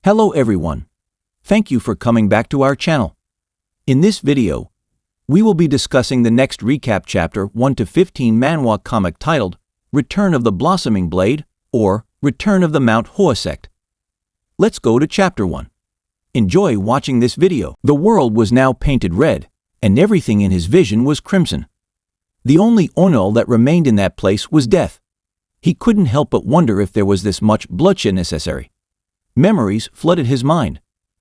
Hello everyone. Thank you for coming back to our channel. In this video, we will be discussing the next recap chapter 1 to 15 manhwa comic titled Return of the Blossoming Blade or Return of the Mount Hua sect. Let's go to chapter 1. Enjoy watching this video. The world was now painted red, and everything in his vision was crimson. The only Onul that remained in that place was death. He couldn't help but wonder if there was this much bloodshed necessary. Memories flooded his mind.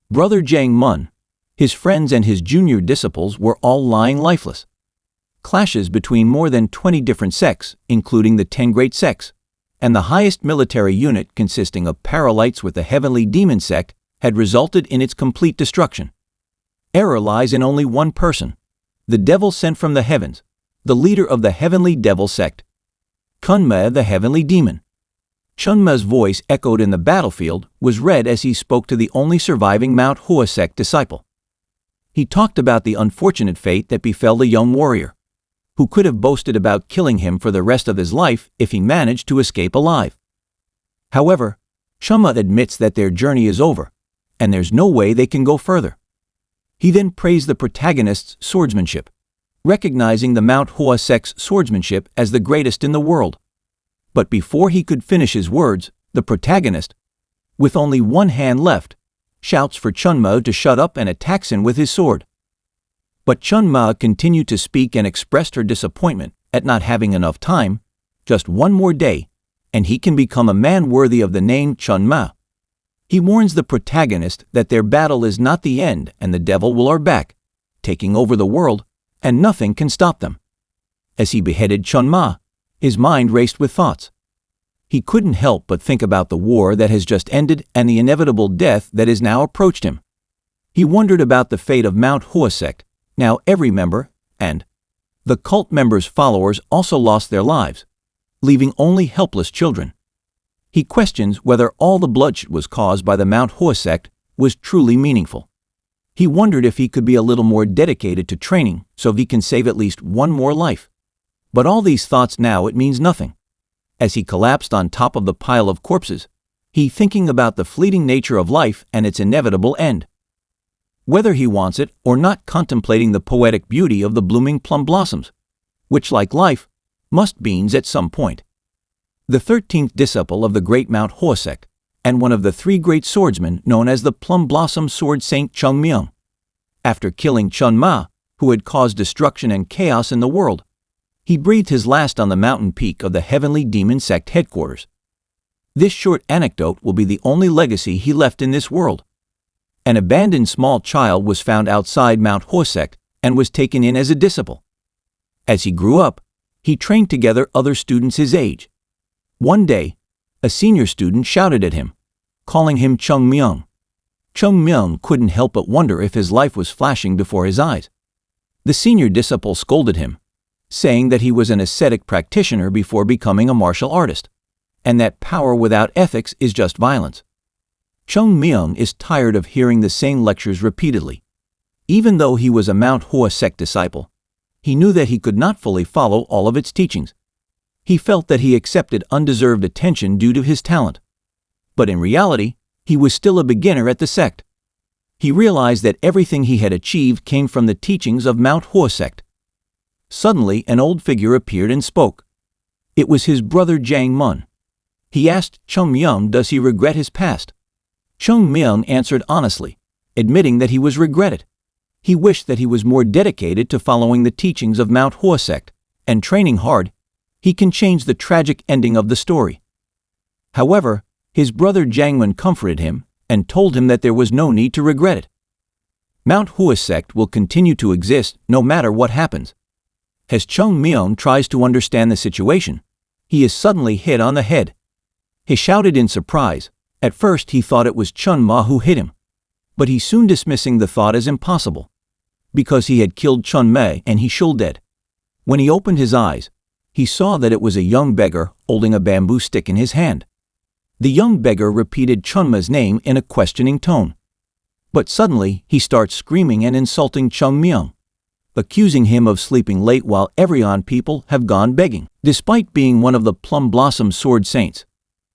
Brother Jang Mun, his friends and his junior disciples were all lying lifeless. Clashes between more than 20 different sects, including the 10 great sects, and the highest military unit consisting of Paralites with the heavenly demon sect had resulted in its complete destruction. Error lies in only one person, the devil sent from the heavens, the leader of the heavenly devil sect, Kunme the heavenly demon. Chunma's voice echoed in the battlefield was read as he spoke to the only surviving Mount Hua sect disciple. He talked about the unfortunate fate that befell the young warrior, who could have boasted about killing him for the rest of his life if he managed to escape alive. However, Chunma admits that their journey is over, and there's no way they can go further. He then praised the protagonist's swordsmanship, recognizing the Mount Hua sect's swordsmanship as the greatest in the world. But before he could finish his words, the protagonist, with only one hand left, shouts for Chunma to shut up and attacks him with his sword. But Chunma continued to speak and expressed her disappointment at not having enough time, just one more day, and he can become a man worthy of the name Chunma. He warns the protagonist that their battle is not the end and the devil will are back, taking over the world, and nothing can stop them. As he beheaded Chunma, his mind raced with thoughts. He couldn't help but think about the war that has just ended and the inevitable death that has now approached him. He wondered about the fate of Mount Hua sect. Now every member, and the cult members' followers also lost their lives, leaving only helpless children. He questions whether all the bloodshed was caused by the Mount Hua sect was truly meaningful. He wondered if he could be a little more dedicated to training so he can save at least one more life. But all these thoughts now it means nothing. As he collapsed on top of the pile of corpses, he thinking about the fleeting nature of life and its inevitable end. Whether he wants it or not, contemplating the poetic beauty of the blooming plum blossoms, which like life, must beans at some point. The 13th disciple of the great Mount Hua sect, and one of the 3 great swordsmen known as the Plum Blossom Sword Saint Chung Myung. After killing Chunma, who had caused destruction and chaos in the world, he breathed his last on the mountain peak of the heavenly demon sect headquarters. This short anecdote will be the only legacy he left in this world. An abandoned small child was found outside Mount Hua sect and was taken in as a disciple. As he grew up, he trained together other students his age. One day, a senior student shouted at him, calling him Chung Myung. Chung Myung couldn't help but wonder if his life was flashing before his eyes. The senior disciple scolded him, saying that he was an ascetic practitioner before becoming a martial artist, and that power without ethics is just violence. Chung Myung is tired of hearing the same lectures repeatedly. Even though he was a Mount Hua sect disciple, he knew that he could not fully follow all of its teachings. He felt that he accepted undeserved attention due to his talent. But in reality, he was still a beginner at the sect. He realized that everything he had achieved came from the teachings of Mount Hua sect. Suddenly, an old figure appeared and spoke. It was his brother Jang Mun. He asked Chung Myung does he regret his past. Chung Myung answered honestly, admitting that he was regretted. He wished that he was more dedicated to following the teachings of Mount Hua sect, and training hard, he can change the tragic ending of the story. However, his brother Jang Mun comforted him and told him that there was no need to regret it. Mount Hua sect will continue to exist no matter what happens. As Chung Myung tries to understand the situation, he is suddenly hit on the head. He shouted in surprise. At first he thought it was Chunma who hit him, but he soon dismissing the thought as impossible, because he had killed Chunme and he should dead. When he opened his eyes, he saw that it was a young beggar holding a bamboo stick in his hand. The young beggar repeated Chunma's name in a questioning tone. But suddenly he starts screaming and insulting Chung Myung, accusing him of sleeping late while Everyon people have gone begging. Despite being one of the Plum Blossom Sword Saints,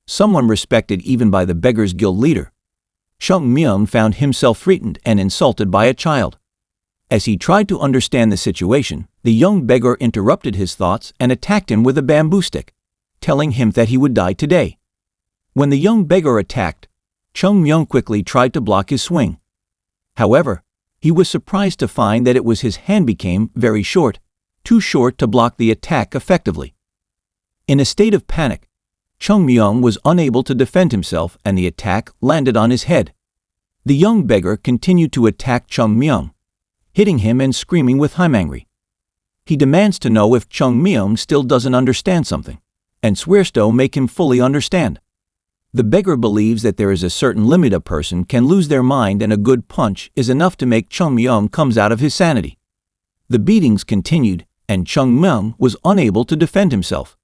someone respected even by the Beggars Guild leader, Chung Myung found himself threatened and insulted by a child. As he tried to understand the situation, the young beggar interrupted his thoughts and attacked him with a bamboo stick, telling him that he would die today. When the young beggar attacked, Chung Myung quickly tried to block his swing. However, he was surprised to find that his hand became very short, too short to block the attack effectively. In a state of panic, Chung Myung was unable to defend himself and the attack landed on his head. The young beggar continued to attack Chung Myung, hitting him and screaming with himangry. He demands to know if Chung Myung still doesn't understand something, and swears to make him fully understand. The beggar believes that there is a certain limit a person can lose their mind and a good punch is enough to make Chung Myung comes out of his sanity. The beatings continued and Chung Myung was unable to defend himself.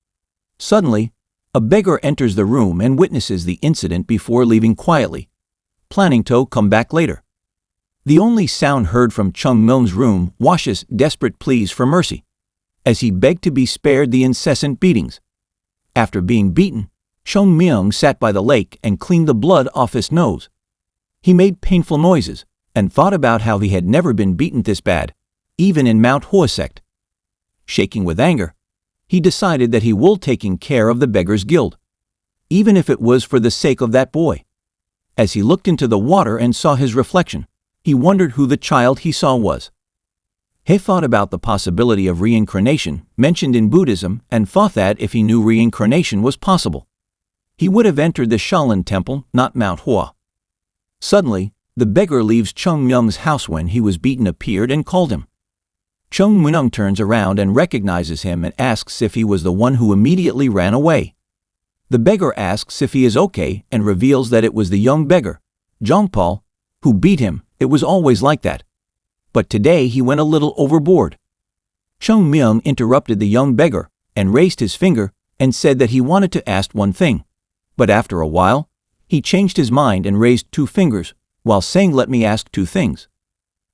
Suddenly, a beggar enters the room and witnesses the incident before leaving quietly, planning to come back later. The only sound heard from Chung Myung's room was desperate pleas for mercy, as he begged to be spared the incessant beatings. After being beaten, Chung Myung sat by the lake and cleaned the blood off his nose. He made painful noises and thought about how he had never been beaten this bad, even in Mount Hua sect. Shaking with anger, he decided that he will taking care of the beggars' guild, even if it was for the sake of that boy. As he looked into the water and saw his reflection, he wondered who the child he saw was. He thought about the possibility of reincarnation mentioned in Buddhism and thought that if he knew reincarnation was possible, he would have entered the Shaolin temple, not Mount Hua. Suddenly, the beggar leaves Chung Myung's house when he was beaten appeared and called him. Chung Myung turns around and recognizes him and asks if he was the one who immediately ran away. The beggar asks if he is okay and reveals that it was the young beggar, Jongpal, who beat him. It was always like that. But today he went a little overboard. Chung Myung interrupted the young beggar and raised his finger and said that he wanted to ask one thing. But after a while, he changed his mind and raised two fingers while saying, "Let me ask two things."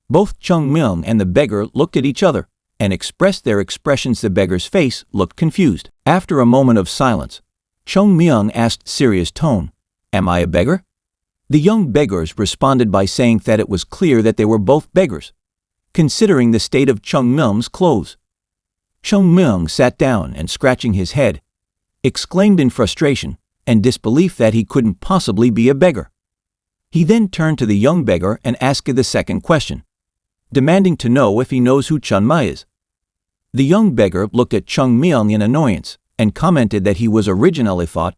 Both Chung Myung and the beggar looked at each other and expressed their expressions. The beggar's face looked confused. After a moment of silence, Chung Myung asked serious tone, "Am I a beggar?" The young beggars responded by saying that it was clear that they were both beggars, considering the state of Chung Myung's clothes. Chung Myung sat down and, scratching his head, exclaimed in frustration and disbelief that he couldn't possibly be a beggar. He then turned to the young beggar and asked the second question, demanding to know if he knows who Chun Ma is. The young beggar looked at Chung Myung in annoyance and commented that he was originally thought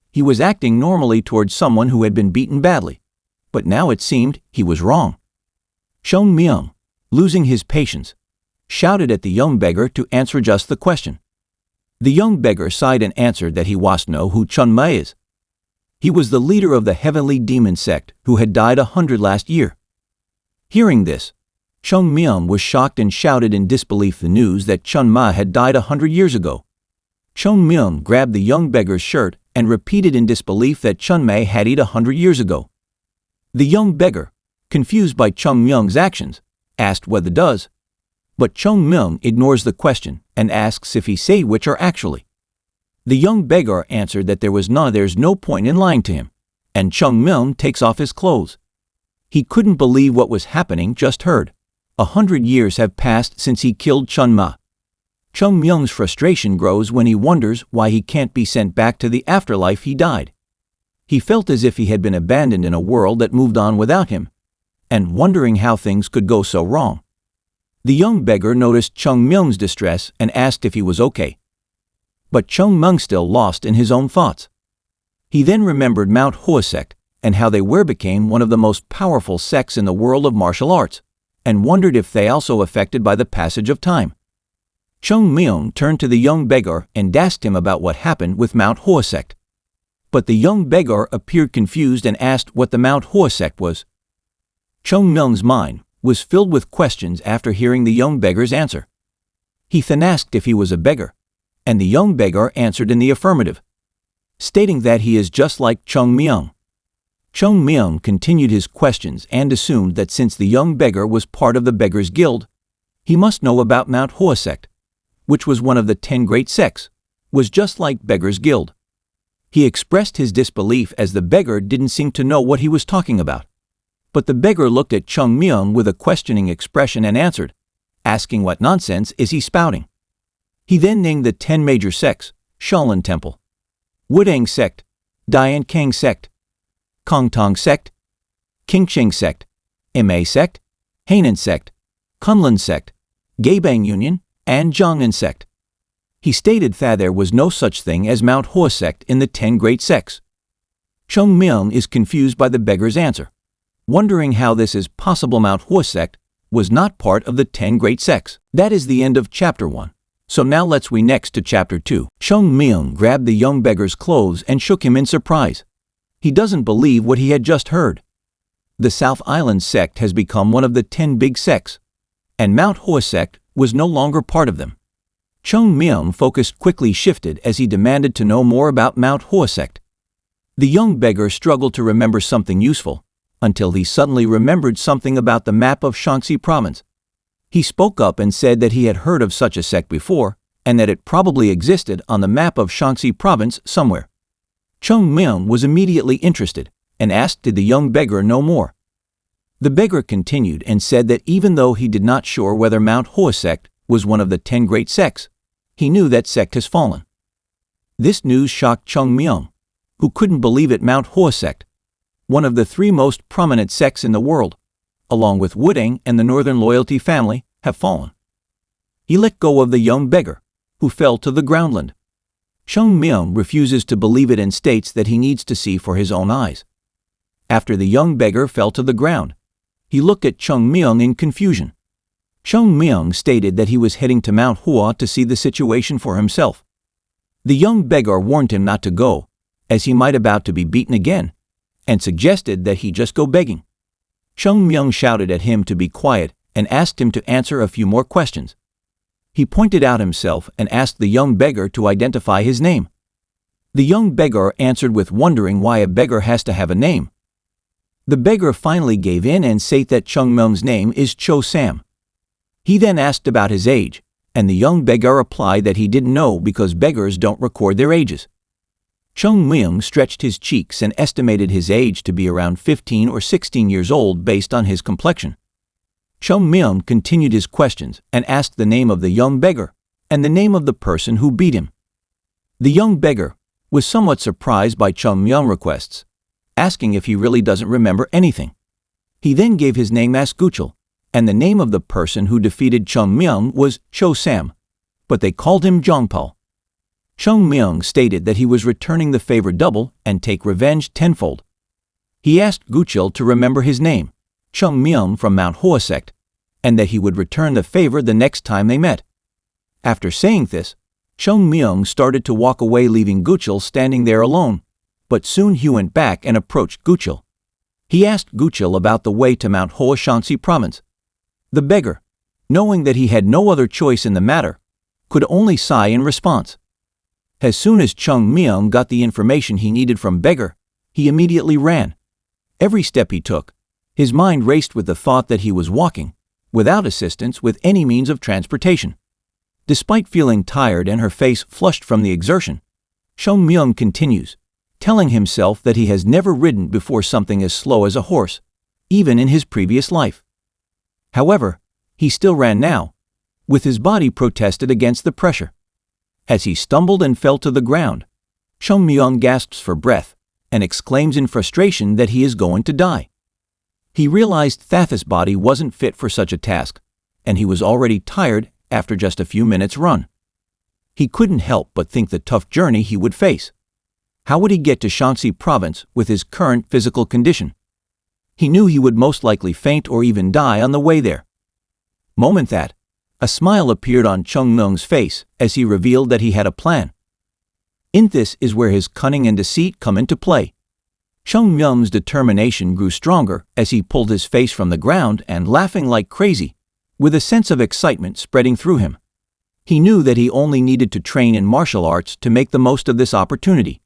he was acting normally towards someone who had been beaten badly, but now it seemed he was wrong. Chung Myung, losing his patience, shouted at the young beggar to answer just the question. The young beggar sighed and answered that he was know who Chun Ma is. He was the leader of the heavenly demon sect who had died 100 last year. Hearing this, Chung Myung was shocked and shouted in disbelief the news that Chun Ma had died 100 years ago. Chung Myung grabbed the young beggar's shirt and repeated in disbelief that Chun Ma had died 100 years ago. The young beggar, confused by Chung Myung's actions, asked what it does, but Chung Myung ignores the question and asks if he say which are actually. The young beggar answered that there's no point in lying to him, and Chung Myung takes off his clothes. He couldn't believe what was happening, just heard. 100 years have passed since he killed Chun Ma. Chung Myung's frustration grows when he wonders why he can't be sent back to the afterlife he died. He felt as if he had been abandoned in a world that moved on without him, and wondering how things could go so wrong. The young beggar noticed Chung Myung's distress and asked if he was okay. But Chung Myung still lost in his own thoughts. He then remembered Mount Hua sect and how they became one of the most powerful sects in the world of martial arts, and wondered if they also affected by the passage of time. Chung Myung turned to the young beggar and asked him about what happened with Mount Hua sect. But the young beggar appeared confused and asked what the Mount Hua sect was. Chung Myung's mind was filled with questions after hearing the young beggar's answer. He then asked if he was a beggar, and the young beggar answered in the affirmative, stating that he is just like Chung Myung. Chung Myung continued his questions and assumed that since the young beggar was part of the Beggars Guild, he must know about Mount Hua sect, which was one of the 10 great sects, was just like Beggars Guild. He expressed his disbelief as the beggar didn't seem to know what he was talking about. But the beggar looked at Chung Myung with a questioning expression and answered, asking what nonsense is he spouting. He then named the 10 major sects: Shaolin Temple, Wudang Sect, Dian Kang Sect, Kongtong Sect, Qingqing Sect, Ma Sect, Hainan Sect, Kunlun Sect, Gaibang Union, and Zhongnan Sect. He stated that there was no such thing as Mount Hua Sect in the 10 great sects. Chung Myung is confused by the beggar's answer, wondering how this is possible. Mount Hua Sect was not part of the 10 great sects. That is the end of chapter 1. So now let's we next to chapter 2. Chung Myung grabbed the young beggar's clothes and shook him in surprise. He doesn't believe what he had just heard. The South Island sect has become one of the 10 big sects, and Mount Hua sect was no longer part of them. Chung Myung focus quickly shifted as he demanded to know more about Mount Hua sect. The young beggar struggled to remember something useful, until he suddenly remembered something about the map of Shaanxi province. He spoke up and said that he had heard of such a sect before, and that it probably existed on the map of Shaanxi province somewhere. Chung Myung was immediately interested, and asked did the young beggar know more. The beggar continued and said that even though he did not sure whether Mount Hua sect was one of the 10 great sects, he knew that sect has fallen. This news shocked Chung Myung, who couldn't believe it. Mount Hua sect, one of the 3 most prominent sects in the world, along with Wudang and the Northern Loyalty family, have fallen. He let go of the young beggar, who fell to the groundland. Chung Myung refuses to believe it and states that he needs to see for his own eyes. After the young beggar fell to the ground, he looked at Chung Myung in confusion. Chung Myung stated that he was heading to Mount Hua to see the situation for himself. The young beggar warned him not to go, as he might about to be beaten again, and suggested that he just go begging. Chung Myung shouted at him to be quiet and asked him to answer a few more questions. He pointed out himself and asked the young beggar to identify his name. The young beggar answered with wondering why a beggar has to have a name. The beggar finally gave in and said that Chung Myung's name is Cho Sam. He then asked about his age, and the young beggar replied that he didn't know because beggars don't record their ages. Chung Myung stretched his cheeks and estimated his age to be around 15 or 16 years old based on his complexion. Chung Myung continued his questions and asked the name of the young beggar and the name of the person who beat him. The young beggar was somewhat surprised by Chung Myung's requests, asking if he really doesn't remember anything. He then gave his name as Guchul, and the name of the person who defeated Chung Myung was Cho Sam, but they called him Zhongpao. Chung Myung stated that he was returning the favor double and take revenge tenfold. He asked Guchul to remember his name, Chung Myung from Mount Hua sect, and that he would return the favor the next time they met. After saying this, Chung Myung started to walk away, leaving Guchul standing there alone, but soon he went back and approached Guchul. He asked Guchul about the way to Mount Hua Shaanxi province. The beggar, knowing that he had no other choice in the matter, could only sigh in response. As soon as Chung Myung got the information he needed from beggar, he immediately ran. Every step he took, his mind raced with the thought that he was walking, without assistance with any means of transportation. Despite feeling tired and her face flushed from the exertion, Chung Myung continues, telling himself that he has never ridden before something as slow as a horse, even in his previous life. However, he still ran now, with his body protested against the pressure. As he stumbled and fell to the ground, Chung Myung gasps for breath and exclaims in frustration that he is going to die. He realized that his body wasn't fit for such a task, and he was already tired after just a few minutes' run. He couldn't help but think the tough journey he would face. How would he get to Shaanxi province with his current physical condition? He knew he would most likely faint or even die on the way there. Moment that, a smile appeared on Chung Myung's face as he revealed that he had a plan. In this is where his cunning and deceit come into play. Chung Myung's determination grew stronger as he pulled his face from the ground and laughing like crazy, with a sense of excitement spreading through him. He knew that he only needed to train in martial arts to make the most of this opportunity.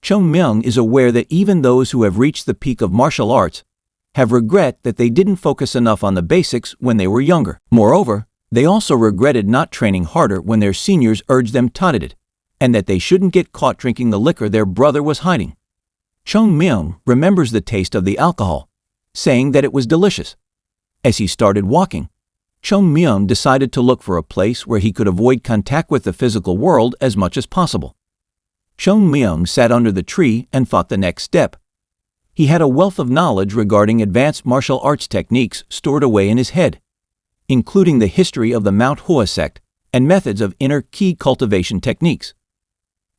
Chung Myung is aware that even those who have reached the peak of martial arts have regret that they didn't focus enough on the basics when they were younger. Moreover, they also regretted not training harder when their seniors urged them to it, and that they shouldn't get caught drinking the liquor their brother was hiding. Chung Myung remembers the taste of the alcohol, saying that it was delicious. As he started walking, Chung Myung decided to look for a place where he could avoid contact with the physical world as much as possible. Chung Myung sat under the tree and thought the next step. He had a wealth of knowledge regarding advanced martial arts techniques stored away in his head, including the history of the Manhwa sect and methods of inner ki cultivation techniques.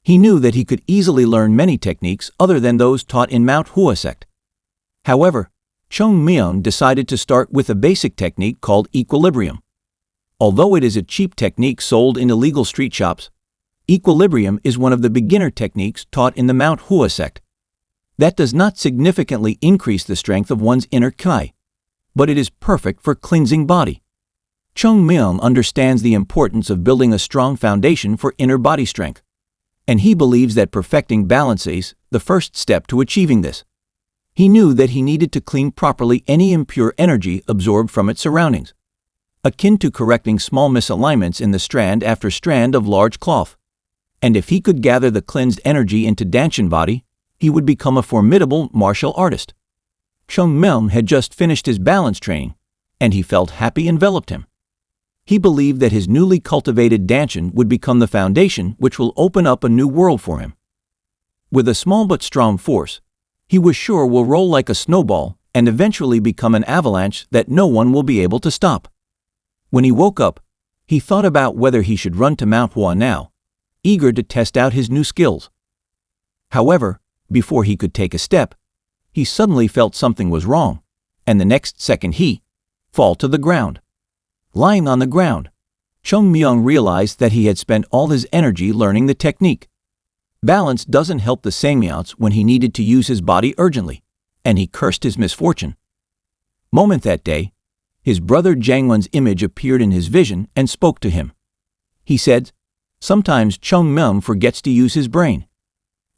He knew that he could easily learn many techniques other than those taught in Manhwa sect. However, Chung Myung decided to start with a basic technique called equilibrium. Although it is a cheap technique sold in illegal street shops, equilibrium is one of the beginner techniques taught in the Manhwa sect. That does not significantly increase the strength of one's inner ki, but it is perfect for cleansing body. Chung Myung understands the importance of building a strong foundation for inner body strength, and he believes that perfecting balance is the first step to achieving this. He knew that he needed to clean properly any impure energy absorbed from its surroundings, akin to correcting small misalignments in the strand after strand of large cloth. And if he could gather the cleansed energy into Danshin body, he would become a formidable martial artist. Chung Myung had just finished his balance training, and he felt happy enveloped him. He believed that his newly cultivated Danshin would become the foundation which will open up a new world for him. With a small but strong force, he was sure will roll like a snowball and eventually become an avalanche that no one will be able to stop. When he woke up, he thought about whether he should run to Manhwa now, eager to test out his new skills. However, before he could take a step, he suddenly felt something was wrong, and the next second he fall to the ground. Lying on the ground, Chung Myung realized that he had spent all his energy learning the technique. Balance doesn't help the seance when he needed to use his body urgently, and he cursed his misfortune. Moment that day, his brother Jangwon's image appeared in his vision and spoke to him. He said, "Sometimes Chung Myung forgets to use his brain."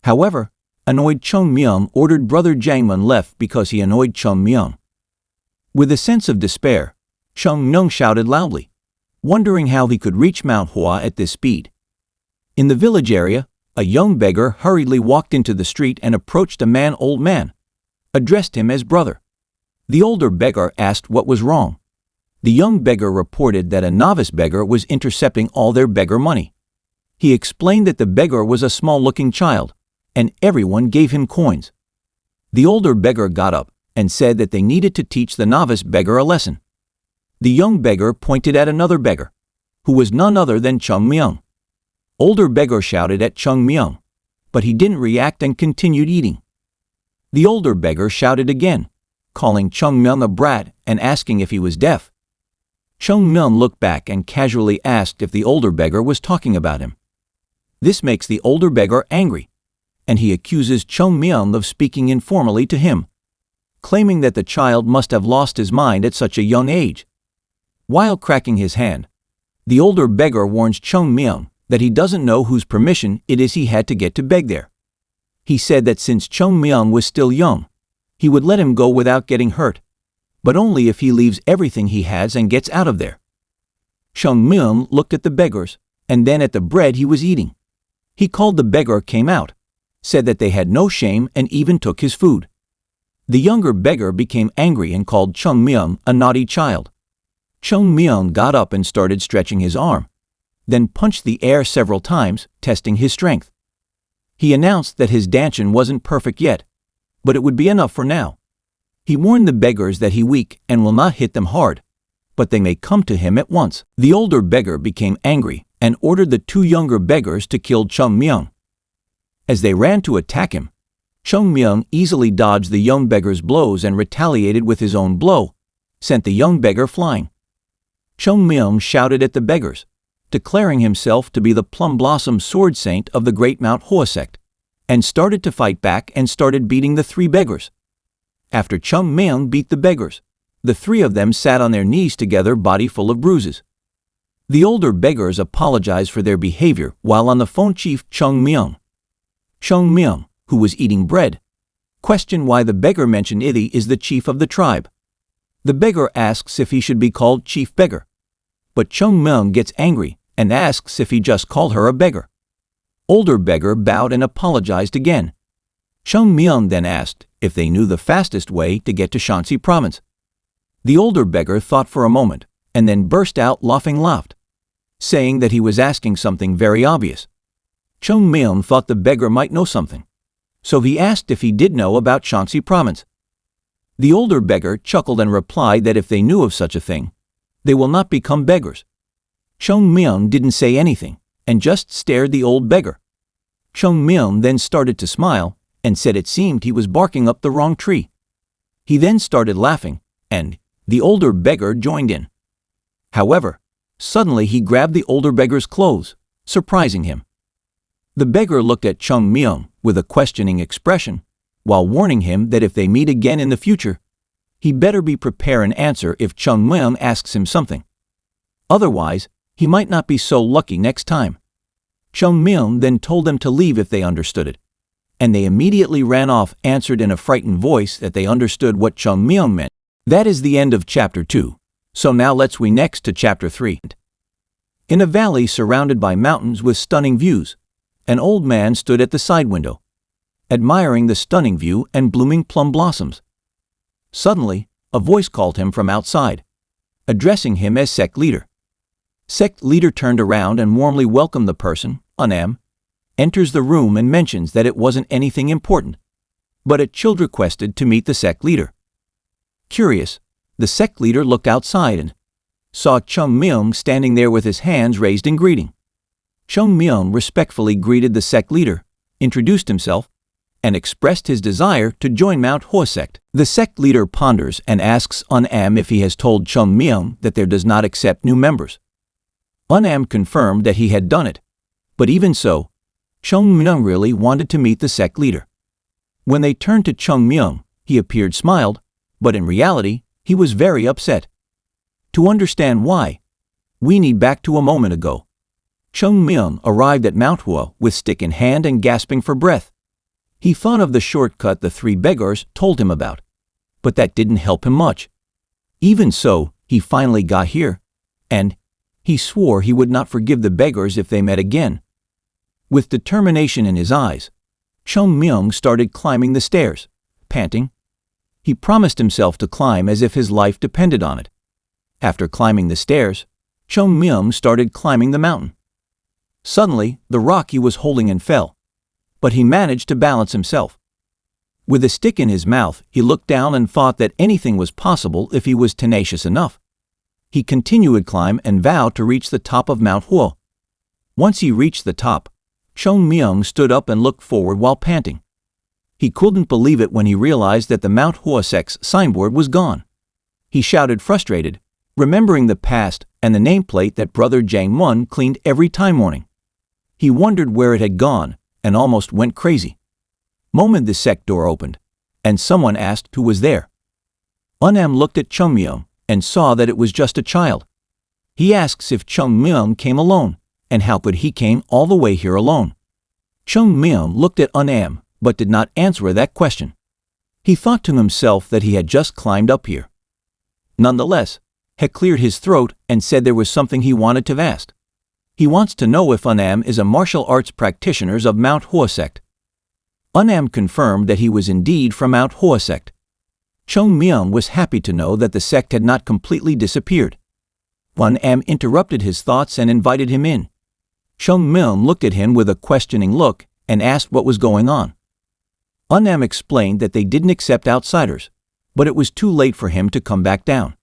However, annoyed Chung Myung ordered brother Jangwon left because he annoyed Chung Myung. With a sense of despair, Chung Myung shouted loudly, wondering how he could reach Manhwa at this speed. In the village area, a young beggar hurriedly walked into the street and approached a old man, addressed him as brother. The older beggar asked what was wrong. The young beggar reported that a novice beggar was intercepting all their beggar money. He explained that the beggar was a small-looking child, and everyone gave him coins. The older beggar got up and said that they needed to teach the novice beggar a lesson. The young beggar pointed at another beggar, who was none other than Chung Myung. Older beggar shouted at Chung Myung, but he didn't react and continued eating. The older beggar shouted again, calling Chung Myung a brat and asking if he was deaf. Chung Myung looked back and casually asked if the older beggar was talking about him. This makes the older beggar angry, and he accuses Chung Myung of speaking informally to him, claiming that the child must have lost his mind at such a young age. While cracking his hand, the older beggar warns Chung Myung that he doesn't know whose permission it is he had to get to beg there. He said that since Chung Myung was still young, he would let him go without getting hurt, but only if he leaves everything he has and gets out of there. Chung Myung looked at the beggars and then at the bread he was eating. He called the beggar came out, said that they had no shame and even took his food. The younger beggar became angry and called Chung Myung a naughty child. Chung Myung got up and started stretching his arm, then punched the air several times, testing his strength. He announced that his Danshin wasn't perfect yet, but it would be enough for now. He warned the beggars that he weak and will not hit them hard, but they may come to him at once. The older beggar became angry and ordered the two younger beggars to kill Chung Myung. As they ran to attack him, Chung Myung easily dodged the young beggar's blows and retaliated with his own blow, sent the young beggar flying. Chung Myung shouted at the beggars, declaring himself to be the Plum Blossom Sword Saint of the Great Manhwa sect, and started to fight back and started beating the three beggars. After Chung Myung beat the beggars, the three of them sat on their knees together, body full of bruises. The older beggars apologized for their behavior while on the phone. Chief Chung Myung, who was eating bread, questioned why the beggar mentioned Ithi is the chief of the tribe. The beggar asks if he should be called Chief Beggar, but Chung Myung gets angry and asks if he just called her a beggar. Older beggar bowed and apologized again. Chung Myung then asked if they knew the fastest way to get to Shanxi province. The older beggar thought for a moment and then burst out laughing laughed, saying that he was asking something very obvious. Chung Myung thought the beggar might know something, so he asked if he did know about Shanxi province. The older beggar chuckled and replied that if they knew of such a thing, they will not become beggars. Chung Myung didn't say anything and just stared the old beggar. Chung Myung then started to smile and said it seemed he was barking up the wrong tree. He then started laughing, and the older beggar joined in. However, suddenly he grabbed the older beggar's clothes, surprising him. The beggar looked at Chung Myung with a questioning expression, while warning him that if they meet again in the future, he better be prepared and answer if Chung Myung asks him something. Otherwise, he might not be so lucky next time. Chung Myung then told them to leave if they understood it, and they immediately ran off, answered in a frightened voice that they understood what Chung Myung meant. That is the end of chapter 2. So now let's we next to chapter 3. In a valley surrounded by mountains with stunning views, an old man stood at the side window, admiring the stunning view and blooming plum blossoms. Suddenly, a voice called him from outside, addressing him as sect leader. Sect leader turned around and warmly welcomed the person, Unam, enters the room and mentions that it wasn't anything important, but it child requested to meet the sect leader. Curious, the sect leader looked outside and saw Chung Myung standing there with his hands raised in greeting. Chung Myung respectfully greeted the sect leader, introduced himself, and expressed his desire to join Mount Hua sect. The sect leader ponders and asks Unam if he has told Chung Myung that there does not accept new members. Unam confirmed that he had done it, but even so, Chung Myung really wanted to meet the sect leader. When they turned to Chung Myung, he appeared smiled, but in reality, he was very upset. To understand why, we need back to a moment ago. Chung Myung arrived at Mount Hua with stick in hand and gasping for breath. He thought of the shortcut the three beggars told him about, but that didn't help him much. Even so, he finally got here, and he swore he would not forgive the beggars if they met again. With determination in his eyes, Chung Myung started climbing the stairs, panting. He promised himself to climb as if his life depended on it. After climbing the stairs, Chung Myung started climbing the mountain. Suddenly, the rock he was holding in fell, but he managed to balance himself. With a stick in his mouth, he looked down and thought that anything was possible if he was tenacious enough. He continued climb and vowed to reach the top of Mount Hua. Once he reached the top, Chung Myung stood up and looked forward while panting. He couldn't believe it when he realized that the Mount Hua sect's signboard was gone. He shouted frustrated, remembering the past and the nameplate that Brother Jang Mun cleaned every time morning. He wondered where it had gone and almost went crazy. Moment the sect door opened, and someone asked who was there. Unam looked at Chung Myung and saw that it was just a child. He asks if Chung Myung came alone, and how could he came all the way here alone. Chung Myung looked at Unam, but did not answer that question. He thought to himself that he had just climbed up here. Nonetheless, he cleared his throat and said there was something he wanted to ask. He wants to know if Unam is a martial arts practitioner of Mount Hua sect. Unam confirmed that he was indeed from Mount Hua sect. Chung Myung was happy to know that the sect had not completely disappeared. Unam interrupted his thoughts and invited him in. Chung Myung looked at him with a questioning look and asked what was going on. Unam explained that they didn't accept outsiders, but it was too late for him to come back down.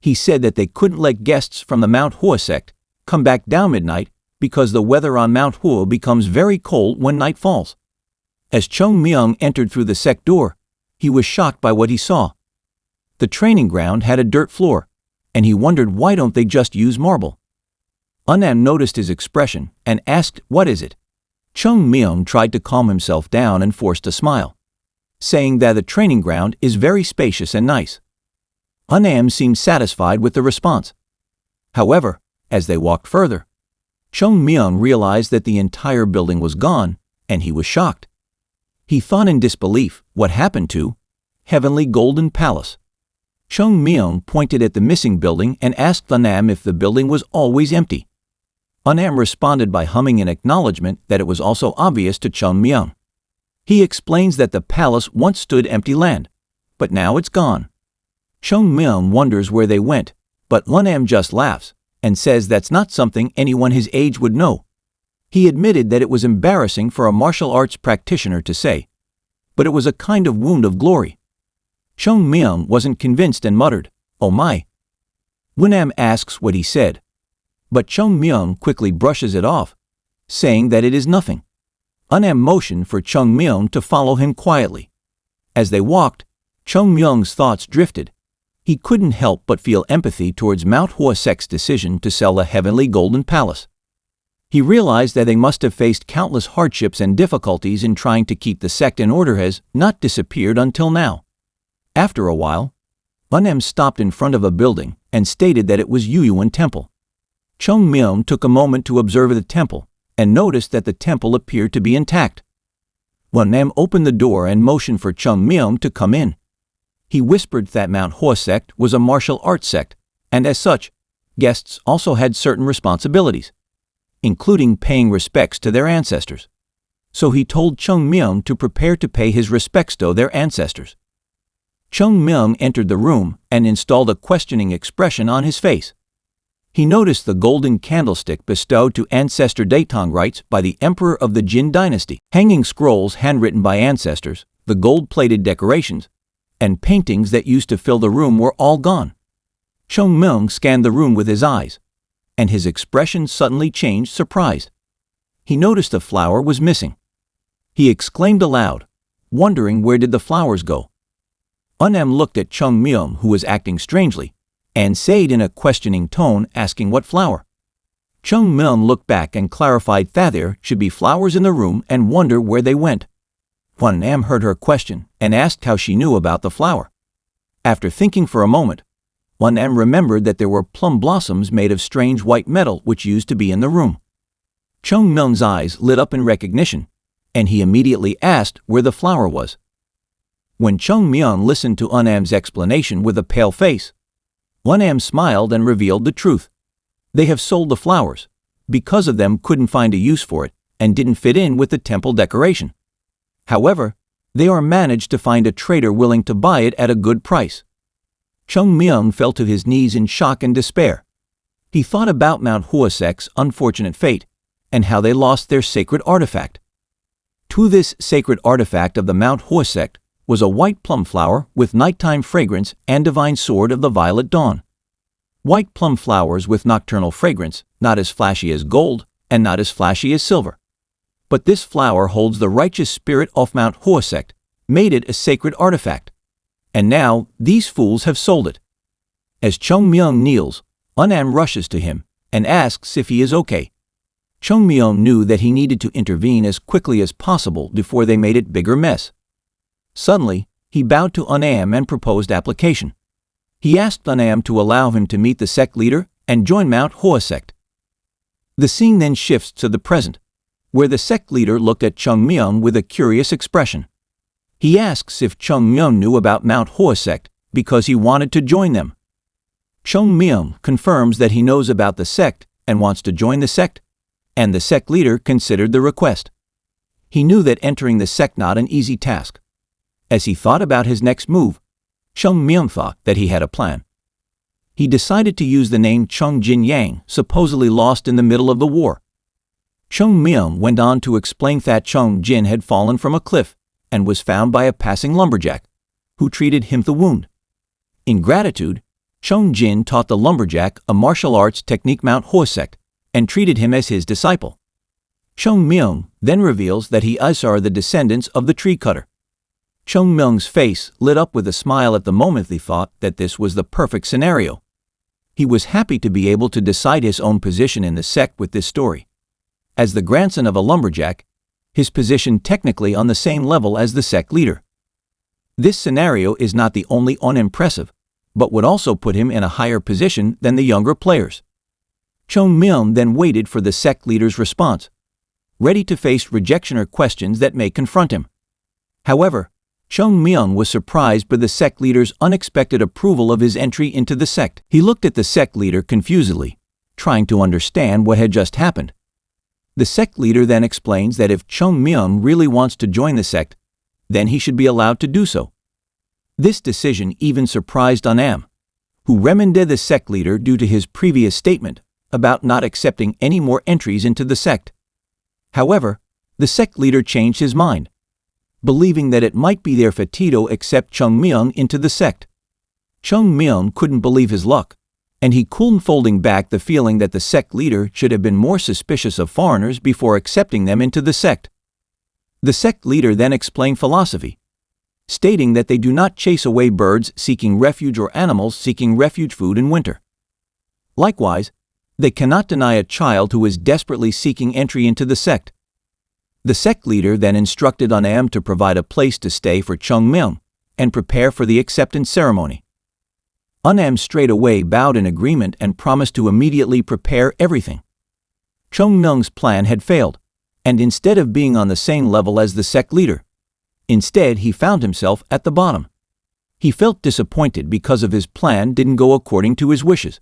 He said that they couldn't let guests from the Mount Hua sect come back down midnight because the weather on Mount Hua becomes very cold when night falls. As Chung Myung entered through the sect door, he was shocked by what he saw. The training ground had a dirt floor, and he wondered why don't they just use marble. Unam noticed his expression and asked, "What is it?" Chung Myung tried to calm himself down and forced a smile, saying that the training ground is very spacious and nice. Unam seemed satisfied with the response. However, as they walked further, Chung Myung realized that the entire building was gone, and he was shocked. He thought in disbelief what happened to Heavenly Golden Palace. Chung Myung pointed at the missing building and asked Unam if the building was always empty. Unam responded by humming in acknowledgement that it was also obvious to Chung Myung. He explains that the palace once stood empty land, but now it's gone. Chung Myung wonders where they went, but Won-am just laughs and says that's not something anyone his age would know. He admitted that it was embarrassing for a martial arts practitioner to say, but it was a kind of wound of glory. Chung Myung wasn't convinced and muttered, "Oh my." Won-am asks what he said, but Chung Myung quickly brushes it off, saying that it is nothing. Won-am motioned for Chung Myung to follow him quietly. As they walked, Chung Myung's thoughts drifted. He couldn't help but feel empathy towards Mount Hua-sek's decision to sell the heavenly golden palace. He realized that they must have faced countless hardships and difficulties in trying to keep the sect in order has not disappeared until now. After a while, Won-am stopped in front of a building and stated that it was Yuyuan Temple. Chung Myung took a moment to observe the temple and noticed that the temple appeared to be intact. Won-am opened the door and motioned for Chung Myung to come in. He whispered that Mount Hua sect was a martial arts sect, and as such, guests also had certain responsibilities, including paying respects to their ancestors. So he told Chung Myung to prepare to pay his respects to their ancestors. Chung Myung entered the room and installed a questioning expression on his face. He noticed the golden candlestick bestowed to ancestor Daetong rites by the emperor of the Jin dynasty, hanging scrolls handwritten by ancestors, the gold-plated decorations, and paintings that used to fill the room were all gone. Chung Myung scanned the room with his eyes, and his expression suddenly changed, surprised. He noticed a flower was missing. He exclaimed aloud, wondering where did the flowers go. Won-am looked at Chung Myung, who was acting strangely, and said in a questioning tone, asking what flower. Chung Myung looked back and clarified that there should be flowers in the room and wonder where they went. Won-am heard her question and asked how she knew about the flower. After thinking for a moment, Won-am remembered that there were plum blossoms made of strange white metal which used to be in the room. Chung Myung's eyes lit up in recognition, and he immediately asked where the flower was. When Chung Myung listened to Won-am's explanation with a pale face, Won-am smiled and revealed the truth. They have sold the flowers, because of them couldn't find a use for it, and didn't fit in with the temple decoration. However, they are managed to find a trader willing to buy it at a good price. Chung Myung fell to his knees in shock and despair. He thought about Mount Hua-sek's unfortunate fate, and how they lost their sacred artifact. To this sacred artifact of the Mount Hua sect was a white plum flower with nighttime fragrance and divine sword of the violet dawn. White plum flowers with nocturnal fragrance, not as flashy as gold and not as flashy as silver. But this flower holds the righteous spirit of Mount Hua sect, made it a sacred artifact. And now these fools have sold it. As Chung Myung kneels, Won-am rushes to him and asks if he is okay. Chung Myung knew that he needed to intervene as quickly as possible before they made it bigger mess. Suddenly, he bowed to Won-am and proposed application. He asked Won-am to allow him to meet the sect leader and join Mount Hua sect. The scene then shifts to the present, where the sect leader looked at Chung Myung with a curious expression. He asks if Chung Myung knew about Mount Hua sect because he wanted to join them. Chung Myung confirms that he knows about the sect and wants to join the sect, and the sect leader considered the request. He knew that entering the sect not an easy task. As he thought about his next move, Chung Myung thought that he had a plan. He decided to use the name Chung Jin Yang, supposedly lost in the middle of the war. Chung Myung went on to explain that Chung Jin had fallen from a cliff and was found by a passing lumberjack, who treated him the wound. In gratitude, Chung Jin taught the lumberjack a martial arts technique Mount Hua sect and treated him as his disciple. Chung Myung then reveals that he are the descendants of the tree cutter. Chung Myung's face lit up with a smile at the moment he thought that this was the perfect scenario. He was happy to be able to decide his own position in the sect with this story. As the grandson of a lumberjack, his position technically on the same level as the sect leader. This scenario is not the only unimpressive, but would also put him in a higher position than the younger players. Chung Myung then waited for the sect leader's response, ready to face rejection or questions that may confront him. However, Chung Myung was surprised by the sect leader's unexpected approval of his entry into the sect. He looked at the sect leader confusedly, trying to understand what had just happened. The sect leader then explains that if Chung Myung really wants to join the sect, then he should be allowed to do so. This decision even surprised An-am, who remanded the sect leader due to his previous statement about not accepting any more entries into the sect. However, the sect leader changed his mind, believing that it might be their fate to accept Chung Myung into the sect. Chung Myung couldn't believe his luck, and he couldn't folding back the feeling that the sect leader should have been more suspicious of foreigners before accepting them into the sect. The sect leader then explained philosophy, stating that they do not chase away birds seeking refuge or animals seeking refuge food in winter. Likewise, they cannot deny a child who is desperately seeking entry into the sect. The sect leader then instructed An-am to provide a place to stay for Chung Myung and prepare for the acceptance ceremony. An-am straight away bowed in agreement and promised to immediately prepare everything. Chung Myung's plan had failed, and instead of being on the same level as the sect leader, instead he found himself at the bottom. He felt disappointed because of his plan didn't go according to his wishes.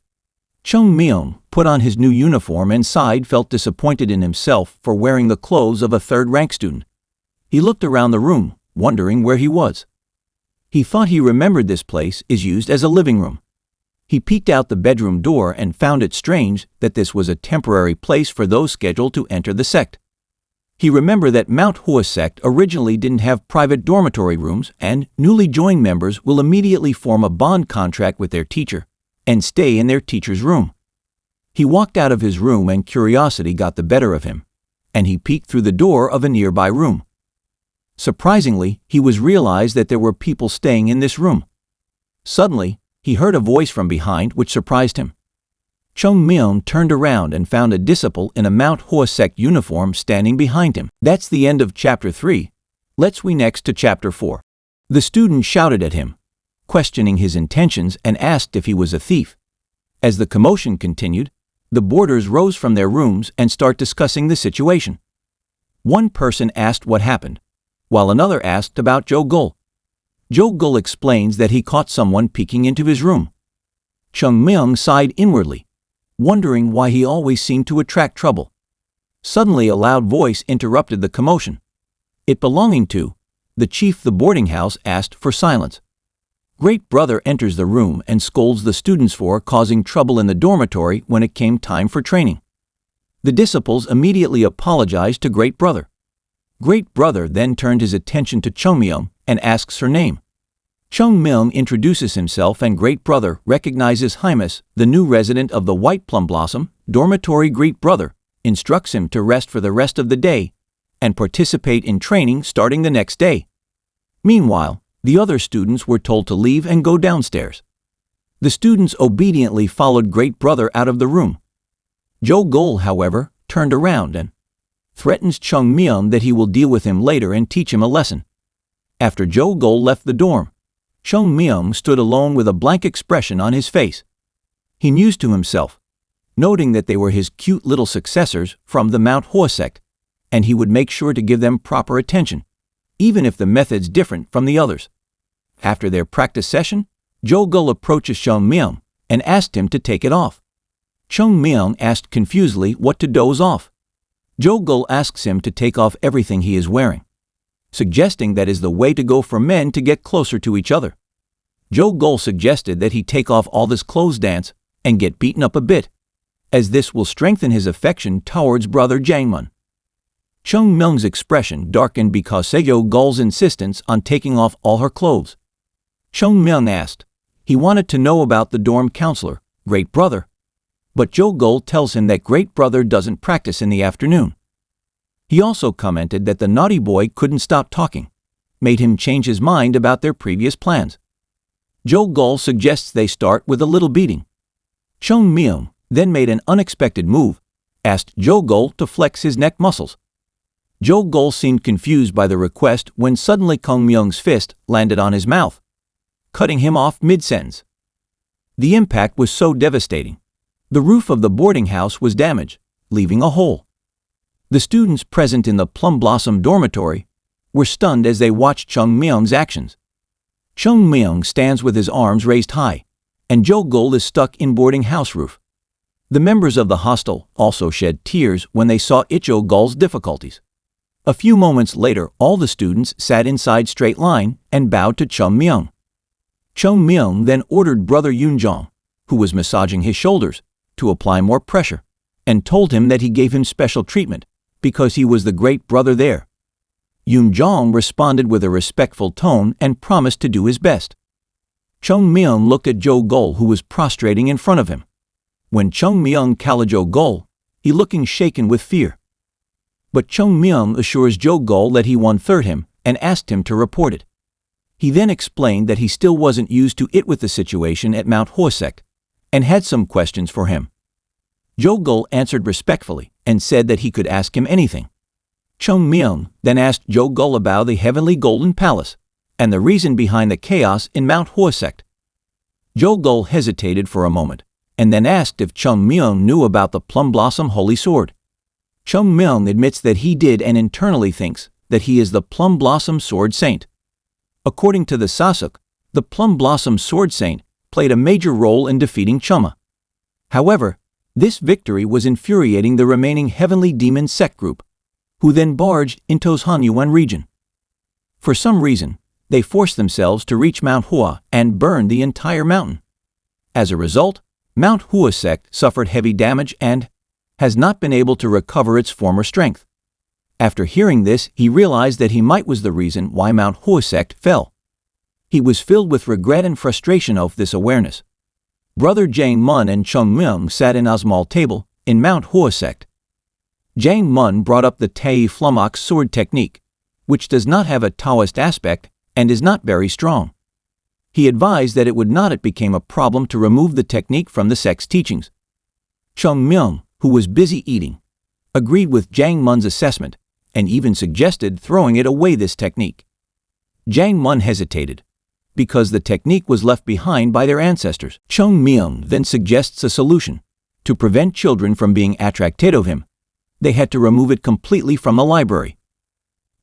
Chung Myung put on his new uniform and felt disappointed in himself for wearing the clothes of a third-rank student. He looked around the room, wondering where he was. He thought he remembered this place is used as a living room. He peeked out the bedroom door and found it strange that this was a temporary place for those scheduled to enter the sect. He remembered that Manhwa sect originally didn't have private dormitory rooms, and newly joined members will immediately form a bond contract with their teacher and stay in their teacher's room. He walked out of his room and curiosity got the better of him, and he peeked through the door of a nearby room. Surprisingly, he realized that there were people staying in this room. Suddenly, he heard a voice from behind which surprised him. Chung Myung turned around and found a disciple in a Manhwa sect uniform standing behind him. That's the end of chapter 3. Let's next to chapter 4. The student shouted at him, questioning his intentions, and asked if he was a thief. As the commotion continued, the boarders rose from their rooms and started discussing the situation. One person asked what happened, while another asked about Jo-gul. Jo-gul explains that he caught someone peeking into his room. Chung Myung sighed inwardly, wondering why he always seemed to attract trouble. Suddenly a loud voice interrupted the commotion. It belonging to the chief of the boarding house asked for silence. Great brother enters the room and scolds the students for causing trouble in the dormitory when it came time for training. The disciples immediately apologized to Great brother. Great brother then turned his attention to Chung Myung and asks her name. Chung Myung introduces himself, and Great brother recognizes Hymus, the new resident of the White Plum Blossom dormitory. Great brother instructs him to rest for the rest of the day and participate in training starting the next day. Meanwhile, the other students were told to leave and go downstairs. The students obediently followed Great brother out of the room. Jo-gul, however, turned around and threatens Chung Myung that he will deal with him later and teach him a lesson. After Jo-gul left the dorm, Chung Myung stood alone with a blank expression on his face. He mused to himself, noting that they were his cute little successors from the Manhwa sect, and he would make sure to give them proper attention, even if the method's different from the others. After their practice session, Jo-gul approaches Chung Myung and asked him to take it off. Chung Myung asked confusedly what to doze off. Jo-gul asks him to take off everything he is wearing, suggesting that is the way to go for men to get closer to each other. Jo-gul suggested that he take off all this clothes dance and get beaten up a bit, as this will strengthen his affection towards brother Jangmun. Chung Myung's expression darkened because Jo-gul's insistence on taking off all her clothes. Chung Myung asked. He wanted to know about the dorm counselor, Great brother, but Jo-gul tells him that Great brother doesn't practice in the afternoon. He also commented that the naughty boy couldn't stop talking, made him change his mind about their previous plans. Jo-gul suggests they start with a little beating. Chung Myung then made an unexpected move, asked Jo-gul to flex his neck muscles. Jo-gul seemed confused by the request when suddenly Chung Myung's fist landed on his mouth, cutting him off mid-sentence. The impact was so devastating. The roof of the boarding house was damaged, leaving a hole. The students present in the Plum Blossom dormitory were stunned as they watched Chung Myung's actions. Chung Myung stands with his arms raised high, and Jo-gul is stuck in boarding house roof. The members of the hostel also shed tears when they saw Icho-gul's difficulties. A few moments later, all the students sat inside straight line and bowed to Chung Myung. Chung Myung then ordered Brother Yoonjong, who was massaging his shoulders, to apply more pressure, and told him that he gave him special treatment because he was the great brother there. Yoonjong responded with a respectful tone and promised to do his best. Chung Myung looked at Jo-gul, who was prostrating in front of him. When Chung Myung called Jo-gul, he looking shaken with fear. But Chung Myung assures Jo-gul that he one-third him and asked him to report it. He then explained that he still wasn't used to it with the situation at Mount Hwasek and had some questions for him. Jo-gul answered respectfully and said that he could ask him anything. Chung Myung then asked Jo-gul about the Heavenly Golden Palace and the reason behind the chaos in Mount Hwasek. Jo-gul hesitated for a moment and then asked if Chung Myung knew about the Plum Blossom Holy Sword. Chung Myung admits that he did and internally thinks that he is the Plum Blossom Sword Saint. According to the Sasuk, the Plum Blossom Sword Saint played a major role in defeating Chuma. However, this victory was infuriating the remaining heavenly demon sect group, who then barged into Hanyuan region. For some reason, they forced themselves to reach Mount Hua and burned the entire mountain. As a result, Mount Hwasek suffered heavy damage and has not been able to recover its former strength. After hearing this, he realized that he might was the reason why Mount Hwasek fell. He was filled with regret and frustration of this awareness. Brother Jang Mun and Chung Myung sat in a small table in Mount Hwasek. Jang Mun brought up the Tae Flumok sword technique, which does not have a Taoist aspect and is not very strong. He advised that it would not become a problem to remove the technique from the sect's teachings. Chung Myung, who was busy eating, agreed with Jang Mun's assessment and even suggested throwing it away this technique. Jang Mun hesitated, because the technique was left behind by their ancestors. Chung Myung then suggests a solution. To prevent children from being attracted of him, they had to remove it completely from the library.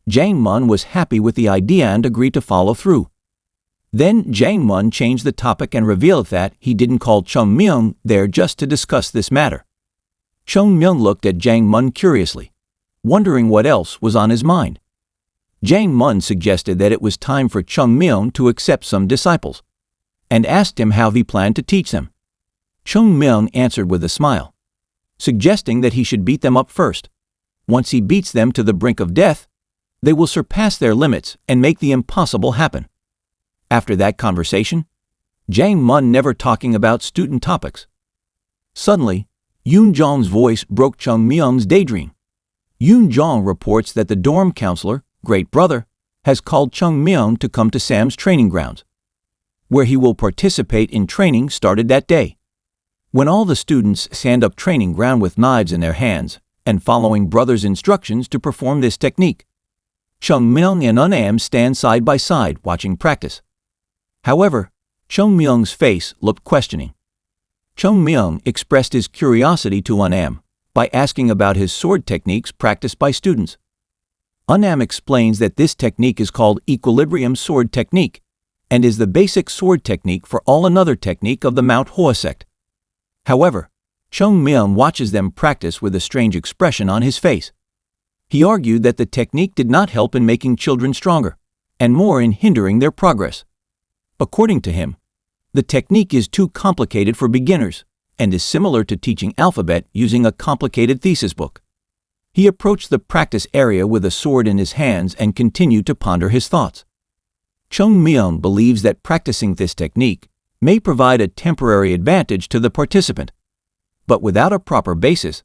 Jang Mun was happy with the idea and agreed to follow through. Then Jang Mun changed the topic and revealed that he didn't call Chung Myung there just to discuss this matter. Chung Myung looked at Jang Mun curiously, wondering what else was on his mind. Jang Mun suggested that it was time for Chung Myung to accept some disciples, and asked him how he planned to teach them. Chung Myung answered with a smile, suggesting that he should beat them up first. Once he beats them to the brink of death, they will surpass their limits and make the impossible happen. After that conversation, Jang Mun never talking about student topics. Suddenly, Yoonjong's voice broke Chung Myung's daydream. Yoonjong reports that the dorm counselor, Great Brother, has called Chung Myung to come to Sam's training grounds, where he will participate in training started that day. When all the students stand up training ground with knives in their hands and following Brother's instructions to perform this technique, Chung Myung and Unam stand side by side watching practice. However, Chung Myung's face looked questioning. Chung Myung expressed his curiosity to Unam by asking about his sword techniques practiced by students. Unam explains that this technique is called Equilibrium Sword Technique and is the basic sword technique for all another technique of the Mount Hwa sect. However, Chung Myung watches them practice with a strange expression on his face. He argued that the technique did not help in making children stronger, and more in hindering their progress. According to him, the technique is too complicated for beginners and is similar to teaching alphabet using a complicated thesis book. He approached the practice area with a sword in his hands and continued to ponder his thoughts. Chung Myung believes that practicing this technique may provide a temporary advantage to the participant, but without a proper basis,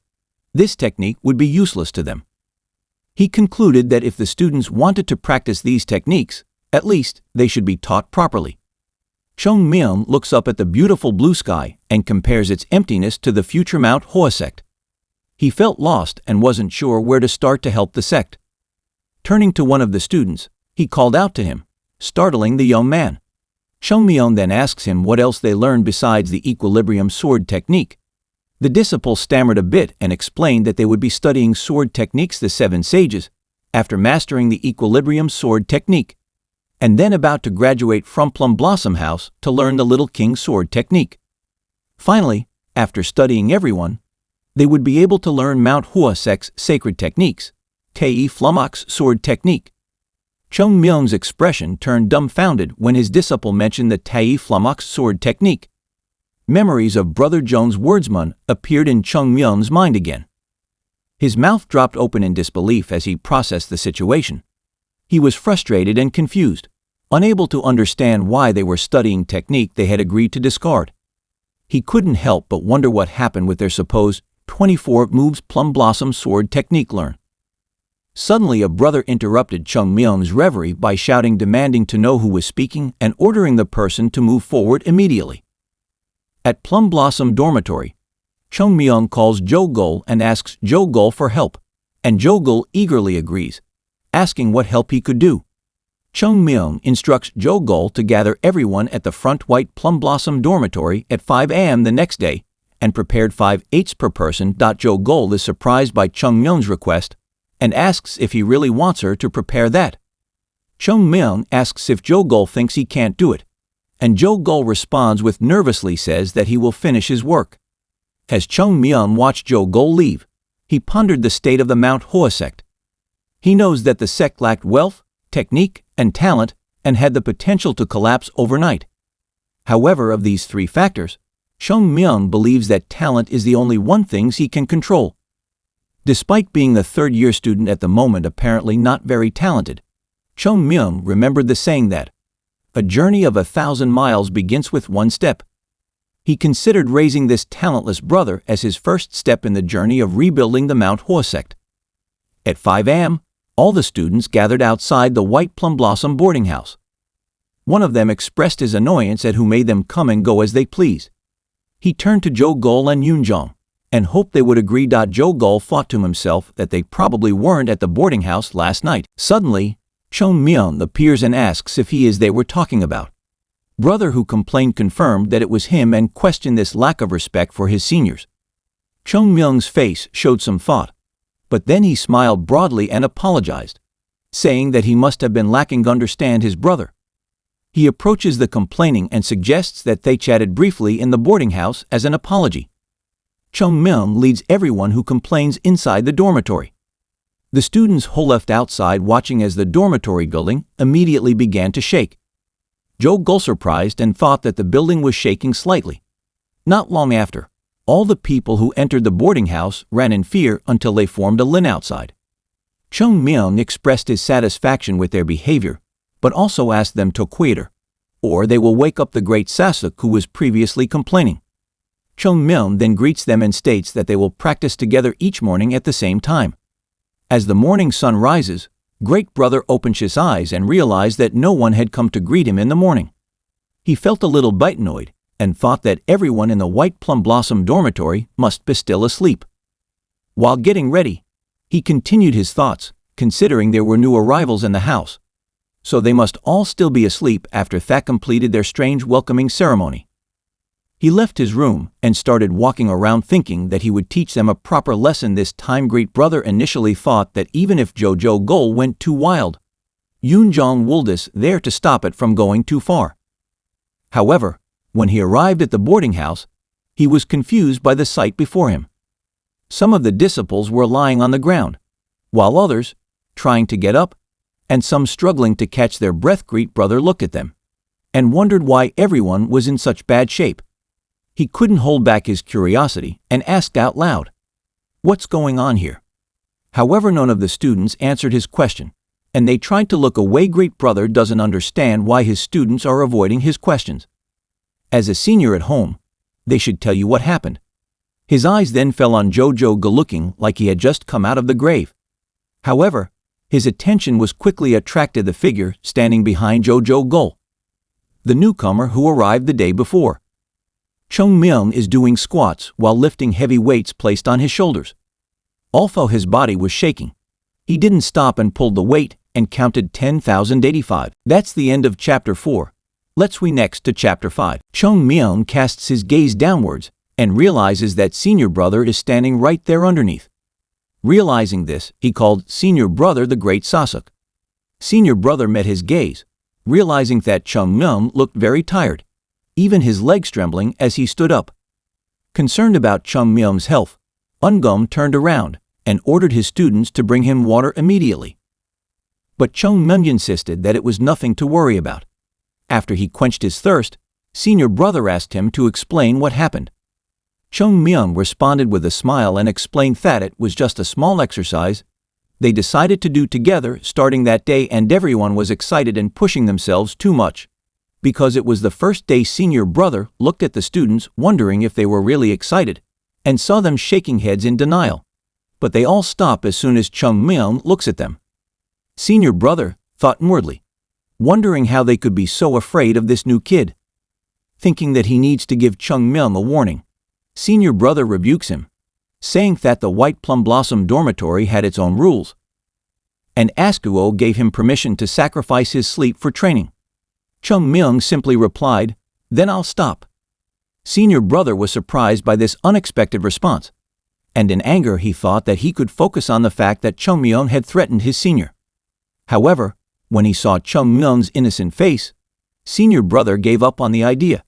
this technique would be useless to them. He concluded that if the students wanted to practice these techniques, at least they should be taught properly. Chung Myung looks up at the beautiful blue sky and compares its emptiness to the future Mount Hwa sect. He felt lost and wasn't sure where to start to help the sect. Turning to one of the students, he called out to him, startling the young man. Chung Myung then asks him what else they learned besides the equilibrium sword technique. The disciple stammered a bit and explained that they would be studying sword techniques the 7 sages after mastering the equilibrium sword technique, and then about to graduate from Plum Blossom House to learn the Little King sword technique. Finally, after studying everyone, they would be able to learn Mount Hua Sek's sacred techniques, Tei Flumok's sword technique. Chung Myung's expression turned dumbfounded when his disciple mentioned the Tei Flumok's sword technique. Memories of Brother Jones' wordsman appeared in Chung Myung's mind again. His mouth dropped open in disbelief as he processed the situation. He was frustrated and confused, unable to understand why they were studying technique they had agreed to discard. He couldn't help but wonder what happened with their supposed 24 moves plum blossom sword technique learn. Suddenly a brother interrupted Chung Myung's reverie by shouting, demanding to know who was speaking and ordering the person to move forward immediately. At Plum Blossom Dormitory, Chung Myung calls Jo Gul and asks Jo Gul for help, and Jo Gul eagerly agrees, asking what help he could do. Chung Myung instructs Jo Gul to gather everyone at the front White Plum Blossom Dormitory at 5 a.m. the next day and prepared 5/8 per person. Jo Gul is surprised by Chung Myung's request and asks if he really wants her to prepare that. Chung Myung asks if Jo Gul thinks he can't do it, and Jo Gul responds with nervously says that he will finish his work. As Chung Myung watched Jo Gul leave, he pondered the state of the Mount Hua sect. He knows that the sect lacked wealth, technique, and talent, and had the potential to collapse overnight. However, of these three factors, Chung Myung believes that talent is the only one thing he can control. Despite being the third-year student at the moment apparently not very talented, Chung Myung remembered the saying that a journey of 1,000 miles begins with one step. He considered raising this talentless brother as his first step in the journey of rebuilding the Mount Hua sect. At 5 a.m., all the students gathered outside the White Plum Blossom boarding house. One of them expressed his annoyance at who made them come and go as they pleased. He turned to Jo Gul and Yoon Jong and hoped they would agree. Jo Gul thought to himself that they probably weren't at the boarding house last night. Suddenly, Chung Myung appears and asks if he is they were talking about. Brother who complained confirmed that it was him and questioned this lack of respect for his seniors. Chung Myung's face showed some thought, but then he smiled broadly and apologized, saying that he must have been lacking to understand his brother. He approaches the complaining and suggests that they chatted briefly in the boarding house as an apology. Chung Myung leads everyone who complains inside the dormitory. The students who left outside watching as the dormitory building immediately began to shake. Jo Gul surprised and thought that the building was shaking slightly. Not long after, all the people who entered the boarding house ran in fear until they formed a line outside. Chung Myung expressed his satisfaction with their behavior, but also asked them to quieter, or they will wake up the great Sasuk who was previously complaining. Chung Myung then greets them and states that they will practice together each morning at the same time. As the morning sun rises, Great Brother opens his eyes and realized that no one had come to greet him in the morning. He felt a little bit annoyed and thought that everyone in the White Plum Blossom dormitory must be still asleep. While getting ready, he continued his thoughts, considering there were new arrivals in the house, so they must all still be asleep after that completed their strange welcoming ceremony. He left his room and started walking around thinking that he would teach them a proper lesson this time. Great Brother initially thought that even if Jo Gul went too wild, Yoon Jong would there to stop it from going too far. However, when he arrived at the boarding house, he was confused by the sight before him. Some of the disciples were lying on the ground, while others, trying to get up, and some struggling to catch their breath. Great Brother looked at them and wondered why everyone was in such bad shape. He couldn't hold back his curiosity and asked out loud, "What's going on here?" However, none of the students answered his question, and they tried to look away. Great Brother doesn't understand why his students are avoiding his questions. As a senior at home, they should tell you what happened. His eyes then fell on Jo Gul looking like he had just come out of the grave. However, his attention was quickly attracted to the figure standing behind Jo Gul, the newcomer who arrived the day before. Chung Myung is doing squats while lifting heavy weights placed on his shoulders. Although his body was shaking, he didn't stop and pulled the weight and counted 10,085. That's the end of Chapter 4. Let's we next to Chapter 5. Chung Myung casts his gaze downwards and realizes that Senior Brother is standing right there underneath. Realizing this, he called Senior Brother the Great Sasuk. Senior Brother met his gaze, realizing that Chung Myung looked very tired, even his legs trembling as he stood up. Concerned about Chung Myung's health, Ungum turned around and ordered his students to bring him water immediately. But Chung Myung insisted that it was nothing to worry about. After he quenched his thirst, senior brother asked him to explain what happened. Chung Myung responded with a smile and explained that it was just a small exercise they decided to do together starting that day, and everyone was excited and pushing themselves too much. Because it was the first day, senior brother looked at the students wondering if they were really excited and saw them shaking heads in denial. But they all stop as soon as Chung Myung looks at them. Senior brother thought inwardly, wondering how they could be so afraid of this new kid. Thinking that he needs to give Chung Myung a warning, senior brother rebukes him, saying that the White Plum Blossom dormitory had its own rules, and Askuo gave him permission to sacrifice his sleep for training. Chung Myung simply replied, "Then I'll stop." Senior brother was surprised by this unexpected response, and in anger he thought that he could focus on the fact that Chung Myung had threatened his senior. However, when he saw Chung Myung's innocent face, senior brother gave up on the idea.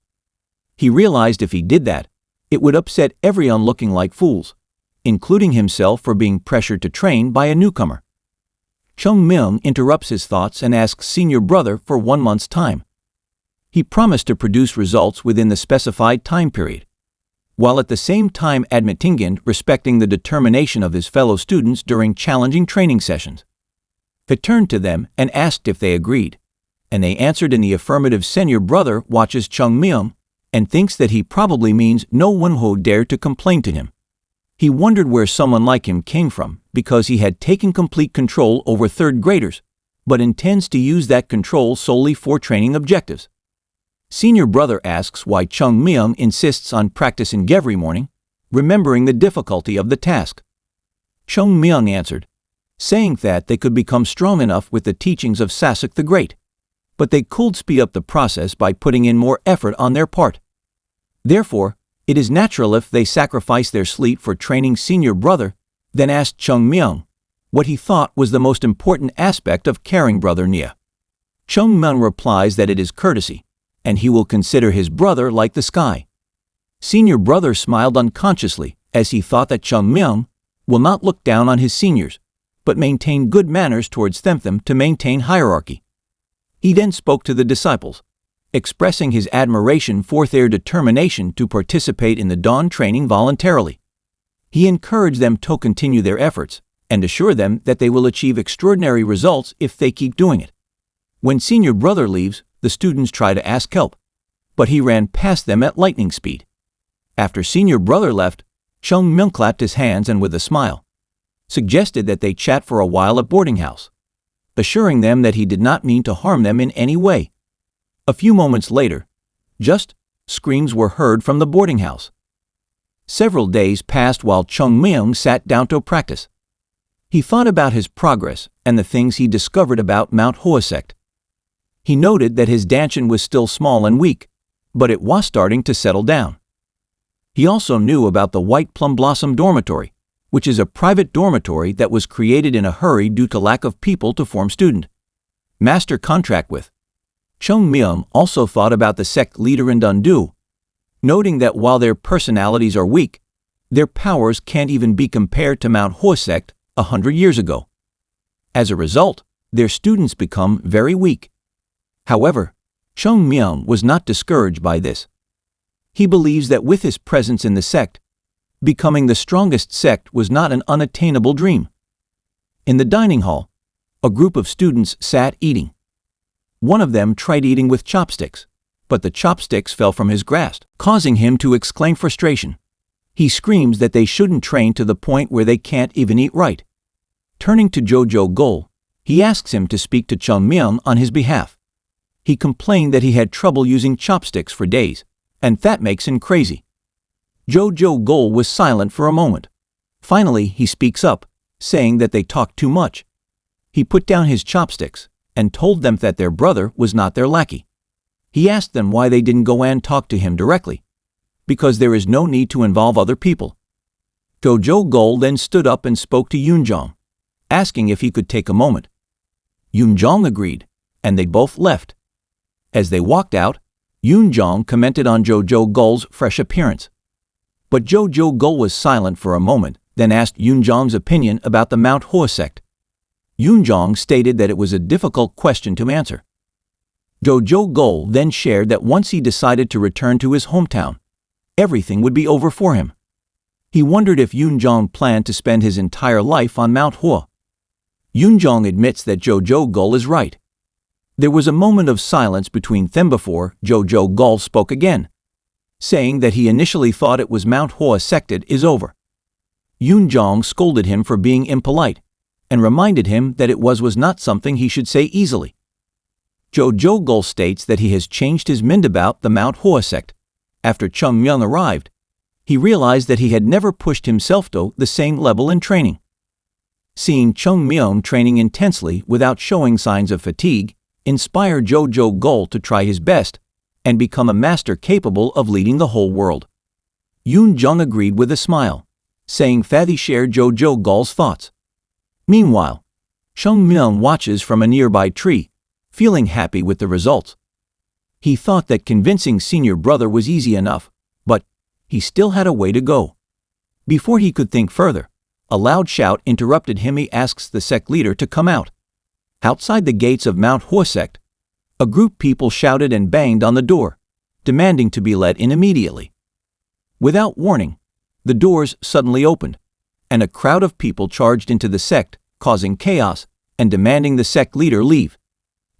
He realized if he did that, it would upset everyone looking like fools, including himself for being pressured to train by a newcomer. Chung Myung interrupts his thoughts and asks senior brother for 1 month's time. He promised to produce results within the specified time period, while at the same time admitting respecting the determination of his fellow students during challenging training sessions. He turned to them and asked if they agreed, and they answered in the affirmative. Senior brother watches Chung Myung and thinks that he probably means no one who dared to complain to him. He wondered where someone like him came from, because he had taken complete control over third graders, but intends to use that control solely for training objectives. Senior brother asks why Chung Myung insists on practicing every morning, remembering the difficulty of the task. Chung Myung answered, saying that they could become strong enough with the teachings of Sasek the Great, but they could speed up the process by putting in more effort on their part. Therefore, it is natural if they sacrifice their sleep for training. Senior brother then asked Chung Myung what he thought was the most important aspect of caring brother Nia. Chung Myung replies that it is courtesy, and he will consider his brother like the sky. Senior brother smiled unconsciously as he thought that Chung Myung will not look down on his seniors, but maintain good manners towards them to maintain hierarchy. He then spoke to the disciples, expressing his admiration for their determination to participate in the dawn training voluntarily. He encouraged them to continue their efforts and assured them that they will achieve extraordinary results if they keep doing it. When senior brother leaves, the students try to ask help, but he ran past them at lightning speed. After senior brother left, Chung Myung clapped his hands and with a smile, suggested that they chat for a while at boarding house, assuring them that he did not mean to harm them in any way. A few moments later, just screams were heard from the boarding house. Several days passed while Chung Myung sat down to practice. He thought about his progress and the things he discovered about Mount Hoa sect. He noted that his danchin was still small and weak, but it was starting to settle down. He also knew about the White Plum Blossom dormitory, which is a private dormitory that was created in a hurry due to lack of people to form student master contract with. Chung Myung also thought about the sect leader in Dundu, noting that while their personalities are weak, their powers can't even be compared to Mount Hoa sect 100 years ago. As a result, their students become very weak. However, Chung Myung was not discouraged by this. He believes that with his presence in the sect, becoming the strongest sect was not an unattainable dream. In the dining hall, a group of students sat eating. One of them tried eating with chopsticks, but the chopsticks fell from his grasp, causing him to exclaim frustration. He screams that they shouldn't train to the point where they can't even eat right. Turning to Jojo Gol, he asks him to speak to Chung Myung on his behalf. He complained that he had trouble using chopsticks for days, and that makes him crazy. Jojo Gol was silent for a moment. Finally, he speaks up, saying that they talk too much. He put down his chopsticks and told them that their brother was not their lackey. He asked them why they didn't go and talk to him directly, because there is no need to involve other people. Jojo Gol then stood up and spoke to Yoonjong, asking if he could take a moment. Yoonjong agreed, and they both left. As they walked out, Yoonjong commented on Jojo Gol's fresh appearance. But Jojo Gul was silent for a moment, then asked Yunjong's opinion about the Mount Hua sect. Yunjong stated that it was a difficult question to answer. Jojo Gul then shared that once he decided to return to his hometown, everything would be over for him. He wondered if Yunjong planned to spend his entire life on Mount Hua. Yunjong admits that Jojo Gul is right. There was a moment of silence between them before Jojo Gul spoke again, saying that he initially thought it was Mount Hua sected is over. Yunjong scolded him for being impolite and reminded him that it was not something he should say easily. Jojo Gul states that he has changed his mind about the Mount Hua sect. After Chung Myung arrived, he realized that he had never pushed himself to the same level in training. Seeing Chung Myung training intensely without showing signs of fatigue inspired Jojo Gul to try his best and become a master capable of leading the whole world. Yunjong agreed with a smile, saying that he shared Jojo Gul's thoughts. Meanwhile, Chung Myung watches from a nearby tree, feeling happy with the results. He thought that convincing senior brother was easy enough, but he still had a way to go. Before he could think further, a loud shout interrupted him. He asks the sect leader to come out. Outside the gates of Mount Hua sect, a group of people shouted and banged on the door, demanding to be let in immediately. Without warning, the doors suddenly opened, and a crowd of people charged into the sect, causing chaos and demanding the sect leader leave.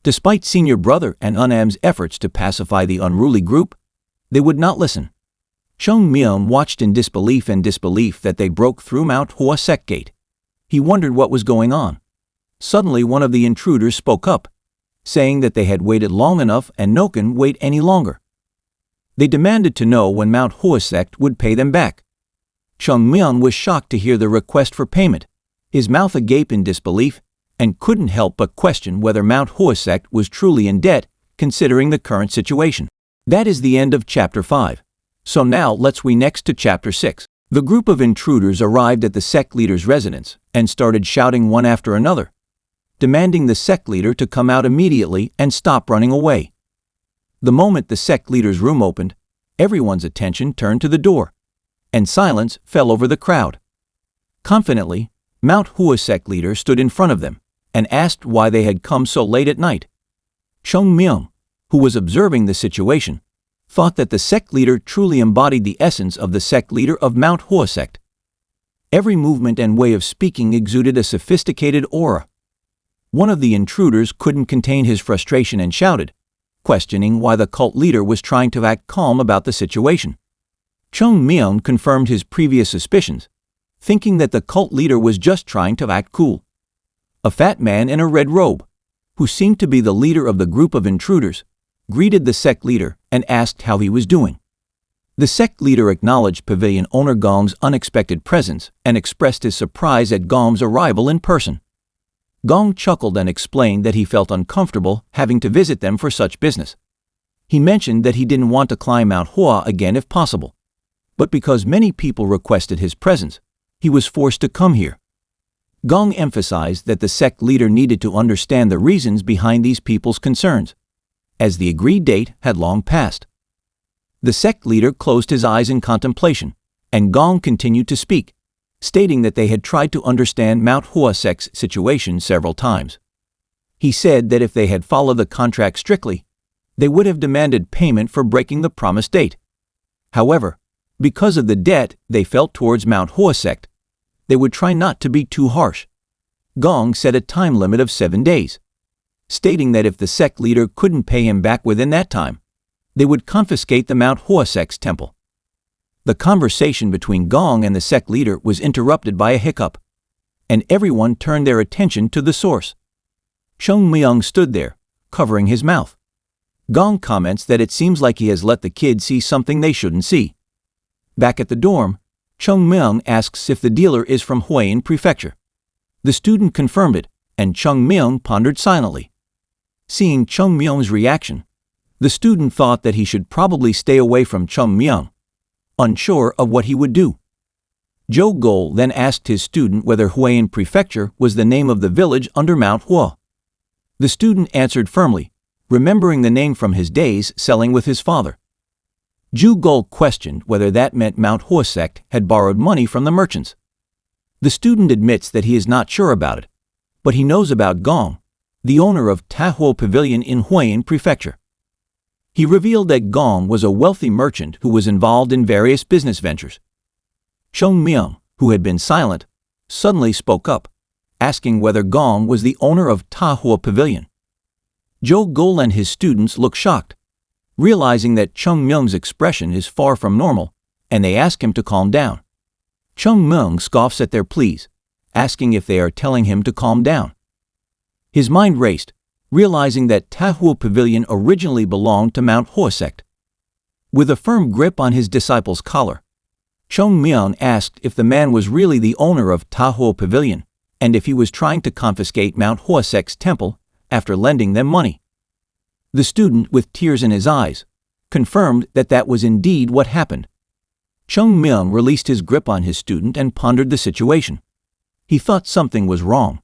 Despite senior brother and Unam's efforts to pacify the unruly group, they would not listen. Chung Myung watched in disbelief that they broke through Mount Hua sect gate. He wondered what was going on. Suddenly one of the intruders spoke up, saying that they had waited long enough and no can wait any longer. They demanded to know when Mount Hua sect would pay them back. Chung Myung was shocked to hear the request for payment, his mouth agape in disbelief, and couldn't help but question whether Mount Hua sect was truly in debt considering the current situation. That is the end of Chapter 5. So now let's next to Chapter 6. The group of intruders arrived at the sect leader's residence and started shouting one after another, demanding the sect leader to come out immediately and stop running away. The moment the sect leader's room opened, everyone's attention turned to the door, and silence fell over the crowd. Confidently, Mount Hua sect leader stood in front of them and asked why they had come so late at night. Chung Myung, who was observing the situation, thought that the sect leader truly embodied the essence of the sect leader of Mount Hua sect. Every movement and way of speaking exuded a sophisticated aura. One of the intruders couldn't contain his frustration and shouted, questioning why the cult leader was trying to act calm about the situation. Chung Myung confirmed his previous suspicions, thinking that the cult leader was just trying to act cool. A fat man in a red robe, who seemed to be the leader of the group of intruders, greeted the sect leader and asked how he was doing. The sect leader acknowledged pavilion owner Gong's unexpected presence and expressed his surprise at Gong's arrival in person. Gong chuckled and explained that he felt uncomfortable having to visit them for such business. He mentioned that he didn't want to climb Mount Hua again if possible, but because many people requested his presence, he was forced to come here. Gong emphasized that the sect leader needed to understand the reasons behind these people's concerns, as the agreed date had long passed. The sect leader closed his eyes in contemplation, and Gong continued to speak, stating that they had tried to understand Mount Hua sect's situation several times. He said that if they had followed the contract strictly, they would have demanded payment for breaking the promised date. However, because of the debt they felt towards Mount Hua sect, they would try not to be too harsh. Gong set a time limit of 7 days, stating that if the sect leader couldn't pay him back within that time, they would confiscate the Mount Hua sect's temple. The conversation between Gong and the sect leader was interrupted by a hiccup, and everyone turned their attention to the source. Chung Myung stood there, covering his mouth. Gong comments that it seems like he has let the kids see something they shouldn't see. Back at the dorm, Chung Myung asks if the dealer is from Huayan Prefecture. The student confirmed it, and Chung Myung pondered silently. Seeing Chung Myung's reaction, the student thought that he should probably stay away from Chung Myung, unsure of what he would do. Jo Gol then asked his student whether Huayan Prefecture was the name of the village under Mount Hua. The student answered firmly, remembering the name from his days selling with his father. Gol questioned whether that meant Mount Hua sect had borrowed money from the merchants. The student admits that he is not sure about it, but he knows about Gong, the owner of Tahuo Pavilion in Huayan Prefecture. He revealed that Gong was a wealthy merchant who was involved in various business ventures. Cheng Myung, who had been silent, suddenly spoke up, asking whether Gong was the owner of Tahuo Pavilion. Gol and his students look shocked, realizing that Cheng Myung's expression is far from normal, and they ask him to calm down. Cheng Myung scoffs at their pleas, asking if they are telling him to calm down. His mind raced, realizing that Tahuo Pavilion originally belonged to Mount Hua sect. With a firm grip on his disciple's collar, Cheng Myung asked if the man was really the owner of Tahuo Pavilion and if he was trying to confiscate Mount Hua sect's temple after lending them money. The student, with tears in his eyes, confirmed that that was indeed what happened. Cheng Myung released his grip on his student and pondered the situation. He thought something was wrong.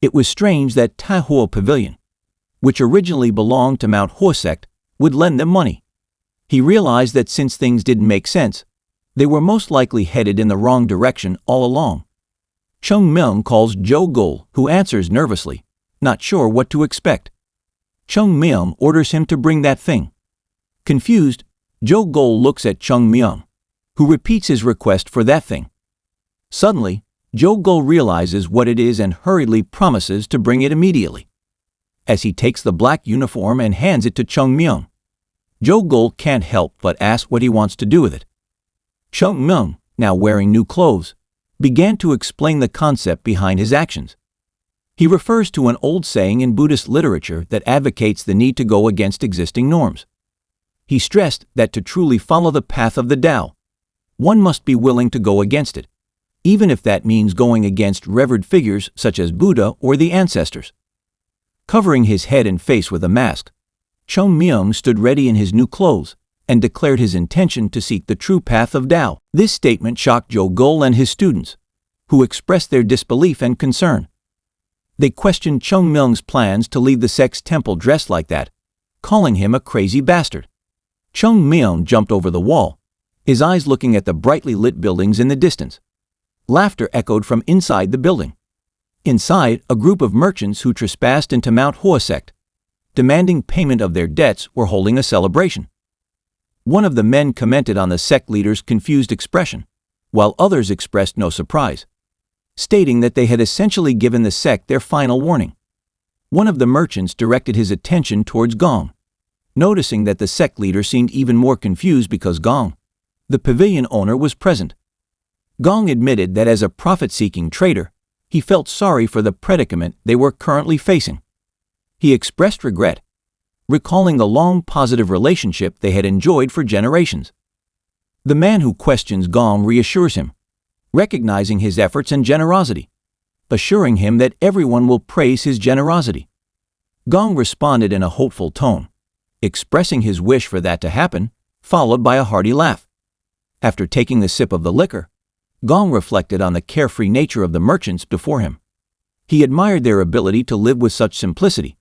It was strange that Tahuo Pavilion, which originally belonged to Mount Hua sect, would lend them money. He realized that since things didn't make sense, they were most likely headed in the wrong direction all along. Cheng Myung calls Gol, who answers nervously, not sure what to expect. Cheng Myung orders him to bring that thing. Confused, Gol looks at Cheng Myung, who repeats his request for that thing. Suddenly, Gol realizes what it is and hurriedly promises to bring it immediately. As he takes the black uniform and hands it to Cheng Myung, Gol can't help but ask what he wants to do with it. Cheng Myung, now wearing new clothes, began to explain the concept behind his actions. He refers to an old saying in Buddhist literature that advocates the need to go against existing norms. He stressed that to truly follow the path of the Tao, one must be willing to go against it, even if that means going against revered figures such as Buddha or the ancestors. Covering his head and face with a mask, Cheng Myung stood ready in his new clothes and declared his intention to seek the true path of Tao. This statement shocked Gol and his students, who expressed their disbelief and concern. They questioned Cheng Myung's plans to leave the sect's temple dressed like that, calling him a crazy bastard. Cheng Myung jumped over the wall, his eyes looking at the brightly lit buildings in the distance. Laughter echoed from inside the building. Inside, a group of merchants who trespassed into Mount Hua sect, demanding payment of their debts, were holding a celebration. One of the men commented on the sect leader's confused expression, while others expressed no surprise, stating that they had essentially given the sect their final warning. One of the merchants directed his attention towards Gong, noticing that the sect leader seemed even more confused because Gong, the pavilion owner, was present. Gong admitted that as a profit-seeking trader, he felt sorry for the predicament they were currently facing. He expressed regret, recalling the long positive relationship they had enjoyed for generations. The man who questions Gong reassures him, recognizing his efforts and generosity, assuring him that everyone will praise his generosity. Gong responded in a hopeful tone, expressing his wish for that to happen, followed by a hearty laugh. After taking the sip of the liquor, Gong reflected on the carefree nature of the merchants before him. He admired their ability to live with such simplicity,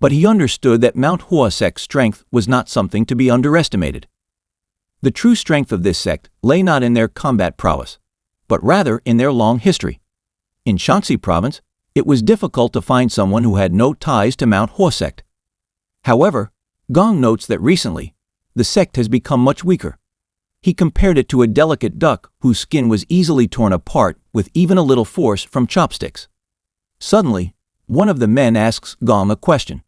but he understood that Mount Hua sect's strength was not something to be underestimated. The true strength of this sect lay not in their combat prowess, but rather in their long history. In Shaanxi province, it was difficult to find someone who had no ties to Mount Hua sect. However, Gong notes that recently, the sect has become much weaker. He compared it to a delicate duck whose skin was easily torn apart with even a little force from chopsticks. Suddenly, one of the men asks Gong a question,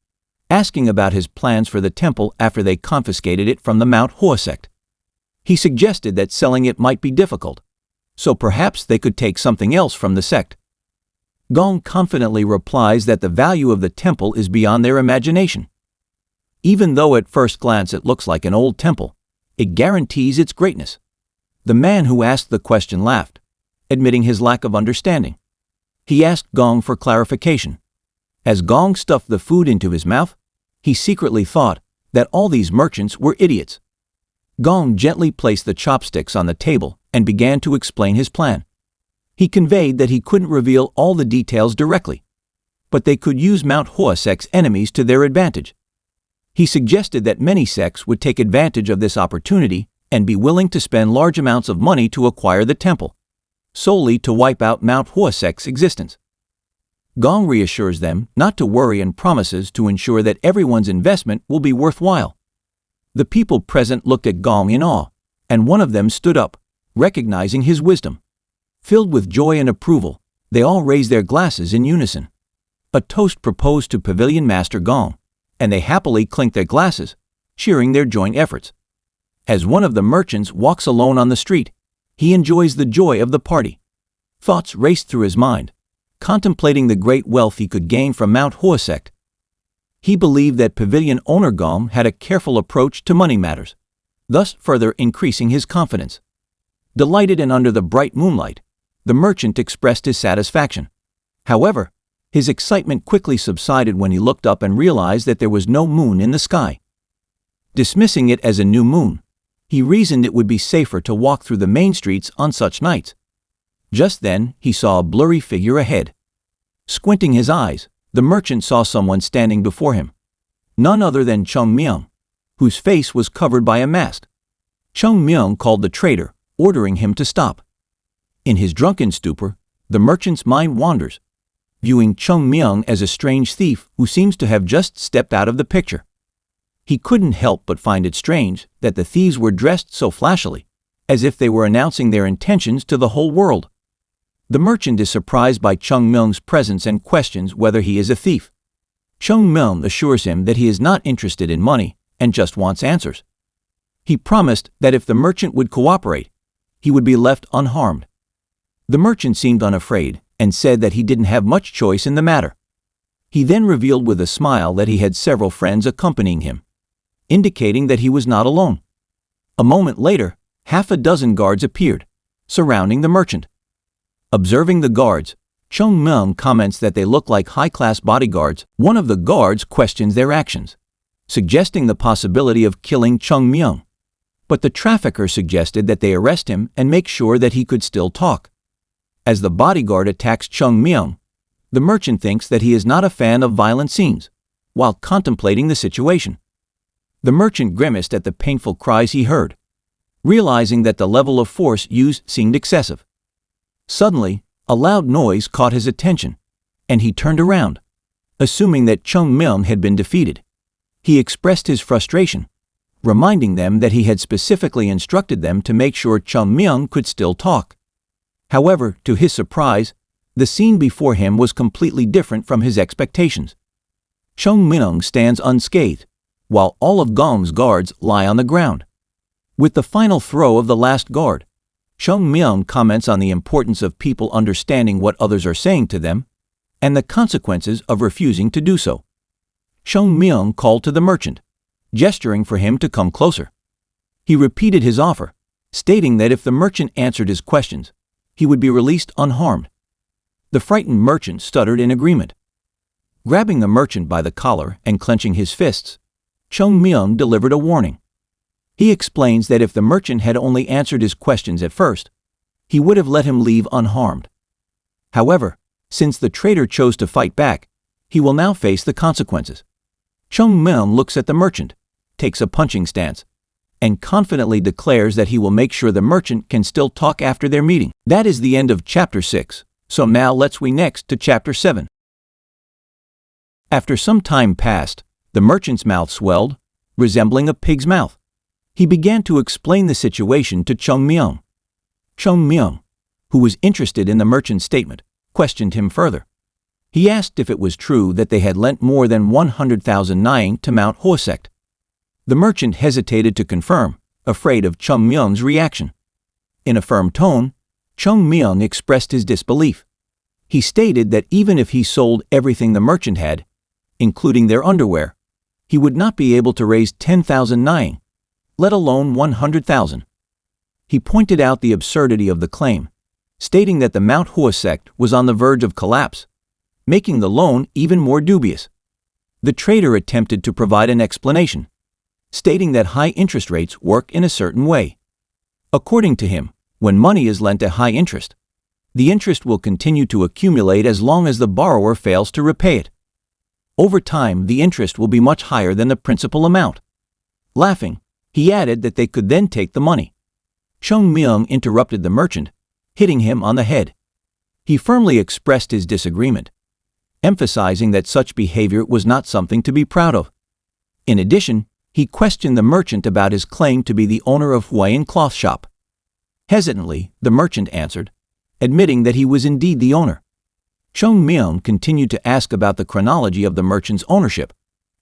asking about his plans for the temple after they confiscated it from the Mount Hua sect. He suggested that selling it might be difficult, so perhaps they could take something else from the sect. Gong confidently replies that the value of the temple is beyond their imagination. Even though at first glance it looks like an old temple, it guarantees its greatness. The man who asked the question laughed, admitting his lack of understanding. He asked Gong for clarification. As Gong stuffed the food into his mouth, he secretly thought that all these merchants were idiots. Gong gently placed the chopsticks on the table and began to explain his plan. He conveyed that he couldn't reveal all the details directly, but they could use Mount Hua sect's enemies to their advantage. He suggested that many sects would take advantage of this opportunity and be willing to spend large amounts of money to acquire the temple, solely to wipe out Mount Hua sect's existence. Gong reassures them not to worry and promises to ensure that everyone's investment will be worthwhile. The people present looked at Gong in awe, and one of them stood up, recognizing his wisdom. Filled with joy and approval, they all raised their glasses in unison. A toast proposed to Pavilion Master Gong, and they happily clinked their glasses, cheering their joint efforts. As one of the merchants walks alone on the street, he enjoys the joy of the party. Thoughts raced through his mind, contemplating the great wealth he could gain from Mount Hua sect. He believed that Pavilion owner Gong had a careful approach to money matters, thus further increasing his confidence. Delighted and under the bright moonlight, the merchant expressed his satisfaction. However, his excitement quickly subsided when he looked up and realized that there was no moon in the sky. Dismissing it as a new moon, he reasoned it would be safer to walk through the main streets on such nights. Just then, he saw a blurry figure ahead. Squinting his eyes, the merchant saw someone standing before him. None other than Chung Myung, whose face was covered by a mask. Chung Myung called the trader, ordering him to stop. In his drunken stupor, the merchant's mind wanders, viewing Chung Myung as a strange thief who seems to have just stepped out of the picture. He couldn't help but find it strange that the thieves were dressed so flashily, as if they were announcing their intentions to the whole world. The merchant is surprised by Chung Myung's presence and questions whether he is a thief. Chung Myung assures him that he is not interested in money and just wants answers. He promised that if the merchant would cooperate, he would be left unharmed. The merchant seemed unafraid and said that he didn't have much choice in the matter. He then revealed with a smile that he had several friends accompanying him, indicating that he was not alone. A moment later, half a dozen guards appeared, surrounding the merchant. Observing the guards, Chung Myung comments that they look like high-class bodyguards. One of the guards questions their actions, suggesting the possibility of killing Chung Myung. But the trafficker suggested that they arrest him and make sure that he could still talk. As the bodyguard attacks Chung Myung, the merchant thinks that he is not a fan of violent scenes, while contemplating the situation. The merchant grimaced at the painful cries he heard, realizing that the level of force used seemed excessive. Suddenly, a loud noise caught his attention, and he turned around, assuming that Chung Myung had been defeated. He expressed his frustration, reminding them that he had specifically instructed them to make sure Chung Myung could still talk. However, to his surprise, the scene before him was completely different from his expectations. Chung Myung stands unscathed, while all of Gong's guards lie on the ground. With the final throw of the last guard, Chung Myung comments on the importance of people understanding what others are saying to them and the consequences of refusing to do so. Chung Myung called to the merchant, gesturing for him to come closer. He repeated his offer, stating that if the merchant answered his questions, he would be released unharmed. The frightened merchant stuttered in agreement. Grabbing the merchant by the collar and clenching his fists, Chung Myung delivered a warning. He explains that if the merchant had only answered his questions at first, he would have let him leave unharmed. However, since the traitor chose to fight back, he will now face the consequences. Chung Myung looks at the merchant, takes a punching stance, and confidently declares that he will make sure the merchant can still talk after their meeting. That is the end of Chapter 6, so now let's next to Chapter 7. After some time passed, the merchant's mouth swelled, resembling a pig's mouth. He began to explain the situation to Chung Myung. Chung Myung, who was interested in the merchant's statement, questioned him further. He asked if it was true that they had lent more than 100,000 naing to Mount Hua sect. The merchant hesitated to confirm, afraid of Chung Myung's reaction. In a firm tone, Chung Myung expressed his disbelief. He stated that even if he sold everything the merchant had, including their underwear, he would not be able to raise 10,000 naing, let alone 100,000. He pointed out the absurdity of the claim, stating that the Mount Hua sect was on the verge of collapse, making the loan even more dubious. The trader attempted to provide an explanation, stating that high interest rates work in a certain way. According to him, when money is lent at high interest, the interest will continue to accumulate as long as the borrower fails to repay it. Over time, the interest will be much higher than the principal amount. Laughing, he added that they could then take the money. Chung Myung interrupted the merchant, hitting him on the head. He firmly expressed his disagreement, emphasizing that such behavior was not something to be proud of. In addition, he questioned the merchant about his claim to be the owner of Hawaiian cloth shop. Hesitantly, the merchant answered, admitting that he was indeed the owner. Chung Myung continued to ask about the chronology of the merchant's ownership,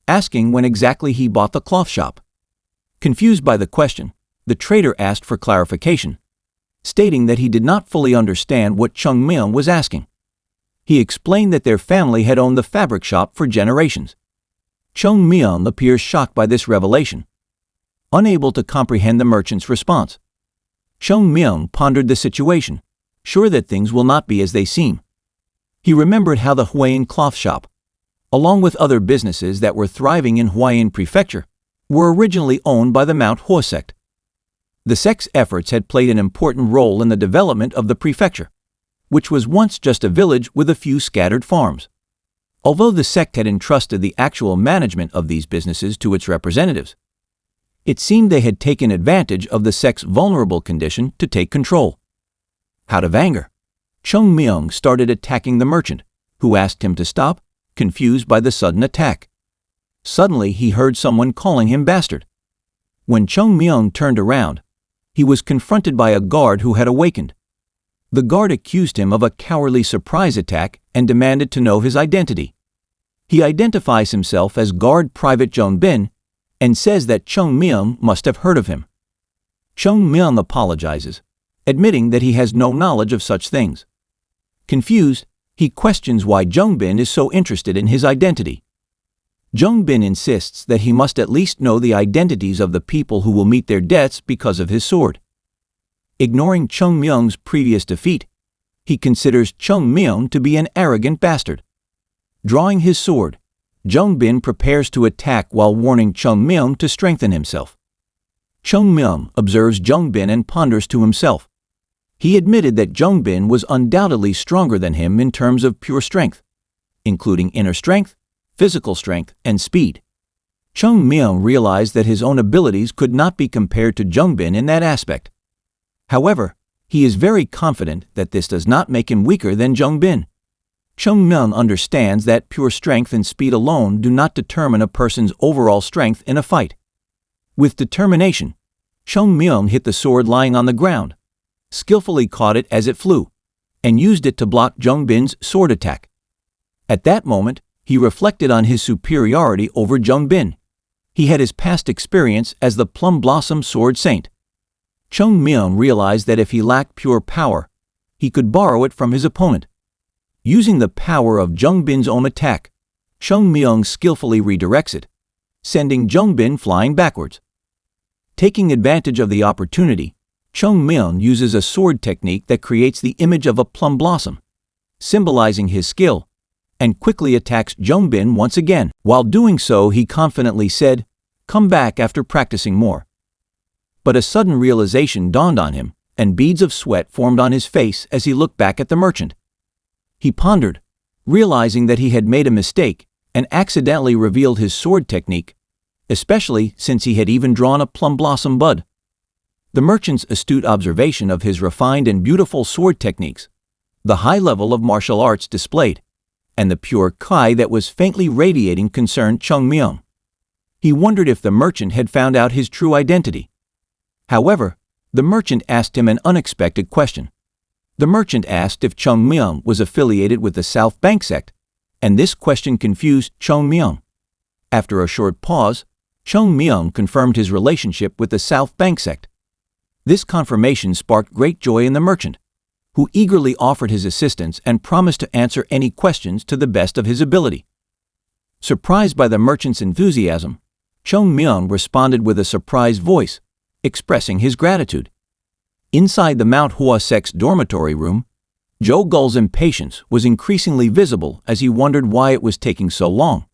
asking when exactly he bought the cloth shop. Confused by the question, the trader asked for clarification, stating that he did not fully understand what Chung Myung was asking. He explained that their family had owned the fabric shop for generations. Chung Myung appears shocked by this revelation, unable to comprehend the merchant's response. Chung Myung pondered the situation, sure that things will not be as they seem. He remembered how the Hawaiian cloth shop, along with other businesses that were thriving in Hawaiian Prefecture, were originally owned by the Mount Hua sect. The sect's efforts had played an important role in the development of the prefecture, which was once just a village with a few scattered farms. Although the sect had entrusted the actual management of these businesses to its representatives, it seemed they had taken advantage of the sect's vulnerable condition to take control. Out of anger, Chung Myung started attacking the merchant, who asked him to stop, confused by the sudden attack. Suddenly, he heard someone calling him bastard. When Chung Myung turned around, he was confronted by a guard who had awakened. The guard accused him of a cowardly surprise attack and demanded to know his identity. He identifies himself as Guard Private Jong Bin and says that Chung Myung must have heard of him. Chung Myung apologizes, admitting that he has no knowledge of such things. Confused, he questions why Jong Bin is so interested in his identity. Jong Bin insists that he must at least know the identities of the people who will meet their deaths because of his sword. Ignoring Chung Myung's previous defeat, he considers Chung Myung to be an arrogant bastard. Drawing his sword, Jong Bin prepares to attack while warning Chung Myung to strengthen himself. Chung Myung observes Jong Bin and ponders to himself. He admitted that Jong Bin was undoubtedly stronger than him in terms of pure strength, including inner strength, physical strength, and speed. Chung Myung realized that his own abilities could not be compared to Jong Bin in that aspect. However, he is very confident that this does not make him weaker than Jong Bin. Chung Myung understands that pure strength and speed alone do not determine a person's overall strength in a fight. With determination, Chung Myung hit the sword lying on the ground, skillfully caught it as it flew, and used it to block Jong Bin's sword attack. At that moment, he reflected on his superiority over Jong Bin. He had his past experience as the Plum Blossom Sword Saint. Chung Myung realized that if he lacked pure power, he could borrow it from his opponent. Using the power of Jong Bin's own attack, Chung Myung skillfully redirects it, sending Jong Bin flying backwards. Taking advantage of the opportunity, Chung Myung uses a sword technique that creates the image of a plum blossom, symbolizing his skill, and quickly attacks Jong Bin once again. While doing so, he confidently said, "Come back after practicing more." But a sudden realization dawned on him, and beads of sweat formed on his face as he looked back at the merchant. He pondered, realizing that he had made a mistake and accidentally revealed his sword technique, especially since he had even drawn a plum blossom bud. The merchant's astute observation of his refined and beautiful sword techniques, the high level of martial arts displayed, and the pure kai that was faintly radiating concerned Chung Myung. He wondered if the merchant had found out his true identity. However, the merchant asked him an unexpected question. The merchant asked if Chung Myung was affiliated with the South Bank sect, and this question confused Chung Myung. After a short pause, Chung Myung confirmed his relationship with the South Bank sect. This confirmation sparked great joy in the merchant, who eagerly offered his assistance and promised to answer any questions to the best of his ability. Surprised by the merchant's enthusiasm, Chung Myung responded with a surprised voice, expressing his gratitude. Inside the Mount Hua sect's dormitory room, Jo Gul's impatience was increasingly visible as he wondered why it was taking so long.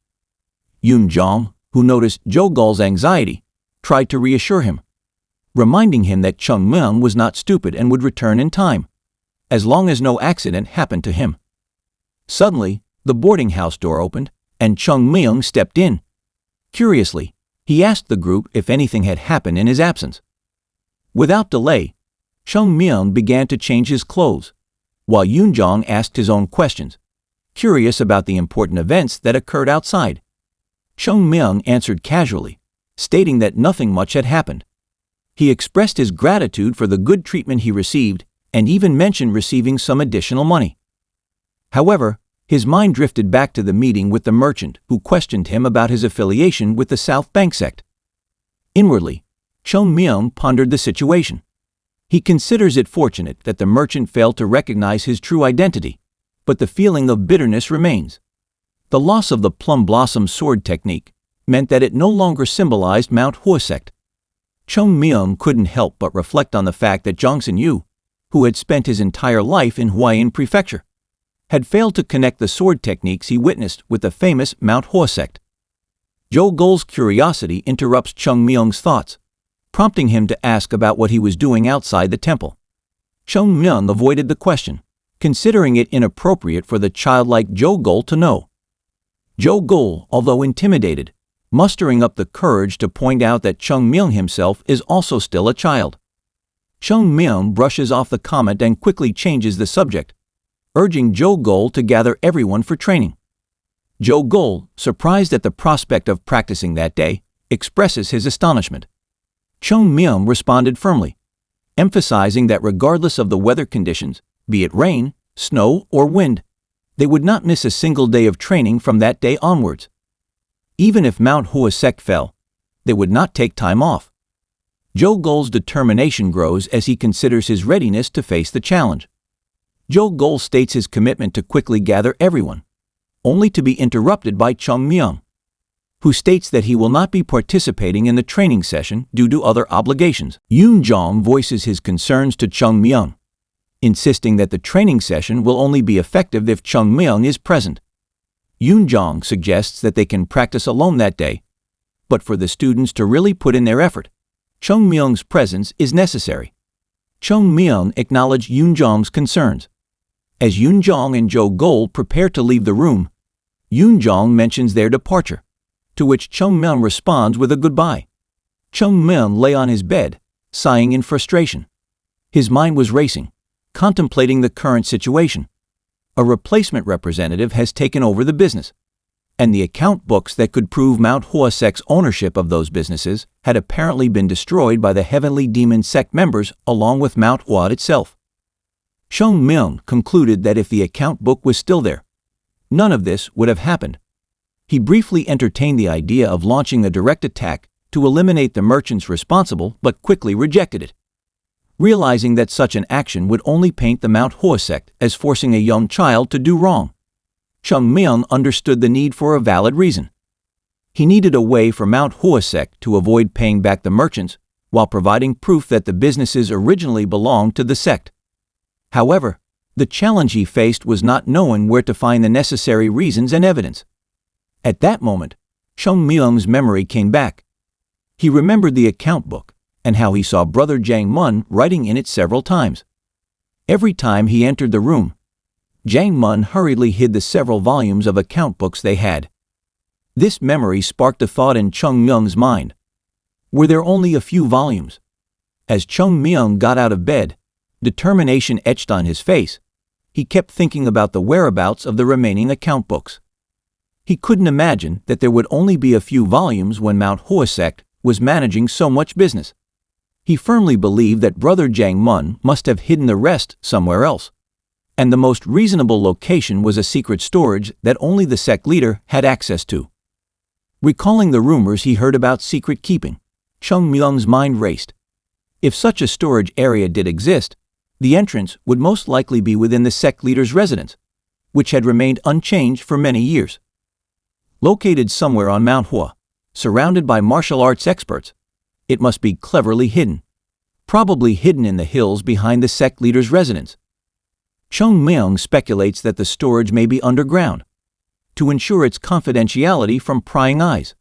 Yoon Jong, who noticed Jo Gul's anxiety, tried to reassure him, reminding him that Chung Myung was not stupid and would return in time, as long as no accident happened to him. Suddenly, the boarding house door opened, and Chung Myung stepped in. Curiously, he asked the group if anything had happened in his absence. Without delay, Chung Myung began to change his clothes, while Yoon-jong asked his own questions, curious about the important events that occurred outside. Chung Myung answered casually, stating that nothing much had happened. He expressed his gratitude for the good treatment he received and even mentioned receiving some additional money. However, his mind drifted back to the meeting with the merchant who questioned him about his affiliation with the South Bank sect. Inwardly, Chung Myung pondered the situation. He considers it fortunate that the merchant failed to recognize his true identity, but the feeling of bitterness remains. The loss of the plum blossom sword technique meant that it no longer symbolized Mount Hua sect. Chung Myung couldn't help but reflect on the fact that Jongsun Yu, who had spent his entire life in Huayin Prefecture, had failed to connect the sword techniques he witnessed with the famous Mount Hua sect. Jo Gol's curiosity interrupts Chung Myung's thoughts, prompting him to ask about what he was doing outside the temple. Chung Myung avoided the question, considering it inappropriate for the childlike Jo Gol to know. Jo Gol, although intimidated, mustering up the courage to point out that Chung Myung himself is also still a child. Chung Myung brushes off the comment and quickly changes the subject, urging Jo Gol to gather everyone for training. Jo Gol, surprised at the prospect of practicing that day, expresses his astonishment. Chung Myung responded firmly, emphasizing that regardless of the weather conditions, be it rain, snow, or wind, they would not miss a single day of training from that day onwards. Even if Mount Hua sect fell, they would not take time off. Jo Gol's determination grows as he considers his readiness to face the challenge. Jo Gol states his commitment to quickly gather everyone, only to be interrupted by Chung Myung, who states that he will not be participating in the training session due to other obligations. Yoon-jong voices his concerns to Chung Myung, insisting that the training session will only be effective if Chung Myung is present. Yoon-jong suggests that they can practice alone that day, but for the students to really put in their effort, Chung Myung's presence is necessary. Chung Myung acknowledged Yoon-jong's concerns. As Yoon-jong and Jo Gol prepare to leave the room, Yoon-jong mentions their departure, to which Chung Myung responds with a goodbye. Chung Myung lay on his bed, sighing in frustration. His mind was racing, contemplating the current situation. A replacement representative has taken over the business, and the account books that could prove Mount Hua sect's ownership of those businesses had apparently been destroyed by the Heavenly Demon sect members along with Mount Hua itself. Chung Myung concluded that if the account book was still there, none of this would have happened. He briefly entertained the idea of launching a direct attack to eliminate the merchants responsible, but quickly rejected it, realizing that such an action would only paint the Mount Hua sect as forcing a young child to do wrong. Chung Myung understood the need for a valid reason. He needed a way for Mount Hua sect to avoid paying back the merchants while providing proof that the businesses originally belonged to the sect. However, the challenge he faced was not knowing where to find the necessary reasons and evidence. At that moment, Chung Myung's memory came back. He remembered the account book and how he saw Brother Jang Mun writing in it several times. Every time he entered the room, Jang Mun hurriedly hid the several volumes of account books they had. This memory sparked a thought in Chung Myung's mind. Were there only a few volumes? As Chung Myung got out of bed, determination etched on his face. He kept thinking about the whereabouts of the remaining account books. He couldn't imagine that there would only be a few volumes when Mount Hua sect was managing so much business. He firmly believed that Brother Jang Mun must have hidden the rest somewhere else, and the most reasonable location was a secret storage that only the sect leader had access to. Recalling the rumors he heard about secret keeping, Chung Myung's mind raced. If such a storage area did exist, the entrance would most likely be within the sect leader's residence, which had remained unchanged for many years. Located somewhere on Mount Hua, surrounded by martial arts experts, it must be cleverly hidden, probably hidden in the hills behind the sect leader's residence. Chung Myung speculates that the storage may be underground, to ensure its confidentiality from prying eyes.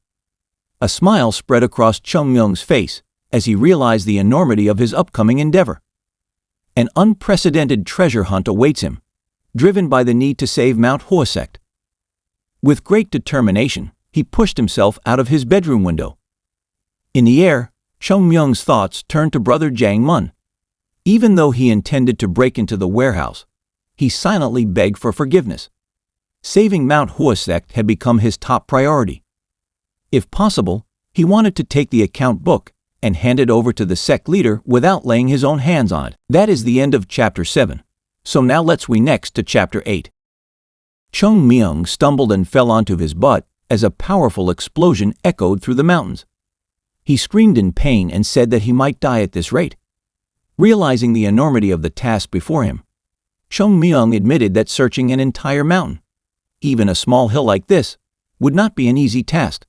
A smile spread across Chung Myung's face as he realized the enormity of his upcoming endeavor. An unprecedented treasure hunt awaits him, driven by the need to save Mount Hua sect. With great determination, he pushed himself out of his bedroom window. In the air, Chung Myung's thoughts turned to brother Jang Mun. Even though he intended to break into the warehouse, he silently begged for forgiveness. Saving Mount Hua sect had become his top priority. If possible, he wanted to take the account book and hand it over to the sect leader without laying his own hands on it. That is the end of chapter 7. So now let's next to chapter 8. Chung Myung stumbled and fell onto his butt as a powerful explosion echoed through the mountains. He screamed in pain and said that he might die at this rate. Realizing the enormity of the task before him, Chung Myung admitted that searching an entire mountain, even a small hill like this, would not be an easy task.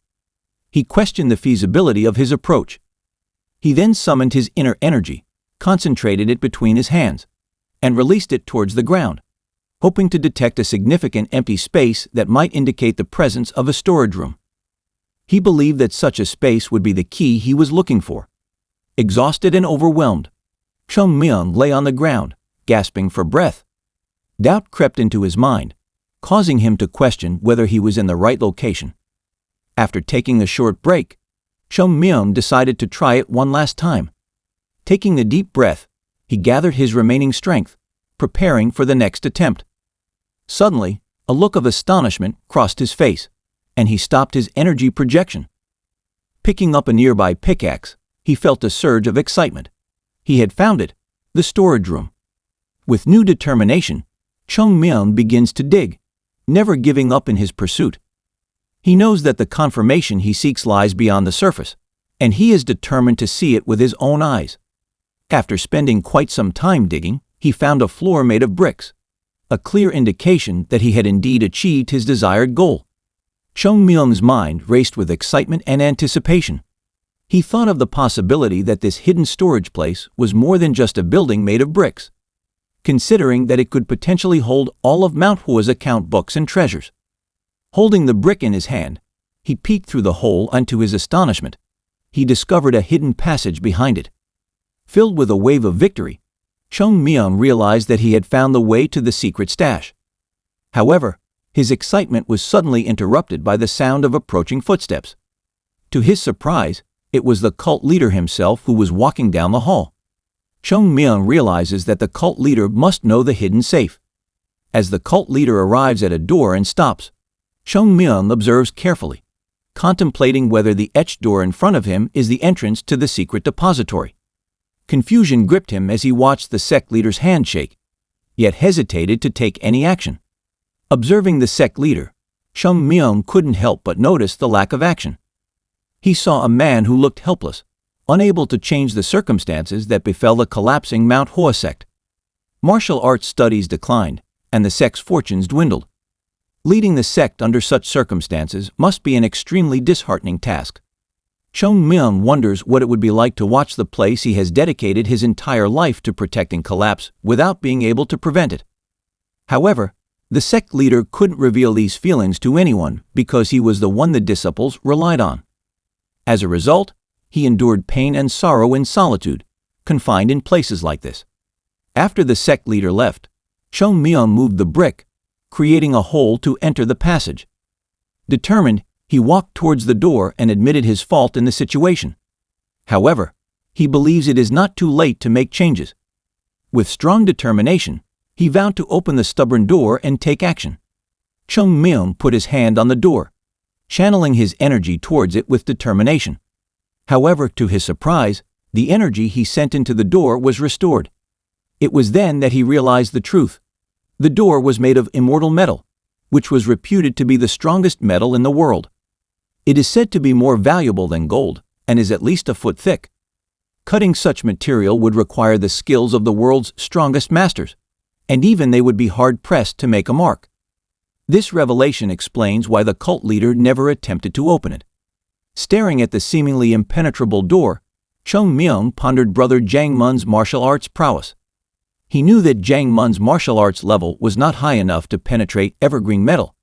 He questioned the feasibility of his approach. He then summoned his inner energy, concentrated it between his hands, and released it towards the ground, hoping to detect a significant empty space that might indicate the presence of a storage room. He believed that such a space would be the key he was looking for. Exhausted and overwhelmed, Chung Myung lay on the ground, gasping for breath. Doubt crept into his mind, causing him to question whether he was in the right location. After taking a short break, Chung Myung decided to try it one last time. Taking a deep breath, he gathered his remaining strength, preparing for the next attempt. Suddenly, a look of astonishment crossed his face, and he stopped his energy projection. Picking up a nearby pickaxe, he felt a surge of excitement. He had found it, the storage room. With new determination, Chung Myung begins to dig, never giving up in his pursuit. He knows that the confirmation he seeks lies beyond the surface, and he is determined to see it with his own eyes. After spending quite some time digging, he found a floor made of bricks, a clear indication that he had indeed achieved his desired goal. Chung Myung's mind raced with excitement and anticipation. He thought of the possibility that this hidden storage place was more than just a building made of bricks, considering that it could potentially hold all of Mount Hua's account books and treasures. Holding the brick in his hand, he peeked through the hole, and to his astonishment, he discovered a hidden passage behind it. Filled with a wave of victory, Chung Myung realized that he had found the way to the secret stash. However, his excitement was suddenly interrupted by the sound of approaching footsteps. To his surprise, it was the cult leader himself who was walking down the hall. Chung Myung realizes that the cult leader must know the hidden safe. As the cult leader arrives at a door and stops, Chung Myung observes carefully, contemplating whether the etched door in front of him is the entrance to the secret depository. Confusion gripped him as he watched the sect leader's hand shake, yet hesitated to take any action. Observing the sect leader, Chung Myung couldn't help but notice the lack of action. He saw a man who looked helpless, unable to change the circumstances that befell the collapsing Mount Hua sect. Martial arts studies declined, and the sect's fortunes dwindled. Leading the sect under such circumstances must be an extremely disheartening task. Chung Myung wonders what it would be like to watch the place he has dedicated his entire life to protecting collapse without being able to prevent it. However, the sect leader couldn't reveal these feelings to anyone because he was the one the disciples relied on. As a result, he endured pain and sorrow in solitude, confined in places like this. After the sect leader left, Chung Myung moved the brick, creating a hole to enter the passage. Determined, he walked towards the door and admitted his fault in the situation. However, he believes it is not too late to make changes. With strong determination, he vowed to open the stubborn door and take action. Chung Myung put his hand on the door, channeling his energy towards it with determination. However, to his surprise, the energy he sent into the door was restored. It was then that he realized the truth. The door was made of immortal metal, which was reputed to be the strongest metal in the world. It is said to be more valuable than gold, and is at least a foot thick. Cutting such material would require the skills of the world's strongest masters, and even they would be hard-pressed to make a mark. This revelation explains why the cult leader never attempted to open it. Staring at the seemingly impenetrable door, Chung Myung pondered brother Jang Mun's martial arts prowess. He knew that Jang Mun's martial arts level was not high enough to penetrate evergreen metal.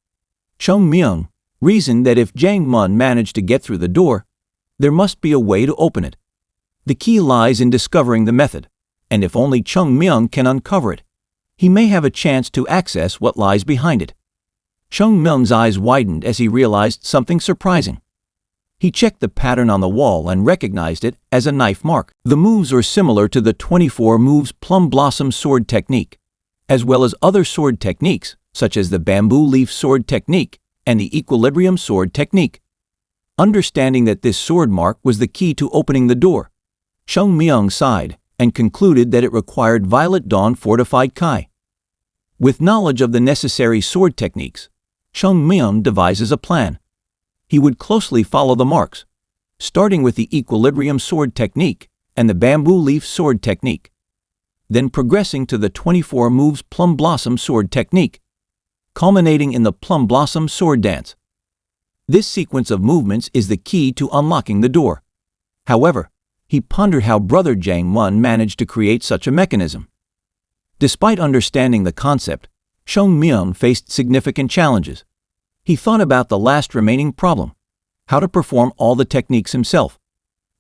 Chung Myung reasoned that if Jang Mun managed to get through the door, there must be a way to open it. The key lies in discovering the method, and if only Chung Myung can uncover it, he may have a chance to access what lies behind it. Chung Myung's eyes widened as he realized something surprising. He checked the pattern on the wall and recognized it as a knife mark. The moves are similar to the 24 moves plum blossom sword technique, as well as other sword techniques such as the bamboo leaf sword technique and the equilibrium sword technique. Understanding that this sword mark was the key to opening the door, Chung Myung sighed and concluded that it required Violet Dawn fortified Kai. With knowledge of the necessary sword techniques, Chung Myung devises a plan. He would closely follow the marks, starting with the equilibrium sword technique and the bamboo leaf sword technique, then progressing to the 24 moves plum blossom sword technique, culminating in the plum blossom sword dance. This sequence of movements is the key to unlocking the door. However, he pondered how Brother Jang Mun managed to create such a mechanism. Despite understanding the concept, Chung Myung faced significant challenges. He thought about the last remaining problem: how to perform all the techniques himself.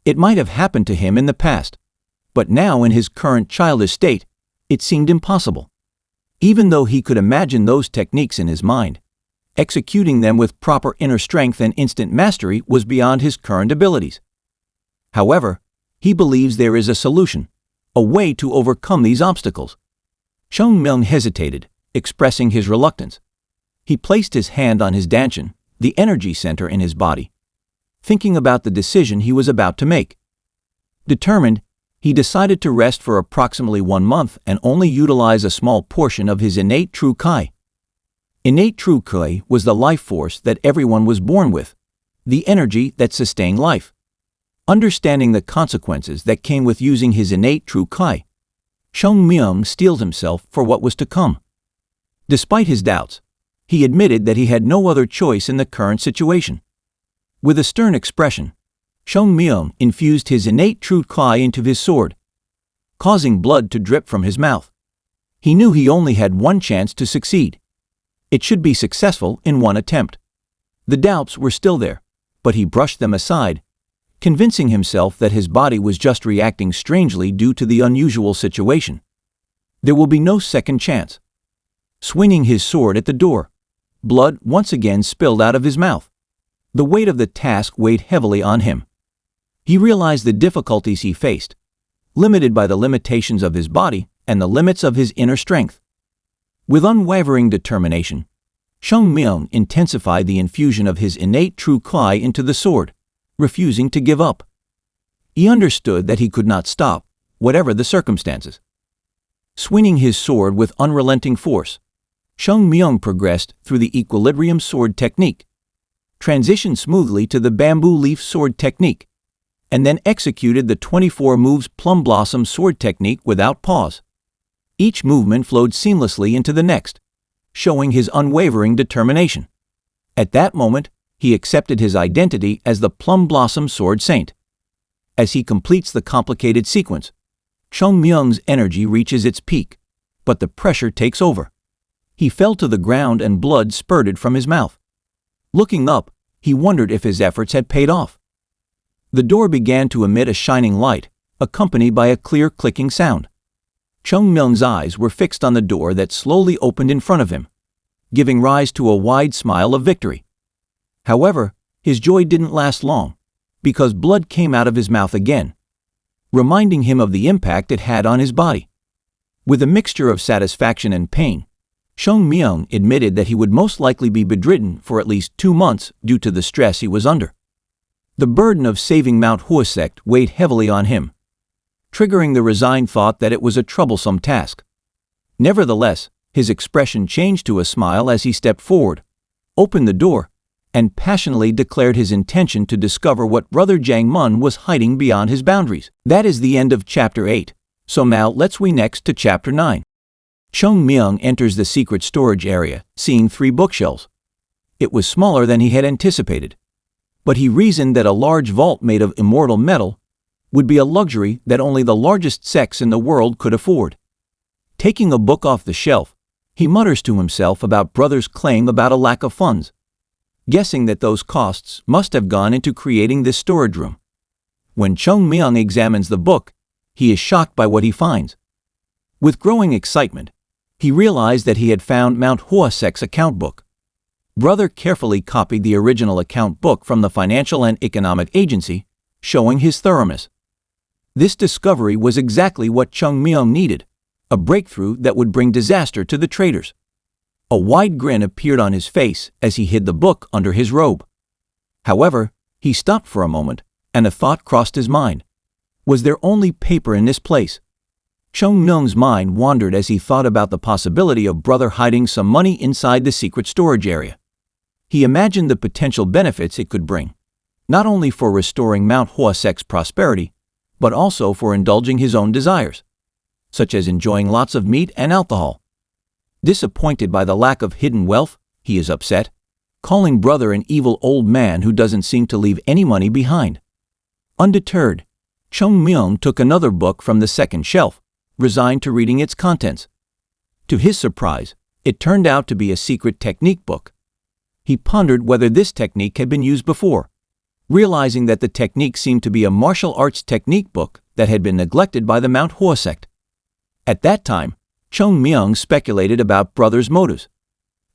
It might have happened to him in the past, but now in his current childish state, it seemed impossible. Even though he could imagine those techniques in his mind, executing them with proper inner strength and instant mastery was beyond his current abilities. However, he believes there is a solution, a way to overcome these obstacles. Chung Myung hesitated, expressing his reluctance. He placed his hand on his dantian, the energy center in his body, thinking about the decision he was about to make. Determined, he decided to rest for approximately 1 month and only utilize a small portion of his innate true Kai. Innate true Kai was the life force that everyone was born with, the energy that sustained life. Understanding the consequences that came with using his innate true Kai, Chung Myung steeled himself for what was to come. Despite his doubts, he admitted that he had no other choice in the current situation. With a stern expression, Chung Myung infused his innate true Kai into his sword, causing blood to drip from his mouth. He knew he only had one chance to succeed. It should be successful in one attempt. The doubts were still there, but he brushed them aside, convincing himself that his body was just reacting strangely due to the unusual situation. There will be no second chance. Swinging his sword at the door, blood once again spilled out of his mouth. The weight of the task weighed heavily on him. He realized the difficulties he faced, limited by the limitations of his body and the limits of his inner strength. With unwavering determination, Chung Myung intensified the infusion of his innate true Kai into the sword, refusing to give up. He understood that he could not stop, whatever the circumstances. Swinging his sword with unrelenting force, Chung Myung progressed through the equilibrium sword technique, transitioned smoothly to the bamboo leaf sword technique, and then executed the 24 moves plum blossom sword technique without pause. Each movement flowed seamlessly into the next, showing his unwavering determination. At that moment, he accepted his identity as the Plum Blossom Sword Saint. As he completes the complicated sequence, Chung Myung's energy reaches its peak, but the pressure takes over. He fell to the ground and blood spurted from his mouth. Looking up, he wondered if his efforts had paid off. The door began to emit a shining light, accompanied by a clear clicking sound. Chung Myung's eyes were fixed on the door that slowly opened in front of him, giving rise to a wide smile of victory. However, his joy didn't last long, because blood came out of his mouth again, reminding him of the impact it had on his body. With a mixture of satisfaction and pain, Chung Myung admitted that he would most likely be bedridden for at least 2 months due to the stress he was under. The burden of saving Mount Hua sect weighed heavily on him, triggering the resigned thought that it was a troublesome task. Nevertheless, his expression changed to a smile as he stepped forward, opened the door, and passionately declared his intention to discover what Brother Jang Mun was hiding beyond his boundaries. That is the end of Chapter 8, so now let's next to Chapter 9. Chung Myung enters the secret storage area, seeing 3 bookshelves. It was smaller than he had anticipated, but he reasoned that a large vault made of immortal metal would be a luxury that only the largest sects in the world could afford. Taking a book off the shelf, he mutters to himself about Brother's claim about a lack of funds, guessing that those costs must have gone into creating this storage room. When Chung Myung examines the book, he is shocked by what he finds. With growing excitement, he realized that he had found Mount Hua sect's account book. Brother carefully copied the original account book from the Financial and Economic Agency, showing his thoroughness. This discovery was exactly what Chung Myung needed, a breakthrough that would bring disaster to the traders. A wide grin appeared on his face as he hid the book under his robe. However, he stopped for a moment, and a thought crossed his mind. Was there only paper in this place? Chung Myung's mind wandered as he thought about the possibility of Brother hiding some money inside the secret storage area. He imagined the potential benefits it could bring, not only for restoring Mount Hwasek's prosperity, but also for indulging his own desires, such as enjoying lots of meat and alcohol. Disappointed by the lack of hidden wealth, he is upset, calling Brother an evil old man who doesn't seem to leave any money behind. Undeterred, Chung Myung took another book from the second shelf, resigned to reading its contents. To his surprise, it turned out to be a secret technique book. He pondered whether this technique had been used before, realizing that the technique seemed to be a martial arts technique book that had been neglected by the Mount Hwa sect. At that time, Chung Myung speculated about Brother's motives.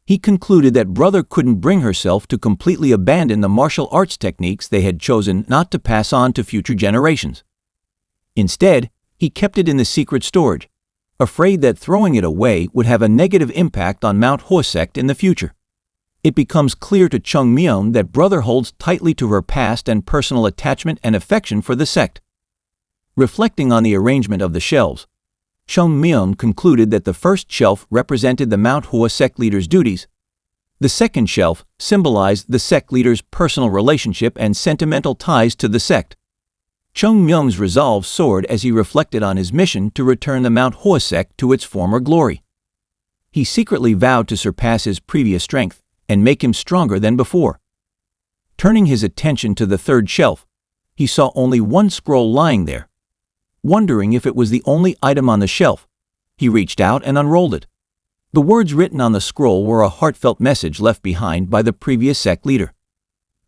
He concluded that Brother couldn't bring herself to completely abandon the martial arts techniques they had chosen not to pass on to future generations. Instead, he kept it in the secret storage, afraid that throwing it away would have a negative impact on Mount Hwa sect in the future. It becomes clear to Chung Myung that Brother holds tightly to her past and personal attachment and affection for the sect. Reflecting on the arrangement of the shelves, Chung Myung concluded that the first shelf represented the Mount Hwa sect leader's duties. The second shelf symbolized the sect leader's personal relationship and sentimental ties to the sect. Chung Myung's resolve soared as he reflected on his mission to return the Mount Hwa sect to its former glory. He secretly vowed to surpass his previous strength and make him stronger than before. Turning his attention to the third shelf, he saw only one scroll lying there. Wondering if it was the only item on the shelf, he reached out and unrolled it. The words written on the scroll were a heartfelt message left behind by the previous sect leader.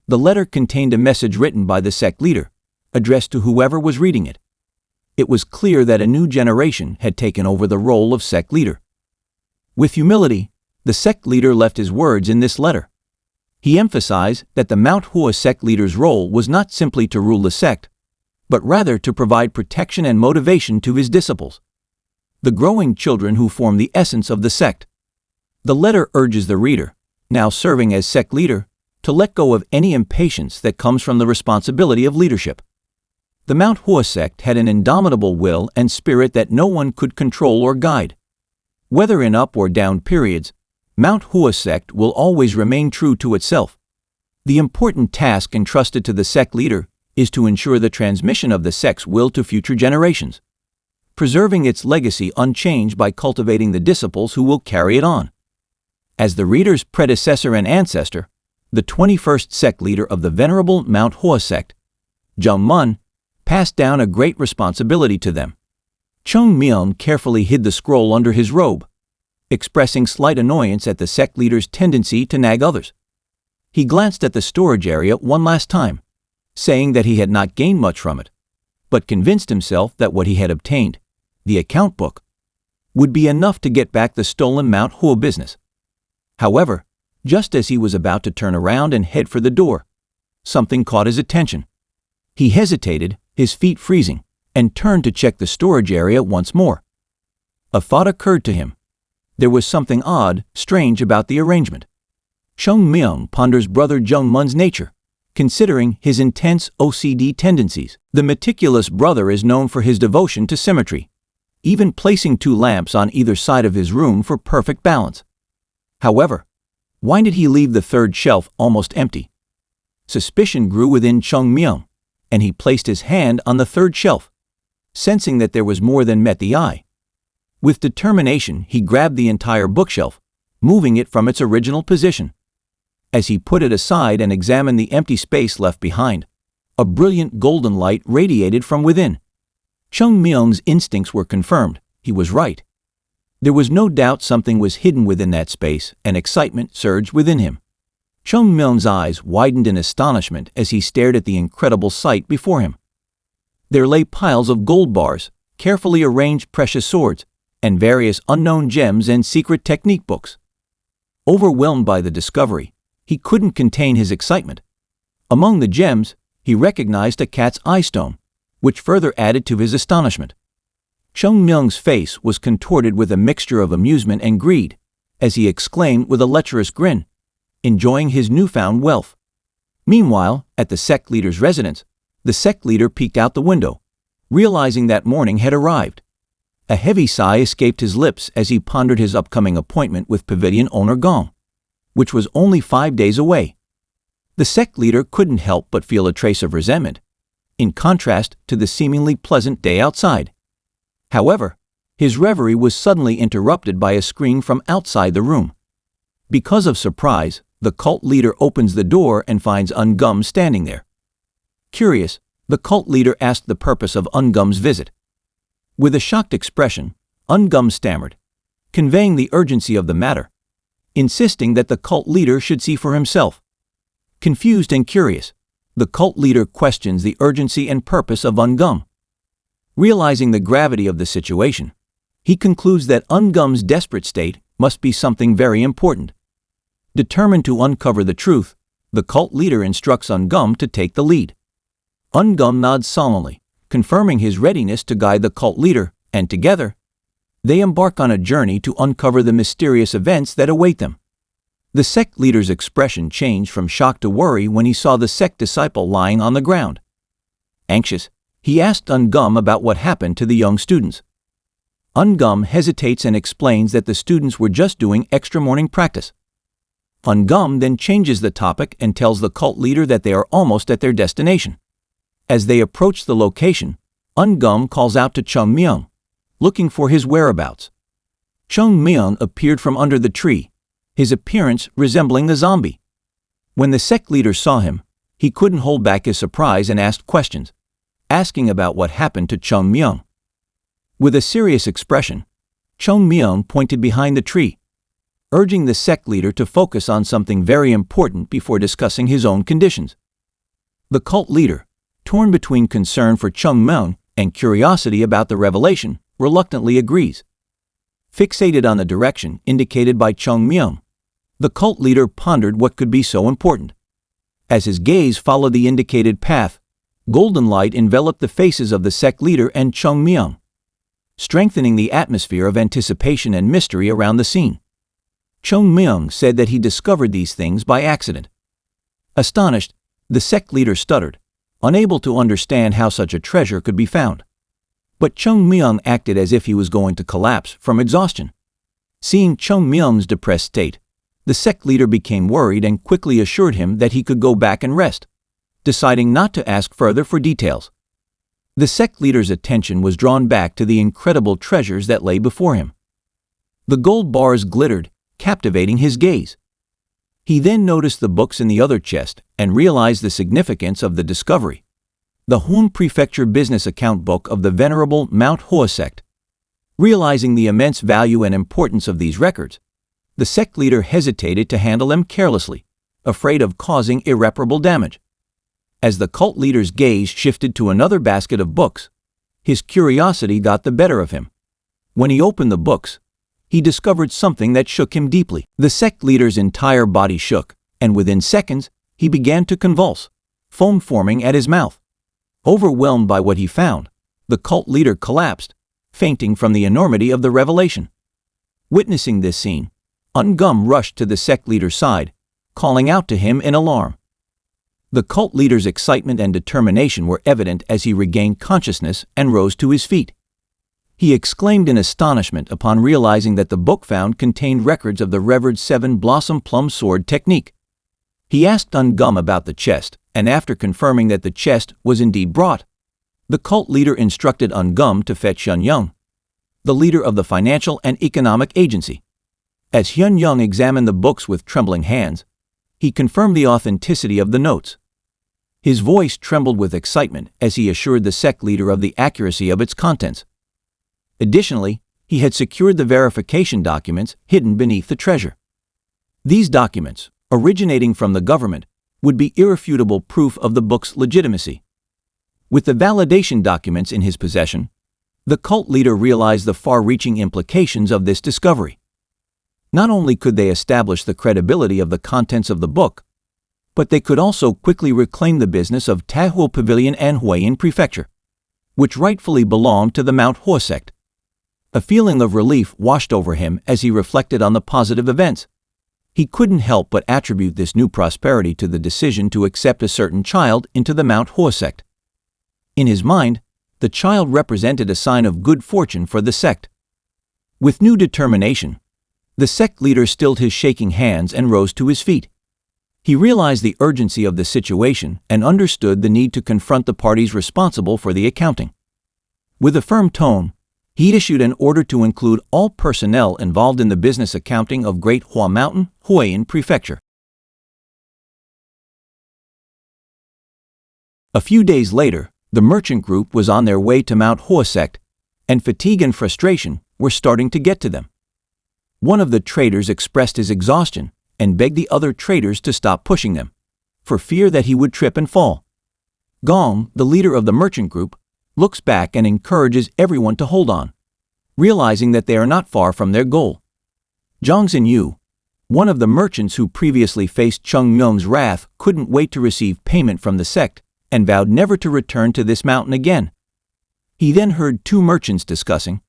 The letter contained a message written by the sect leader, addressed to whoever was reading it. It was clear that a new generation had taken over the role of sect leader. With humility, the sect leader left his words in this letter. He emphasized that the Mount Hwa sect leader's role was not simply to rule the sect, but rather to provide protection and motivation to his disciples, the growing children who form the essence of the sect. The letter urges the reader, now serving as sect leader, to let go of any impatience that comes from the responsibility of leadership. The Mount Hwa sect had an indomitable will and spirit that no one could control or guide. Whether in up or down periods, Mount Hwa sect will always remain true to itself. The important task entrusted to the sect leader is to ensure the transmission of the sect's will to future generations, preserving its legacy unchanged by cultivating the disciples who will carry it on. As the reader's predecessor and ancestor, the 21st sect leader of the venerable Mount Hwa sect, Jung Mun, passed down a great responsibility to them. Chung Myung carefully hid the scroll under his robe, expressing slight annoyance at the sect leader's tendency to nag others. He glanced at the storage area one last time, saying that he had not gained much from it, but convinced himself that what he had obtained, the account book, would be enough to get back the stolen Mount Hwa business. However, just as he was about to turn around and head for the door, something caught his attention. He hesitated, his feet freezing, and turned to check the storage area once more. A thought occurred to him. There was something odd, strange about the arrangement. Chung Myung ponders Brother Jung Mun's nature, considering his intense OCD tendencies. The meticulous brother is known for his devotion to symmetry, even placing 2 lamps on either side of his room for perfect balance. However, why did he leave the third shelf almost empty? Suspicion grew within Chung Myung, and he placed his hand on the third shelf, sensing that there was more than met the eye. With determination, he grabbed the entire bookshelf, moving it from its original position. As he put it aside and examined the empty space left behind, a brilliant golden light radiated from within. Chung Myung's instincts were confirmed. He was right. There was no doubt something was hidden within that space, and excitement surged within him. Chung Myung's eyes widened in astonishment as he stared at the incredible sight before him. There lay piles of gold bars, carefully arranged precious swords, and various unknown gems and secret technique books. Overwhelmed by the discovery, He couldn't contain his excitement. Among the gems, he recognized a cat's eye stone, which further added to his astonishment. Chung Myung's face was contorted with a mixture of amusement and greed, as he exclaimed with a lecherous grin, enjoying his newfound wealth. Meanwhile, at the sect leader's residence, the sect leader peeked out the window, realizing that morning had arrived. A heavy sigh escaped his lips as he pondered his upcoming appointment with pavilion owner Gong, which was only 5 days away. The sect leader couldn't help but feel a trace of resentment, in contrast to the seemingly pleasant day outside. However, his reverie was suddenly interrupted by a scream from outside the room. Because of surprise, the cult leader opens the door and finds Ungum standing there. Curious, the cult leader asked the purpose of Ungum's visit. With a shocked expression, Ungum stammered, conveying the urgency of the matter, insisting that the cult leader should see for himself. Confused and curious, the cult leader questions the urgency and purpose of Ungum. Realizing the gravity of the situation, he concludes that Ungum's desperate state must be something very important. Determined to uncover the truth, the cult leader instructs Ungum to take the lead. Ungum nods solemnly, confirming his readiness to guide the cult leader, and together, they embark on a journey to uncover the mysterious events that await them. The sect leader's expression changed from shock to worry when he saw the sect disciple lying on the ground. Anxious, he asked Ungum about what happened to the young students. Ungum hesitates and explains that the students were just doing extra morning practice. Ungum then changes the topic and tells the cult leader that they are almost at their destination. As they approach the location, Ungum calls out to Chung Myung, looking for his whereabouts. Chung Myung appeared from under the tree, his appearance resembling the zombie. When the sect leader saw him, he couldn't hold back his surprise and asked questions, asking about what happened to Chung Myung. With a serious expression, Chung Myung pointed behind the tree, urging the sect leader to focus on something very important before discussing his own conditions. The cult leader, torn between concern for Chung Myung and curiosity about the revelation, reluctantly agrees. Fixated on the direction indicated by Chung Myung, the cult leader pondered what could be so important. As his gaze followed the indicated path, golden light enveloped the faces of the sect leader and Chung Myung, strengthening the atmosphere of anticipation and mystery around the scene. Chung Myung said that he discovered these things by accident. Astonished, the sect leader stuttered, unable to understand how such a treasure could be found. But Chung Myung acted as if he was going to collapse from exhaustion. Seeing Chung Myung's depressed state, the sect leader became worried and quickly assured him that he could go back and rest, deciding not to ask further for details. The sect leader's attention was drawn back to the incredible treasures that lay before him. The gold bars glittered, captivating his gaze. He then noticed the books in the other chest and realized the significance of the discovery. The Hun Prefecture Business Account Book of the Venerable Mount Hua sect. Realizing the immense value and importance of these records, the sect leader hesitated to handle them carelessly, afraid of causing irreparable damage. As the cult leader's gaze shifted to another basket of books, his curiosity got the better of him. When he opened the books, he discovered something that shook him deeply. The sect leader's entire body shook, and within seconds, he began to convulse, foam forming at his mouth. Overwhelmed by what he found, the cult leader collapsed, fainting from the enormity of the revelation. Witnessing this scene, Ungum rushed to the sect leader's side, calling out to him in alarm. The cult leader's excitement and determination were evident as he regained consciousness and rose to his feet. He exclaimed in astonishment upon realizing that the book found contained records of the revered seven-blossom plum sword technique. He asked Ungum about the chest, and after confirming that the chest was indeed brought, the cult leader instructed Ungum to fetch Hyun Young, the leader of the financial and economic agency. As Hyun Young examined the books with trembling hands, he confirmed the authenticity of the notes. His voice trembled with excitement as he assured the sect leader of the accuracy of its contents. Additionally, he had secured the verification documents hidden beneath the treasure. These documents, originating from the government, would be irrefutable proof of the book's legitimacy. With the validation documents in his possession, the cult leader realized the far-reaching implications of this discovery. Not only could they establish the credibility of the contents of the book, but they could also quickly reclaim the business of Tahuo Pavilion and Huayin Prefecture, which rightfully belonged to the Mount Hua sect. A feeling of relief washed over him as he reflected on the positive events. He couldn't help but attribute this new prosperity to the decision to accept a certain child into the Mount Hua sect. In his mind, the child represented a sign of good fortune for the sect. With new determination, the sect leader stilled his shaking hands and rose to his feet. He realized the urgency of the situation and understood the need to confront the parties responsible for the accounting. With a firm tone, he issued an order to include all personnel involved in the business accounting of Great Hua Mountain, Huayin Prefecture. A few days later, the merchant group was on their way to Mount Hua sect, and fatigue and frustration were starting to get to them. One of the traders expressed his exhaustion and begged the other traders to stop pushing them, for fear that he would trip and fall. Gong, the leader of the merchant group, looks back and encourages everyone to hold on, realizing that they are not far from their goal. Zhang Xinyu, one of the merchants who previously faced Cheng Myung's wrath, couldn't wait to receive payment from the sect and vowed never to return to this mountain again. He then heard two merchants discussing,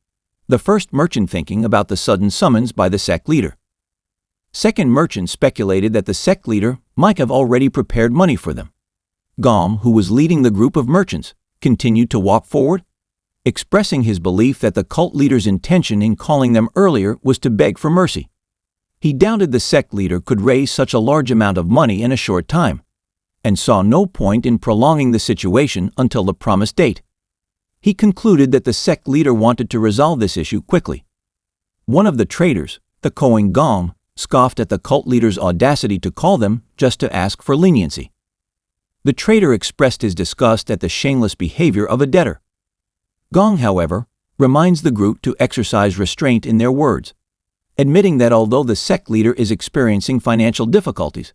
the first merchant thinking about the sudden summons by the sect leader. Second merchant speculated that the sect leader might have already prepared money for them. Gom, who was leading the group of merchants, continued to walk forward, expressing his belief that the cult leader's intention in calling them earlier was to beg for mercy. He doubted the sect leader could raise such a large amount of money in a short time, and saw no point in prolonging the situation until the promised date. He concluded that the sect leader wanted to resolve this issue quickly. One of the traders, the Koing Gong, scoffed at the cult leader's audacity to call them just to ask for leniency. The trader expressed his disgust at the shameless behavior of a debtor. Gong, however, reminds the group to exercise restraint in their words, admitting that although the sect leader is experiencing financial difficulties,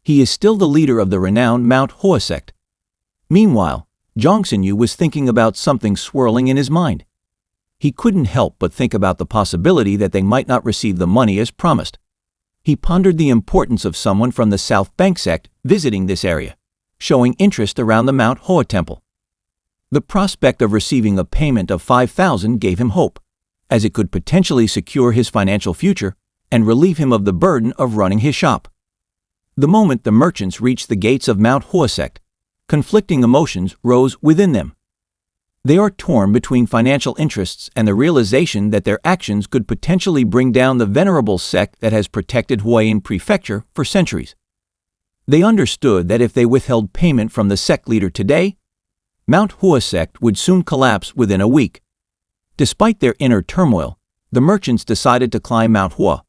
he is still the leader of the renowned Mount Hua sect. Meanwhile, Zhang Xinyu was thinking about something swirling in his mind. He couldn't help but think about the possibility that they might not receive the money as promised. He pondered the importance of someone from the South Bank sect visiting this area, showing interest around the Mount Hua temple. The prospect of receiving a payment of 5,000 gave him hope, as it could potentially secure his financial future and relieve him of the burden of running his shop. The moment the merchants reached the gates of Mount Hua sect, conflicting emotions rose within them. They are torn between financial interests and the realization that their actions could potentially bring down the venerable sect that has protected Huayin Prefecture for centuries. They understood that if they withheld payment from the sect leader today, Mount Hua sect would soon collapse within a week. Despite their inner turmoil, the merchants decided to climb Mount Hua,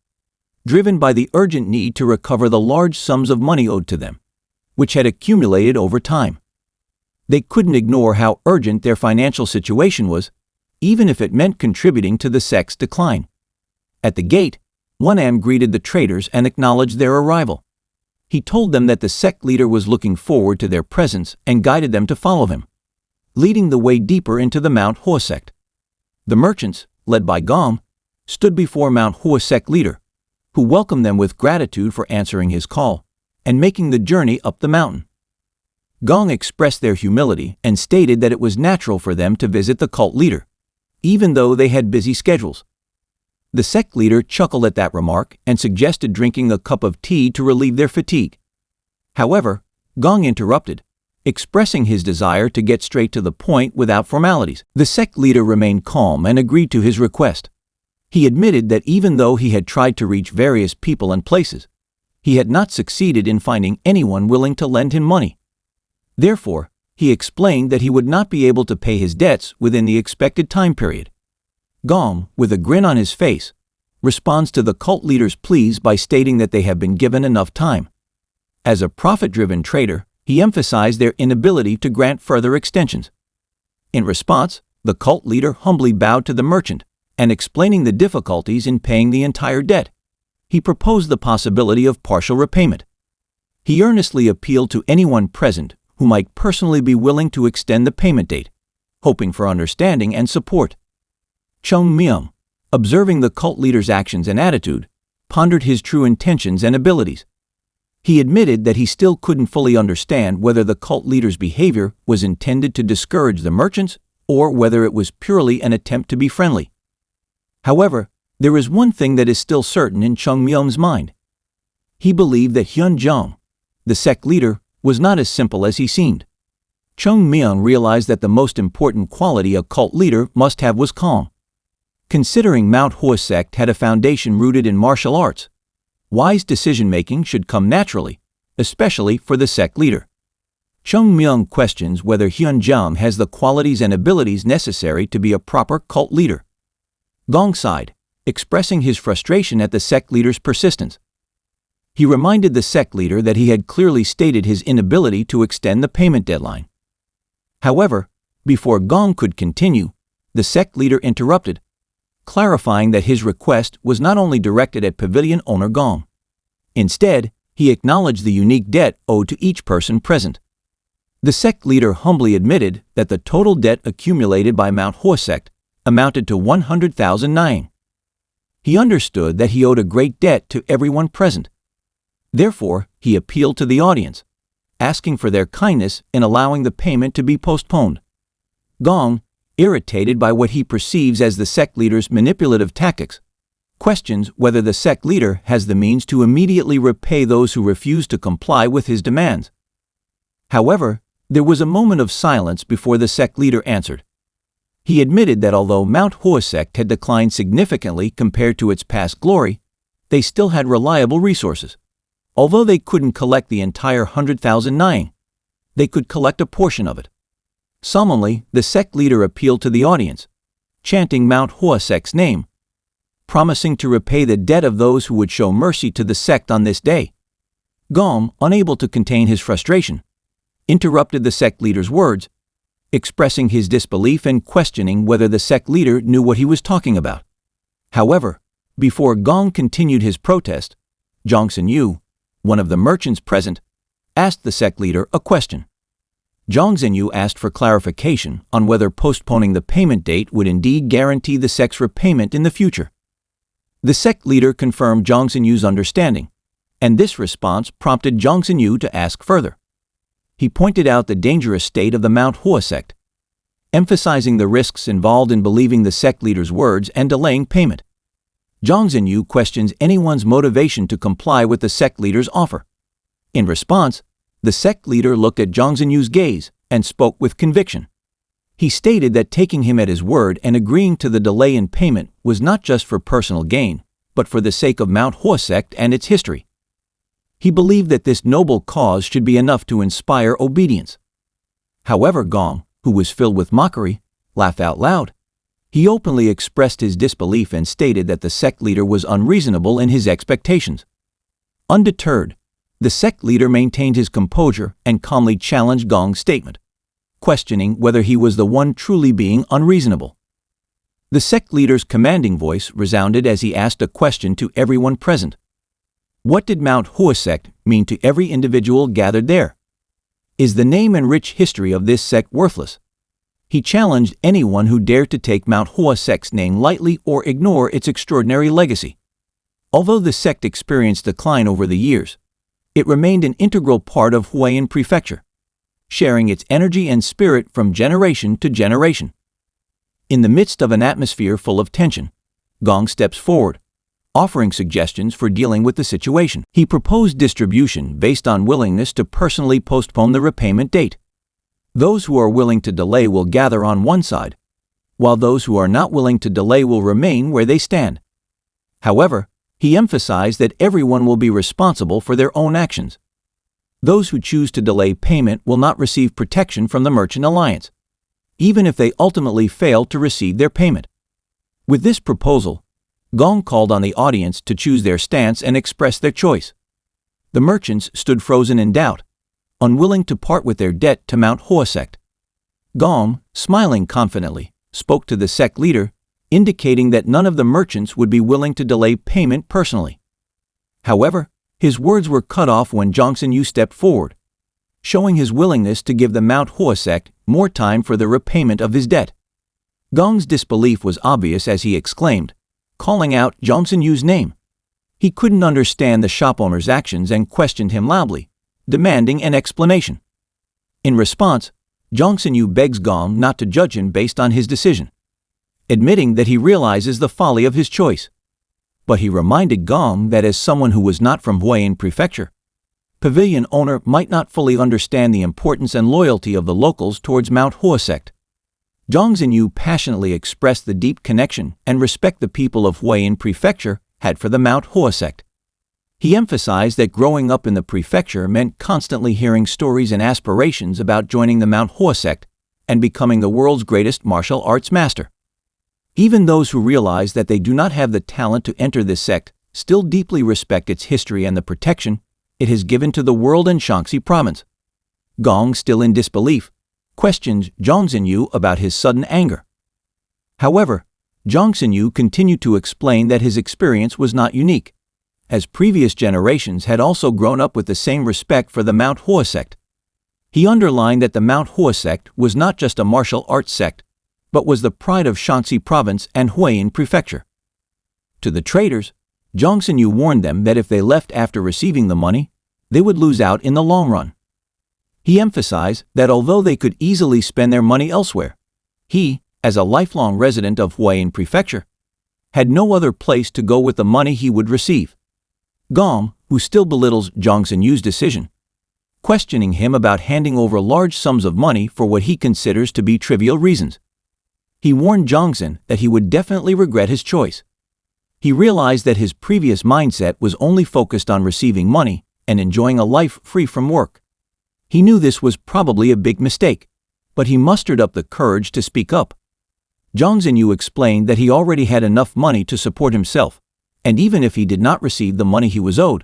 driven by the urgent need to recover the large sums of money owed to them, which had accumulated over time. They couldn't ignore how urgent their financial situation was, even if it meant contributing to the sect's decline. At the gate, Wanam greeted the traders and acknowledged their arrival. He told them that the sect leader was looking forward to their presence and guided them to follow him, leading the way deeper into the Mount Hua sect. The merchants, led by Gom, stood before Mount Hua sect leader, who welcomed them with gratitude for answering his call and making the journey up the mountain. Gong expressed their humility and stated that it was natural for them to visit the cult leader, even though they had busy schedules. The sect leader chuckled at that remark and suggested drinking a cup of tea to relieve their fatigue. However, Gong interrupted, expressing his desire to get straight to the point without formalities. The sect leader remained calm and agreed to his request. He admitted that even though he had tried to reach various people and places, he had not succeeded in finding anyone willing to lend him money. Therefore, he explained that he would not be able to pay his debts within the expected time period. Gong, with a grin on his face, responds to the cult leader's pleas by stating that they have been given enough time. As a profit-driven trader, he emphasized their inability to grant further extensions. In response, the cult leader humbly bowed to the merchant, and explaining the difficulties in paying the entire debt, he proposed the possibility of partial repayment. He earnestly appealed to anyone present who might personally be willing to extend the payment date, hoping for understanding and support. Cheng Myung, observing the cult leader's actions and attitude, pondered his true intentions and abilities. He admitted that he still couldn't fully understand whether the cult leader's behavior was intended to discourage the merchants or whether it was purely an attempt to be friendly. However, there is one thing that is still certain in Chung Myung's mind. He believed that Hyun Jong, the sect leader, was not as simple as he seemed. Chung Myung realized that the most important quality a cult leader must have was calm. Considering Mount Hua sect had a foundation rooted in martial arts, wise decision-making should come naturally, especially for the sect leader. Chung Myung questions whether Hyun Jong has the qualities and abilities necessary to be a proper cult leader. Gong sighed, expressing his frustration at the sect leader's persistence. He reminded the sect leader that he had clearly stated his inability to extend the payment deadline. However, before Gong could continue, the sect leader interrupted, clarifying that his request was not only directed at pavilion owner Gong. Instead, he acknowledged the unique debt owed to each person present. The sect leader humbly admitted that the total debt accumulated by Mount Hua sect amounted to 100,000 naing. He understood that he owed a great debt to everyone present. Therefore, he appealed to the audience, asking for their kindness in allowing the payment to be postponed. Gong, irritated by what he perceives as the sect leader's manipulative tactics, questions whether the sect leader has the means to immediately repay those who refuse to comply with his demands. However, there was a moment of silence before the sect leader answered. He admitted that although Mount Hua sect had declined significantly compared to its past glory, they still had reliable resources. Although they couldn't collect the entire 100,000 naing, they could collect a portion of it. Solemnly, the sect leader appealed to the audience, chanting Mount Hua sect's name, promising to repay the debt of those who would show mercy to the sect on this day. Gong, unable to contain his frustration, interrupted the sect leader's words, expressing his disbelief and questioning whether the sect leader knew what he was talking about. However, before Gong continued his protest, Jong Sin-yu, one of the merchants present, asked the sect leader a question. Jong Sin-yu asked for clarification on whether postponing the payment date would indeed guarantee the sect's repayment in the future. The sect leader confirmed Jong Sin-yu's understanding, and this response prompted Jong Sin-yu to ask further. He pointed out the dangerous state of the Mount Hua sect, emphasizing the risks involved in believing the sect leader's words and delaying payment. Jong Sin-yu questions anyone's motivation to comply with the sect leader's offer. In response, the sect leader looked at Jong Sin-yu's gaze and spoke with conviction. He stated that taking him at his word and agreeing to the delay in payment was not just for personal gain, but for the sake of Mount Hua sect and its history. He believed that this noble cause should be enough to inspire obedience. However, Gong, who was filled with mockery, laughed out loud. He openly expressed his disbelief and stated that the sect leader was unreasonable in his expectations. Undeterred, the sect leader maintained his composure and calmly challenged Gong's statement, questioning whether he was the one truly being unreasonable. The sect leader's commanding voice resounded as he asked a question to everyone present. What did Mount Hua sect mean to every individual gathered there? Is the name and rich history of this sect worthless? He challenged anyone who dared to take Mount Hua sect's name lightly or ignore its extraordinary legacy. Although the sect experienced decline over the years, it remained an integral part of Huayan Prefecture, sharing its energy and spirit from generation to generation. In the midst of an atmosphere full of tension, Gong steps forward, offering suggestions for dealing with the situation. He proposed distribution based on willingness to personally postpone the repayment date. Those who are willing to delay will gather on one side, while those who are not willing to delay will remain where they stand. However, he emphasized that everyone will be responsible for their own actions. Those who choose to delay payment will not receive protection from the Merchant Alliance, even if they ultimately fail to receive their payment. With this proposal, Gong called on the audience to choose their stance and express their choice. The merchants stood frozen in doubt, unwilling to part with their debt to Mount Hua sect. Gong, smiling confidently, spoke to the sect leader, indicating that none of the merchants would be willing to delay payment personally. However, his words were cut off when Jong Sin-yu stepped forward, showing his willingness to give the Mount Hua sect more time for the repayment of his debt. Gong's disbelief was obvious as he exclaimed, calling out Jong Sin-yu's name. He couldn't understand the shop owner's actions and questioned him loudly, demanding an explanation. In response, Jong Sin-yu begs Gong not to judge him based on his decision, admitting that he realizes the folly of his choice. But he reminded Gong that as someone who was not from Huayin Prefecture, pavilion owner might not fully understand the importance and loyalty of the locals towards Mount Hua sect. Jong Sin-yu passionately expressed the deep connection and respect the people of Huayin Prefecture had for the Mount Hua sect. He emphasized that growing up in the prefecture meant constantly hearing stories and aspirations about joining the Mount Hua sect and becoming the world's greatest martial arts master. Even those who realize that they do not have the talent to enter this sect still deeply respect its history and the protection it has given to the world and Shaanxi province. Gong, still in disbelief, questioned Jong Sin-yu about his sudden anger. However, Jong Sin-yu continued to explain that his experience was not unique, as previous generations had also grown up with the same respect for the Mount Hua sect. He underlined that the Mount Hua sect was not just a martial arts sect, but was the pride of Shaanxi province and Huayin Prefecture. To the traders, Jong Sin-yu warned them that if they left after receiving the money, they would lose out in the long run. He emphasized that although they could easily spend their money elsewhere, he, as a lifelong resident of Huayin Prefecture, had no other place to go with the money he would receive. Gong, who still belittles Jong Sin-yu's decision, questioning him about handing over large sums of money for what he considers to be trivial reasons. He warned Jong Sin that he would definitely regret his choice. He realized that his previous mindset was only focused on receiving money and enjoying a life free from work. He knew this was probably a big mistake, but he mustered up the courage to speak up. Jong Sin-yu explained that he already had enough money to support himself, and even if he did not receive the money he was owed,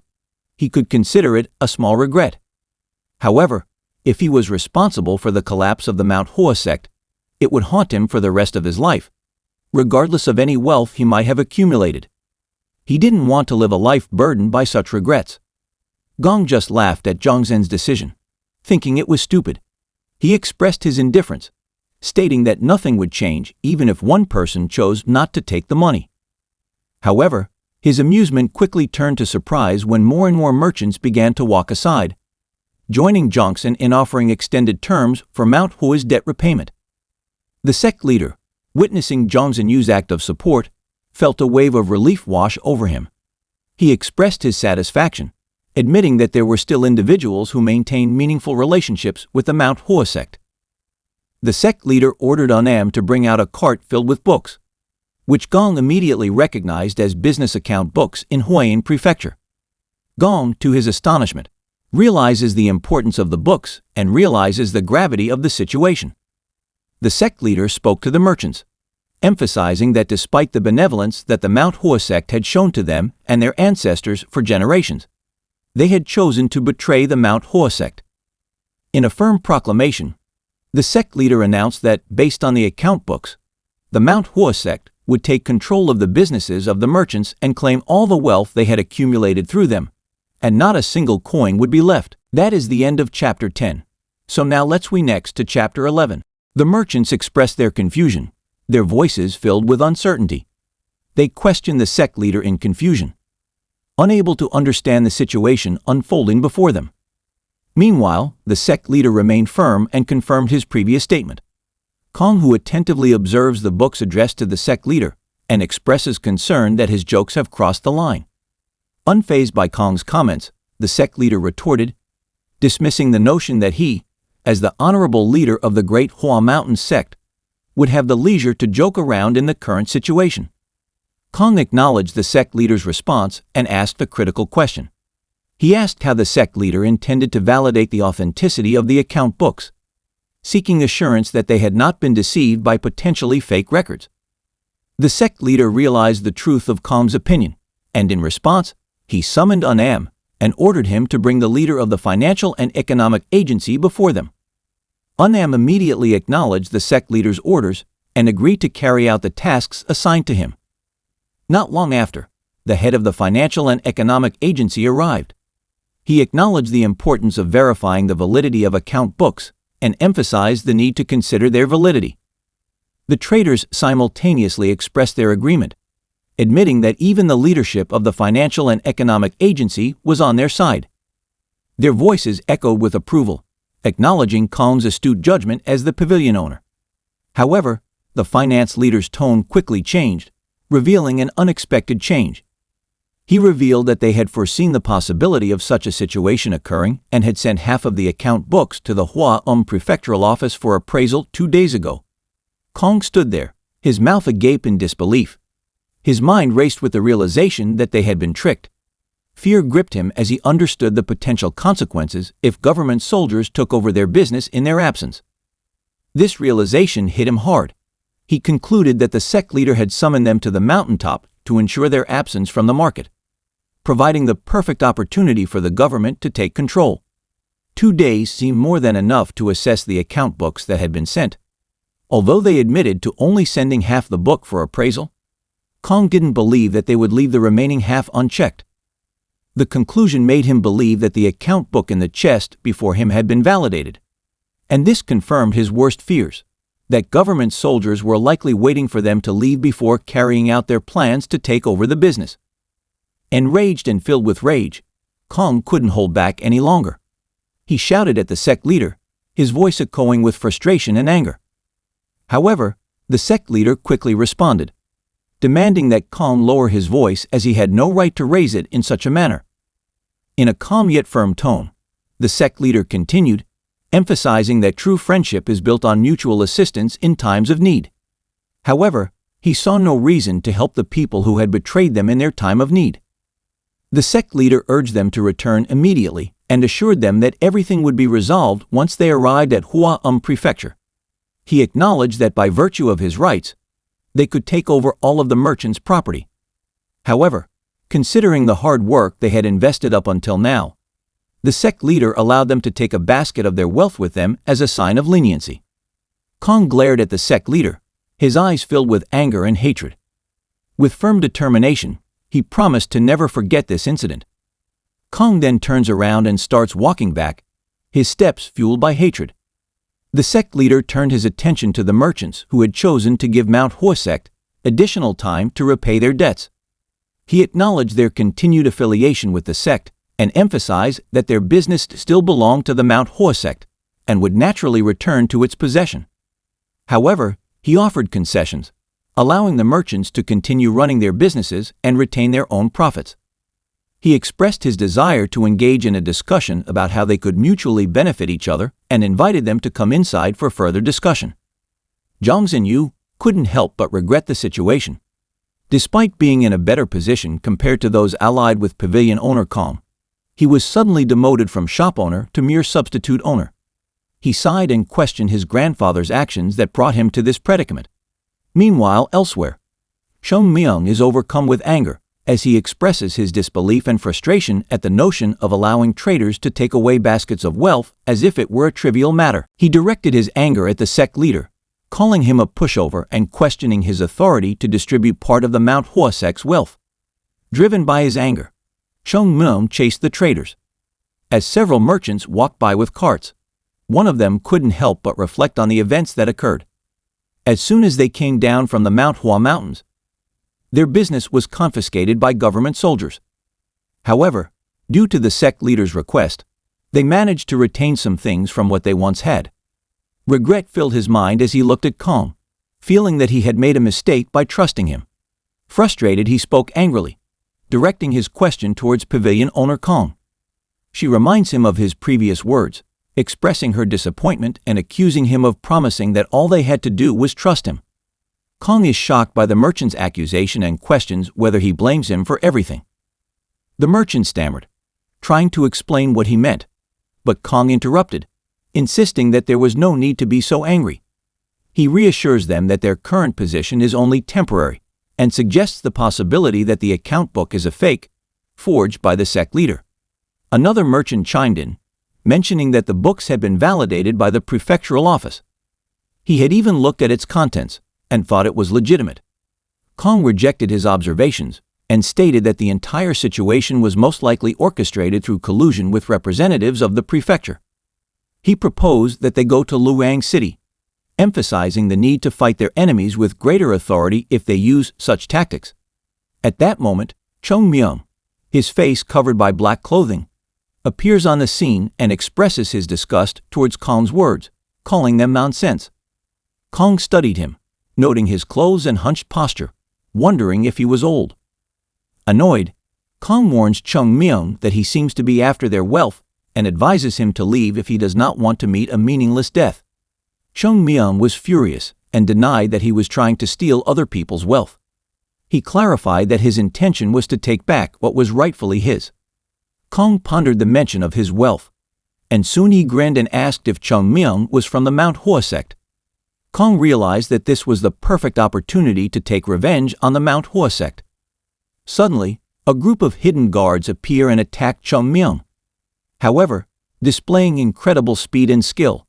he could consider it a small regret. However, if he was responsible for the collapse of the Mount Hua sect, it would haunt him for the rest of his life, regardless of any wealth he might have accumulated. He didn't want to live a life burdened by such regrets. Gong just laughed at Jong Sin's decision, thinking it was stupid. He expressed his indifference, stating that nothing would change even if one person chose not to take the money. However, his amusement quickly turned to surprise when more and more merchants began to walk aside, joining Jong Sin in offering extended terms for Mount Hua's debt repayment. The sect leader, witnessing Jong Sin-yu's act of support, felt a wave of relief wash over him. He expressed his satisfaction, admitting that there were still individuals who maintained meaningful relationships with the Mount Hua sect. The sect leader ordered An-am to bring out a cart filled with books, which Gong immediately recognized as business account books in Huayin Prefecture. Gong, to his astonishment, realizes the importance of the books and realizes the gravity of the situation. The sect leader spoke to the merchants, emphasizing that despite the benevolence that the Mount Hua sect had shown to them and their ancestors for generations, they had chosen to betray the Mount Hua sect. In a firm proclamation, the sect leader announced that, based on the account books, the Mount Hua sect would take control of the businesses of the merchants and claim all the wealth they had accumulated through them, and not a single coin would be left. That is the end of Chapter 10. So now let's next to Chapter 11. The merchants expressed their confusion, their voices filled with uncertainty. They questioned the sect leader in confusion, unable to understand the situation unfolding before them. Meanwhile, the sect leader remained firm and confirmed his previous statement. Kong, who attentively observes the books addressed to the sect leader and expresses concern that his jokes have crossed the line. Unfazed by Kong's comments, the sect leader retorted, dismissing the notion that he, as the honorable leader of the great Hua Mountain sect, would have the leisure to joke around in the current situation. Kong acknowledged the sect leader's response and asked a critical question. He asked how the sect leader intended to validate the authenticity of the account books, seeking assurance that they had not been deceived by potentially fake records. The sect leader realized the truth of Kong's opinion, and in response, he summoned An-am and ordered him to bring the leader of the financial and economic agency before them. An-am immediately acknowledged the sect leader's orders and agreed to carry out the tasks assigned to him. Not long after, the head of the financial and economic agency arrived. He acknowledged the importance of verifying the validity of account books and emphasized the need to consider their validity. The traders simultaneously expressed their agreement, admitting that even the leadership of the financial and economic agency was on their side. Their voices echoed with approval, acknowledging Kong's astute judgment as the pavilion owner. However, the finance leader's tone quickly changed, revealing an unexpected change. He revealed that they had foreseen the possibility of such a situation occurring and had sent half of the account books to the Hua prefectural office for appraisal 2 days ago. Kong stood there, his mouth agape in disbelief. His mind raced with the realization that they had been tricked. Fear gripped him as he understood the potential consequences if government soldiers took over their business in their absence. This realization hit him hard. He concluded that the sect leader had summoned them to the mountaintop to ensure their absence from the market, providing the perfect opportunity for the government to take control. 2 days seemed more than enough to assess the account books that had been sent. Although they admitted to only sending half the book for appraisal, Kong didn't believe that they would leave the remaining half unchecked. The conclusion made him believe that the account book in the chest before him had been validated. And this confirmed his worst fears, that government soldiers were likely waiting for them to leave before carrying out their plans to take over the business. Enraged and filled with rage, Kong couldn't hold back any longer. He shouted at the sect leader, his voice echoing with frustration and anger. However, the sect leader quickly responded, demanding that Kong lower his voice as he had no right to raise it in such a manner. In a calm yet firm tone, the sect leader continued, emphasizing that true friendship is built on mutual assistance in times of need. However, he saw no reason to help the people who had betrayed them in their time of need. The sect leader urged them to return immediately and assured them that everything would be resolved once they arrived at Hua Prefecture. He acknowledged that by virtue of his rights, they could take over all of the merchant's property. However, considering the hard work they had invested up until now, the sect leader allowed them to take a basket of their wealth with them as a sign of leniency. Kong glared at the sect leader, his eyes filled with anger and hatred. With firm determination, he promised to never forget this incident. Kong then turns around and starts walking back, his steps fueled by hatred. The sect leader turned his attention to the merchants who had chosen to give Mount Hua sect additional time to repay their debts. He acknowledged their continued affiliation with the sect and emphasized that their business still belonged to the Mount Hua sect and would naturally return to its possession. However, he offered concessions, allowing the merchants to continue running their businesses and retain their own profits. He expressed his desire to engage in a discussion about how they could mutually benefit each other and invited them to come inside for further discussion. Zhang Xinyu couldn't help but regret the situation. Despite being in a better position compared to those allied with pavilion owner Kong, he was suddenly demoted from shop owner to mere substitute owner. He sighed and questioned his grandfather's actions that brought him to this predicament. Meanwhile, elsewhere, Sheng Myung is overcome with anger as he expresses his disbelief and frustration at the notion of allowing traders to take away baskets of wealth as if it were a trivial matter. He directed his anger at the sect leader, calling him a pushover and questioning his authority to distribute part of the Mount Hua sect's wealth. Driven by his anger, Sheng Myung chased the traders. As several merchants walked by with carts, one of them couldn't help but reflect on the events that occurred. As soon as they came down from the Mount Hua mountains, their business was confiscated by government soldiers. However, due to the sect leader's request, they managed to retain some things from what they once had. Regret filled his mind as he looked at Kong, feeling that he had made a mistake by trusting him. Frustrated, he spoke angrily, directing his question towards pavilion owner Kong. She reminds him of his previous words, expressing her disappointment and accusing him of promising that all they had to do was trust him. Kong is shocked by the merchant's accusation and questions whether he blames him for everything. The merchant stammered, trying to explain what he meant, but Kong interrupted, insisting that there was no need to be so angry. He reassures them that their current position is only temporary and suggests the possibility that the account book is a fake, forged by the sect leader. Another merchant chimed in, mentioning that the books had been validated by the prefectural office. He had even looked at its contents and thought it was legitimate. Kong rejected his observations and stated that the entire situation was most likely orchestrated through collusion with representatives of the prefecture. He proposed that they go to Luang City, emphasizing the need to fight their enemies with greater authority if they use such tactics. At that moment, Chung Myung, his face covered by black clothing, appears on the scene and expresses his disgust towards Kong's words, calling them nonsense. Kong studied him, noting his clothes and hunched posture, wondering if he was old. Annoyed, Kong warns Chung Myung that he seems to be after their wealth and advises him to leave if he does not want to meet a meaningless death. Chung Myung was furious and denied that he was trying to steal other people's wealth. He clarified that his intention was to take back what was rightfully his. Kong pondered the mention of his wealth, and soon he grinned and asked if Chung Myung was from the Manhwa sect. Kong realized that this was the perfect opportunity to take revenge on the Manhwa sect. Suddenly, a group of hidden guards appear and attack Chung Myung. However, displaying incredible speed and skill,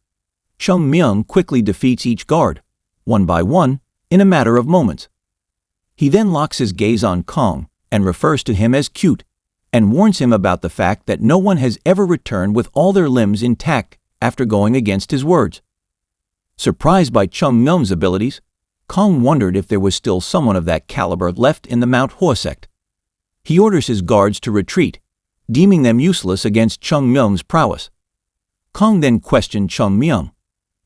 Chung Myung quickly defeats each guard, one by one, in a matter of moments. He then locks his gaze on Kong and refers to him as cute, and warns him about the fact that no one has ever returned with all their limbs intact after going against his words. Surprised by Chung Myung's abilities, Kong wondered if there was still someone of that caliber left in the Manhwa sect. He orders his guards to retreat, deeming them useless against Chung Myung's prowess. Kong then questioned Chung Myung,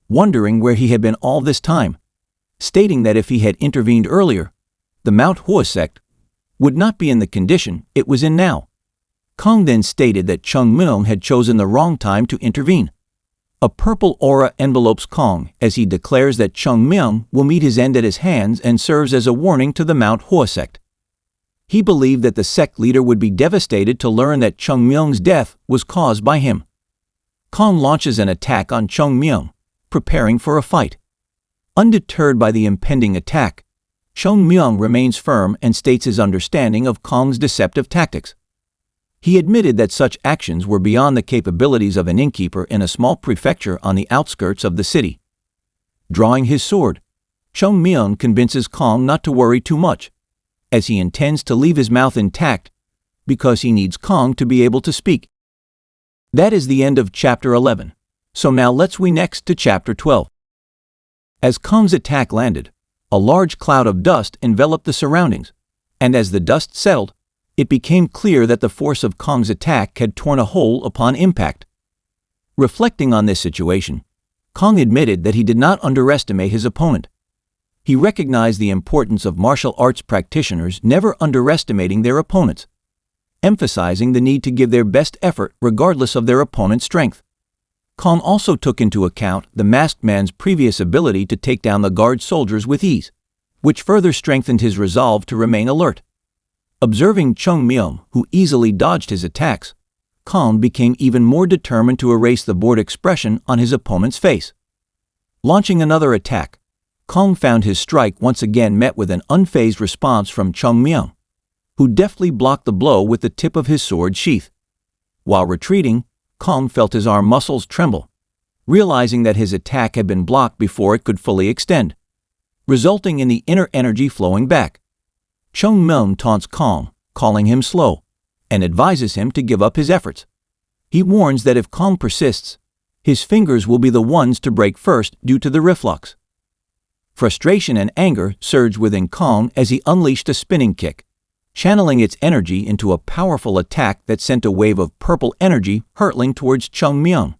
wondering where he had been all this time, stating that if he had intervened earlier, the Manhwa sect would not be in the condition it was in now. Kong then stated that Chung Myung had chosen the wrong time to intervene. A purple aura envelopes Kong as he declares that Chung Myung will meet his end at his hands and serves as a warning to the Manhwa sect. He believed that the sect leader would be devastated to learn that Chung Myung's death was caused by him. Kong launches an attack on Chung Myung, preparing for a fight. Undeterred by the impending attack, Chung Myung remains firm and states his understanding of Kong's deceptive tactics. He admitted that such actions were beyond the capabilities of an innkeeper in a small prefecture on the outskirts of the city. Drawing his sword, Chung Myung convinces Kong not to worry too much, as he intends to leave his mouth intact because he needs Kong to be able to speak. That is the end of Chapter 11. So now let's next to Chapter 12. As Kong's attack landed, a large cloud of dust enveloped the surroundings, and as the dust settled, it became clear that the force of Kong's attack had torn a hole upon impact. Reflecting on this situation, Kong admitted that he did not underestimate his opponent. He recognized the importance of martial arts practitioners never underestimating their opponents, emphasizing the need to give their best effort regardless of their opponent's strength. Kong also took into account the masked man's previous ability to take down the guard soldiers with ease, which further strengthened his resolve to remain alert. Observing Chung Myung, who easily dodged his attacks, Kong became even more determined to erase the bored expression on his opponent's face. Launching another attack, Kong found his strike once again met with an unfazed response from Chung Myung, who deftly blocked the blow with the tip of his sword sheath. While retreating, Kong felt his arm muscles tremble, realizing that his attack had been blocked before it could fully extend, resulting in the inner energy flowing back. Chung Myung taunts Kong, calling him slow, and advises him to give up his efforts. He warns that if Kong persists, his fingers will be the ones to break first due to the reflux. Frustration and anger surged within Kong as he unleashed a spinning kick, channeling its energy into a powerful attack that sent a wave of purple energy hurtling towards Chung Myung.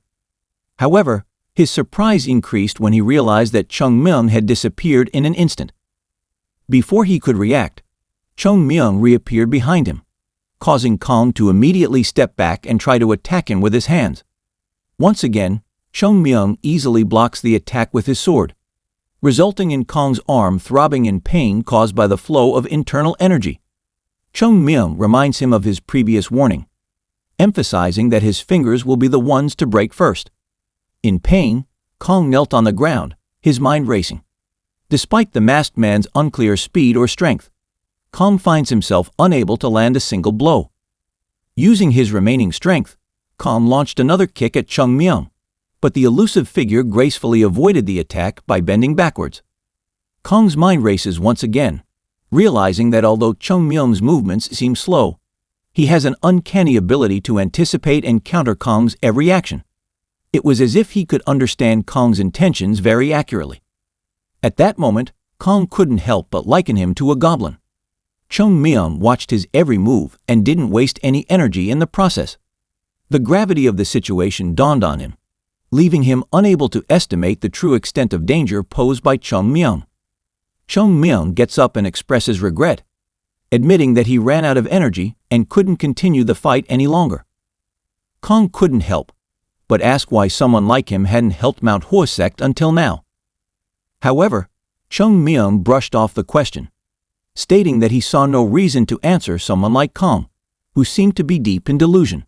However, his surprise increased when he realized that Chung Myung had disappeared in an instant. Before he could react, Chung Myung reappeared behind him, causing Kong to immediately step back and try to attack him with his hands. Once again, Chung Myung easily blocks the attack with his sword, resulting in Kong's arm throbbing in pain caused by the flow of internal energy. Chung Myung reminds him of his previous warning, emphasizing that his fingers will be the ones to break first. In pain, Kong knelt on the ground, his mind racing. Despite the masked man's unclear speed or strength, Kong finds himself unable to land a single blow. Using his remaining strength, Kong launched another kick at Chung Myung, but the elusive figure gracefully avoided the attack by bending backwards. Kong's mind races once again, realizing that although Chung Myung's movements seem slow, he has an uncanny ability to anticipate and counter Kong's every action. It was as if he could understand Kong's intentions very accurately. At that moment, Kong couldn't help but liken him to a goblin. Chung Myung watched his every move and didn't waste any energy in the process. The gravity of the situation dawned on him, leaving him unable to estimate the true extent of danger posed by Chung Myung. Chung Myung gets up and expresses regret, admitting that he ran out of energy and couldn't continue the fight any longer. Kong couldn't help but ask why someone like him hadn't helped Mount Hua sect until now. However, Chung Myung brushed off the question, stating that he saw no reason to answer someone like Kong, who seemed to be deep in delusion.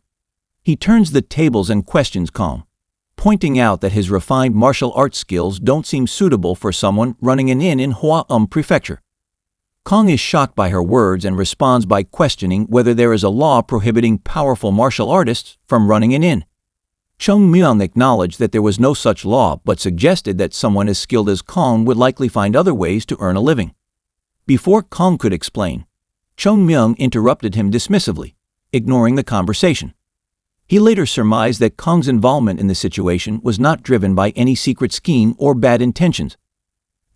He turns the tables and questions Kong, pointing out that his refined martial arts skills don't seem suitable for someone running an inn in Hua Prefecture. Kong is shocked by her words and responds by questioning whether there is a law prohibiting powerful martial artists from running an inn. Chung Myung acknowledged that there was no such law but suggested that someone as skilled as Kong would likely find other ways to earn a living. Before Kong could explain, Chung Myung interrupted him dismissively, ignoring the conversation. He later surmised that Kong's involvement in the situation was not driven by any secret scheme or bad intentions,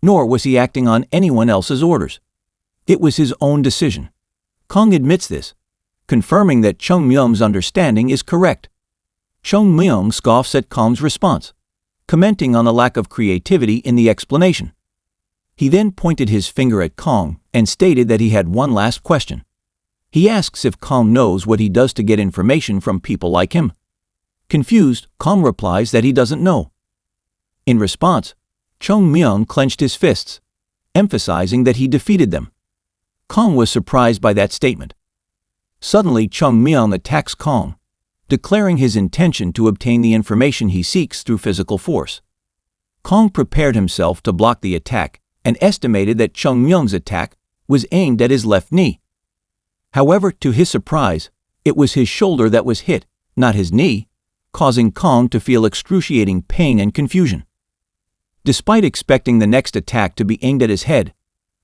nor was he acting on anyone else's orders. It was his own decision. Kong admits this, confirming that Chung Myung's understanding is correct. Chung Myung scoffs at Kong's response, commenting on the lack of creativity in the explanation. He then pointed his finger at Kong and stated that he had one last question. He asks if Kong knows what he does to get information from people like him. Confused, Kong replies that he doesn't know. In response, Chung Myung clenched his fists, emphasizing that he defeated them. Kong was surprised by that statement. Suddenly, Chung Myung attacks Kong, declaring his intention to obtain the information he seeks through physical force. Kong prepared himself to block the attack and estimated that Chung Myung's attack was aimed at his left knee. However, to his surprise, it was his shoulder that was hit, not his knee, causing Kong to feel excruciating pain and confusion. Despite expecting the next attack to be aimed at his head,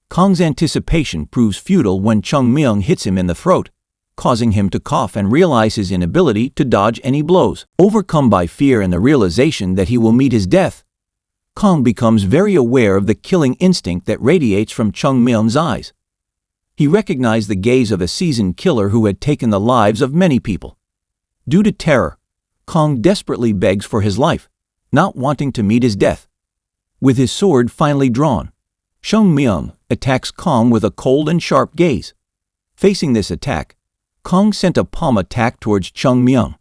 Kong's anticipation proves futile when Chung Myung hits him in the throat, causing him to cough and realize his inability to dodge any blows. Overcome by fear and the realization that he will meet his death, Kong becomes very aware of the killing instinct that radiates from Chung Myung's eyes. He recognized the gaze of a seasoned killer who had taken the lives of many people. Due to terror, Kong desperately begs for his life, not wanting to meet his death. With his sword finally drawn, Chung Myung attacks Kong with a cold and sharp gaze. Facing this attack, Kong sent a palm attack towards Chung Myung.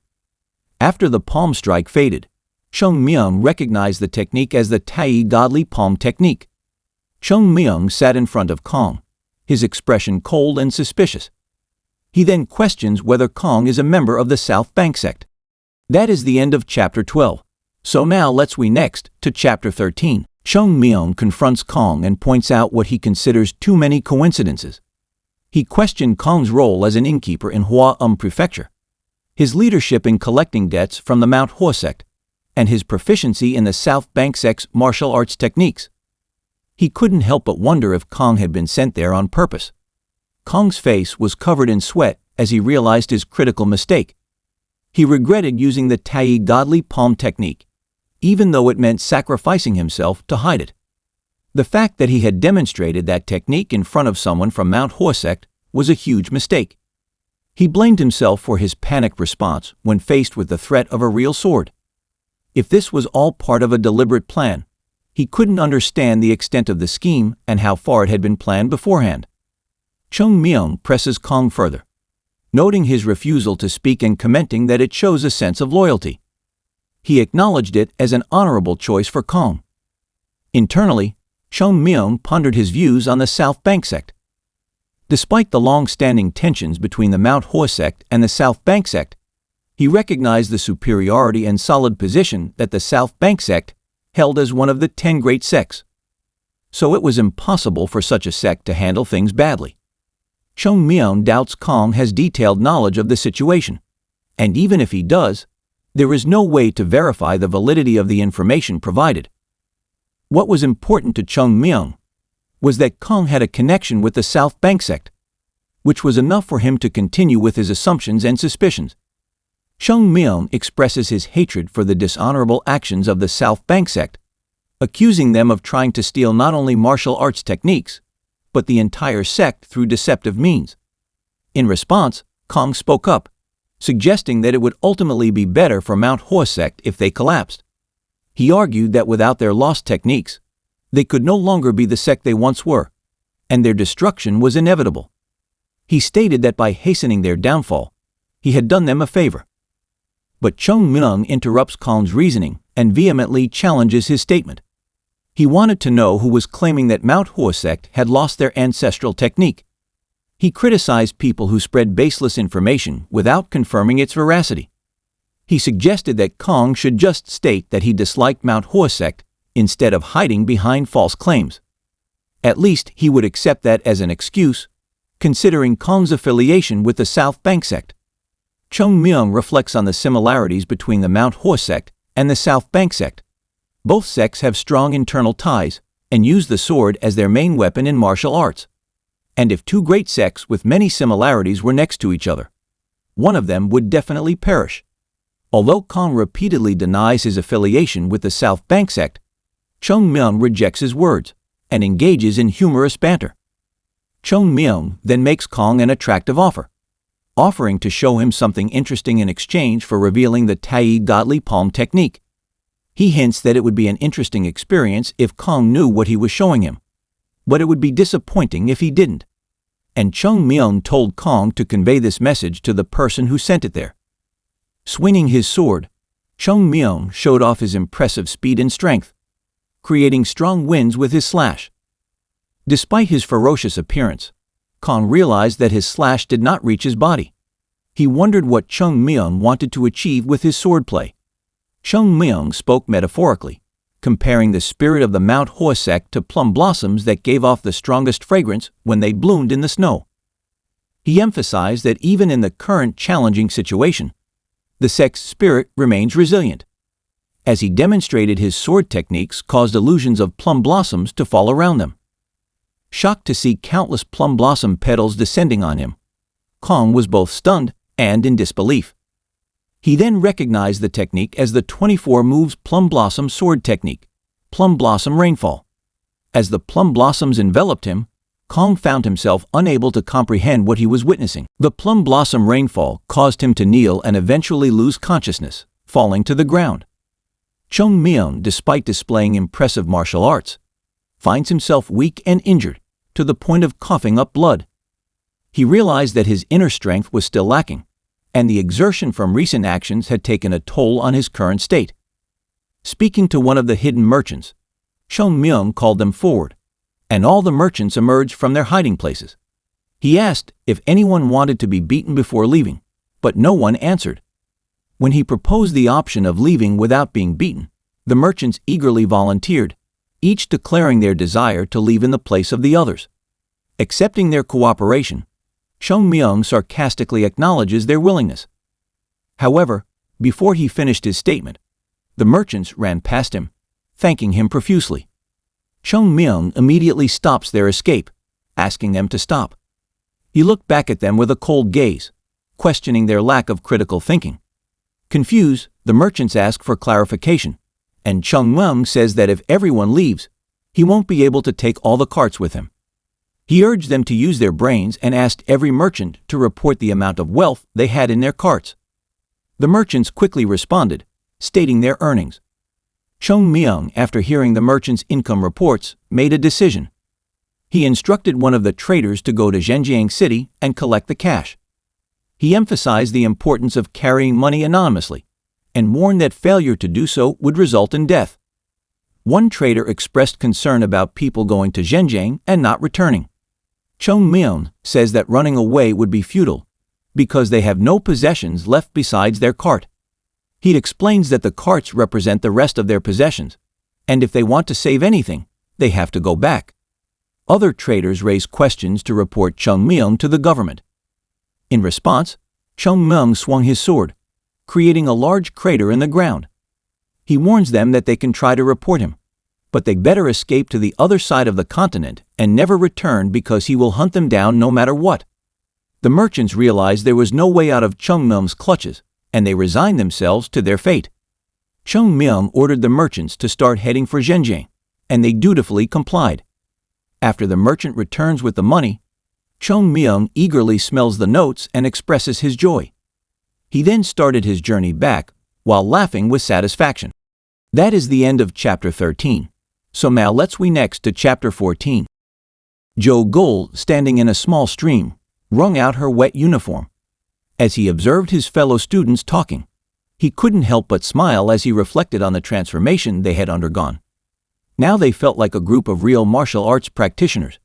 After the palm strike faded, Chung Myung recognized the technique as the Tai Godly Palm Technique. Chung Myung sat in front of Kong, his expression cold and suspicious. He then questions whether Kong is a member of the South Bank sect. That is the end of Chapter 12. So now let's next to Chapter 13. Chung Myung confronts Kong and points out what he considers too many coincidences. He questioned Kong's role as an innkeeper in Hua Prefecture, his leadership in collecting debts from the Mount Hua sect, and his proficiency in the South Bank sect's martial arts techniques. He couldn't help but wonder if Kong had been sent there on purpose. Kong's face was covered in sweat as he realized his critical mistake. He regretted using the Tai Godly Palm Technique, even though it meant sacrificing himself to hide it. The fact that he had demonstrated that technique in front of someone from Mount Hua sect was a huge mistake. He blamed himself for his panicked response when faced with the threat of a real sword. If this was all part of a deliberate plan, he couldn't understand the extent of the scheme and how far it had been planned beforehand. Chung Myung presses Kong further, noting his refusal to speak and commenting that it shows a sense of loyalty. He acknowledged it as an honorable choice for Kong. Internally, Chung Myung pondered his views on the South Bank sect. Despite the long-standing tensions between the Mount Hua sect and the South Bank sect, he recognized the superiority and solid position that the South Bank sect held as one of the 10 great sects. So it was impossible for such a sect to handle things badly. Chung Myung doubts Kong has detailed knowledge of the situation, and even if he does, there is no way to verify the validity of the information provided. What was important to Chung Myung was that Kong had a connection with the South Bank sect, which was enough for him to continue with his assumptions and suspicions. Chung Myung expresses his hatred for the dishonorable actions of the South Bank sect, accusing them of trying to steal not only martial arts techniques, but the entire sect through deceptive means. In response, Kong spoke up, suggesting that it would ultimately be better for Mount Hua sect if they collapsed. He argued that without their lost techniques, they could no longer be the sect they once were, and their destruction was inevitable. He stated that by hastening their downfall, he had done them a favor. But Chung Myung interrupts Kong's reasoning and vehemently challenges his statement. He wanted to know who was claiming that Mount Hua sect had lost their ancestral technique. He criticized people who spread baseless information without confirming its veracity. He suggested that Kong should just state that he disliked Mount Hua sect instead of hiding behind false claims. At least he would accept that as an excuse, considering Kong's affiliation with the South Bank sect. Chung Myung reflects on the similarities between the Mount Hua sect and the South Bank sect. Both sects have strong internal ties and use the sword as their main weapon in martial arts. And if two great sects with many similarities were next to each other, one of them would definitely perish. Although Kong repeatedly denies his affiliation with the South Bank sect, Chung Myung rejects his words and engages in humorous banter. Chung Myung then makes Kong an attractive offer, offering to show him something interesting in exchange for revealing the Tai Godly Palm technique. He hints that it would be an interesting experience if Kong knew what he was showing him, but it would be disappointing if he didn't. And Chung Myung told Kong to convey this message to the person who sent it there. Swinging his sword, Chung Myung showed off his impressive speed and strength, creating strong winds with his slash. Despite his ferocious appearance, Kong realized that his slash did not reach his body. He wondered what Chung Myung wanted to achieve with his swordplay. Chung Myung spoke metaphorically, comparing the spirit of the Mount Hua sect to plum blossoms that gave off the strongest fragrance when they bloomed in the snow. He emphasized that even in the current challenging situation, the sect's spirit remains resilient. As he demonstrated, his sword techniques caused illusions of plum blossoms to fall around them. Shocked to see countless plum blossom petals descending on him, Kong was both stunned and in disbelief. He then recognized the technique as the 24 moves plum blossom sword technique, plum blossom rainfall. As the plum blossoms enveloped him, Kong found himself unable to comprehend what he was witnessing. The plum blossom rainfall caused him to kneel and eventually lose consciousness, falling to the ground. Chung Myung, despite displaying impressive martial arts, finds himself weak and injured to the point of coughing up blood. He realized that his inner strength was still lacking, and the exertion from recent actions had taken a toll on his current state. Speaking to one of the hidden merchants, Chung Myung called them forward, and all the merchants emerged from their hiding places. He asked if anyone wanted to be beaten before leaving, but no one answered. When he proposed the option of leaving without being beaten, the merchants eagerly volunteered, each declaring their desire to leave in the place of the others. Accepting their cooperation, Chung Myung sarcastically acknowledges their willingness. However, before he finished his statement, the merchants ran past him, thanking him profusely. Chung Myung immediately stops their escape, asking them to stop. He looked back at them with a cold gaze, questioning their lack of critical thinking. Confused, the merchants ask for clarification, and Chung Myung says that if everyone leaves, he won't be able to take all the carts with him. He urged them to use their brains and asked every merchant to report the amount of wealth they had in their carts. The merchants quickly responded, stating their earnings. Chung Myung, after hearing the merchants' income reports, made a decision. He instructed one of the traders to go to Zhenjiang City and collect the cash. He emphasized the importance of carrying money anonymously and warned that failure to do so would result in death. One trader expressed concern about people going to Zhenjiang and not returning. Chung Myung says that running away would be futile because they have no possessions left besides their cart. He explains that the carts represent the rest of their possessions, and if they want to save anything, they have to go back. Other traders raise questions to report Chung Myung to the government. In response, Chung Myung swung his sword, creating a large crater in the ground. He warns them that they can try to report him, but they better escape to the other side of the continent and never return because he will hunt them down no matter what. The merchants realized there was no way out of Chung Myung's clutches, and they resigned themselves to their fate. Chung Myung ordered the merchants to start heading for Zhenjiang, and they dutifully complied. After the merchant returns with the money, Chung Myung eagerly smells the notes and expresses his joy. He then started his journey back, while laughing with satisfaction. That is the end of chapter 13. So now we next to chapter 14. Jo Gul, standing in a small stream, wrung out her wet uniform. As he observed his fellow students talking, he couldn't help but smile as he reflected on the transformation they had undergone. Now they felt like a group of real martial arts practitioners.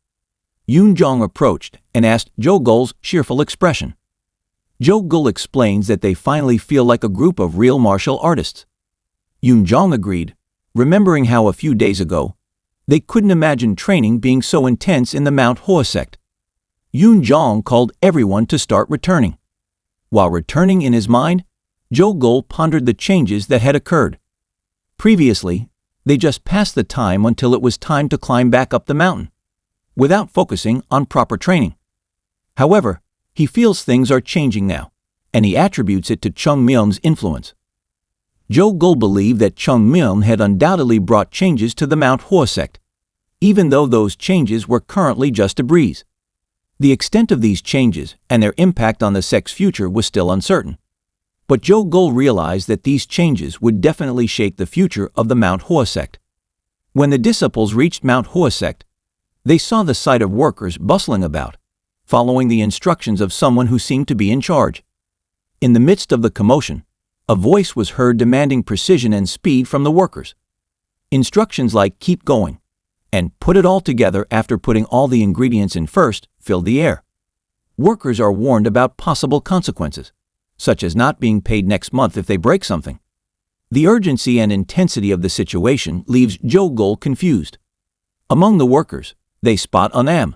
Yoon Jong approached and asked Jo Gul's cheerful expression. Jo Gul explains that they finally feel like a group of real martial artists. Yoon Jong agreed, remembering how a few days ago, they couldn't imagine training being so intense in the Mount Hoa sect. Yoon Jong called everyone to start returning. While returning in his mind, Jo Gul pondered the changes that had occurred. Previously, they just passed the time until it was time to climb back up the mountain, without focusing on proper training. However, he feels things are changing now, and he attributes it to Chung Myung's influence. Jo Gul believed that Chung Myung had undoubtedly brought changes to the Mount Hoa sect, even though those changes were currently just a breeze. The extent of these changes and their impact on the sect's future was still uncertain. But Jo Gul realized that these changes would definitely shape the future of the Mount Hoa sect. When the disciples reached Mount Hoa sect, they saw the sight of workers bustling about, following the instructions of someone who seemed to be in charge. In the midst of the commotion, a voice was heard demanding precision and speed from the workers. Instructions like "keep going" and "put it all together after putting all the ingredients in first" filled the air. Workers are warned about possible consequences, such as not being paid next month if they break something. The urgency and intensity of the situation leaves Jo Gul confused. Among the workers, they spot Unam,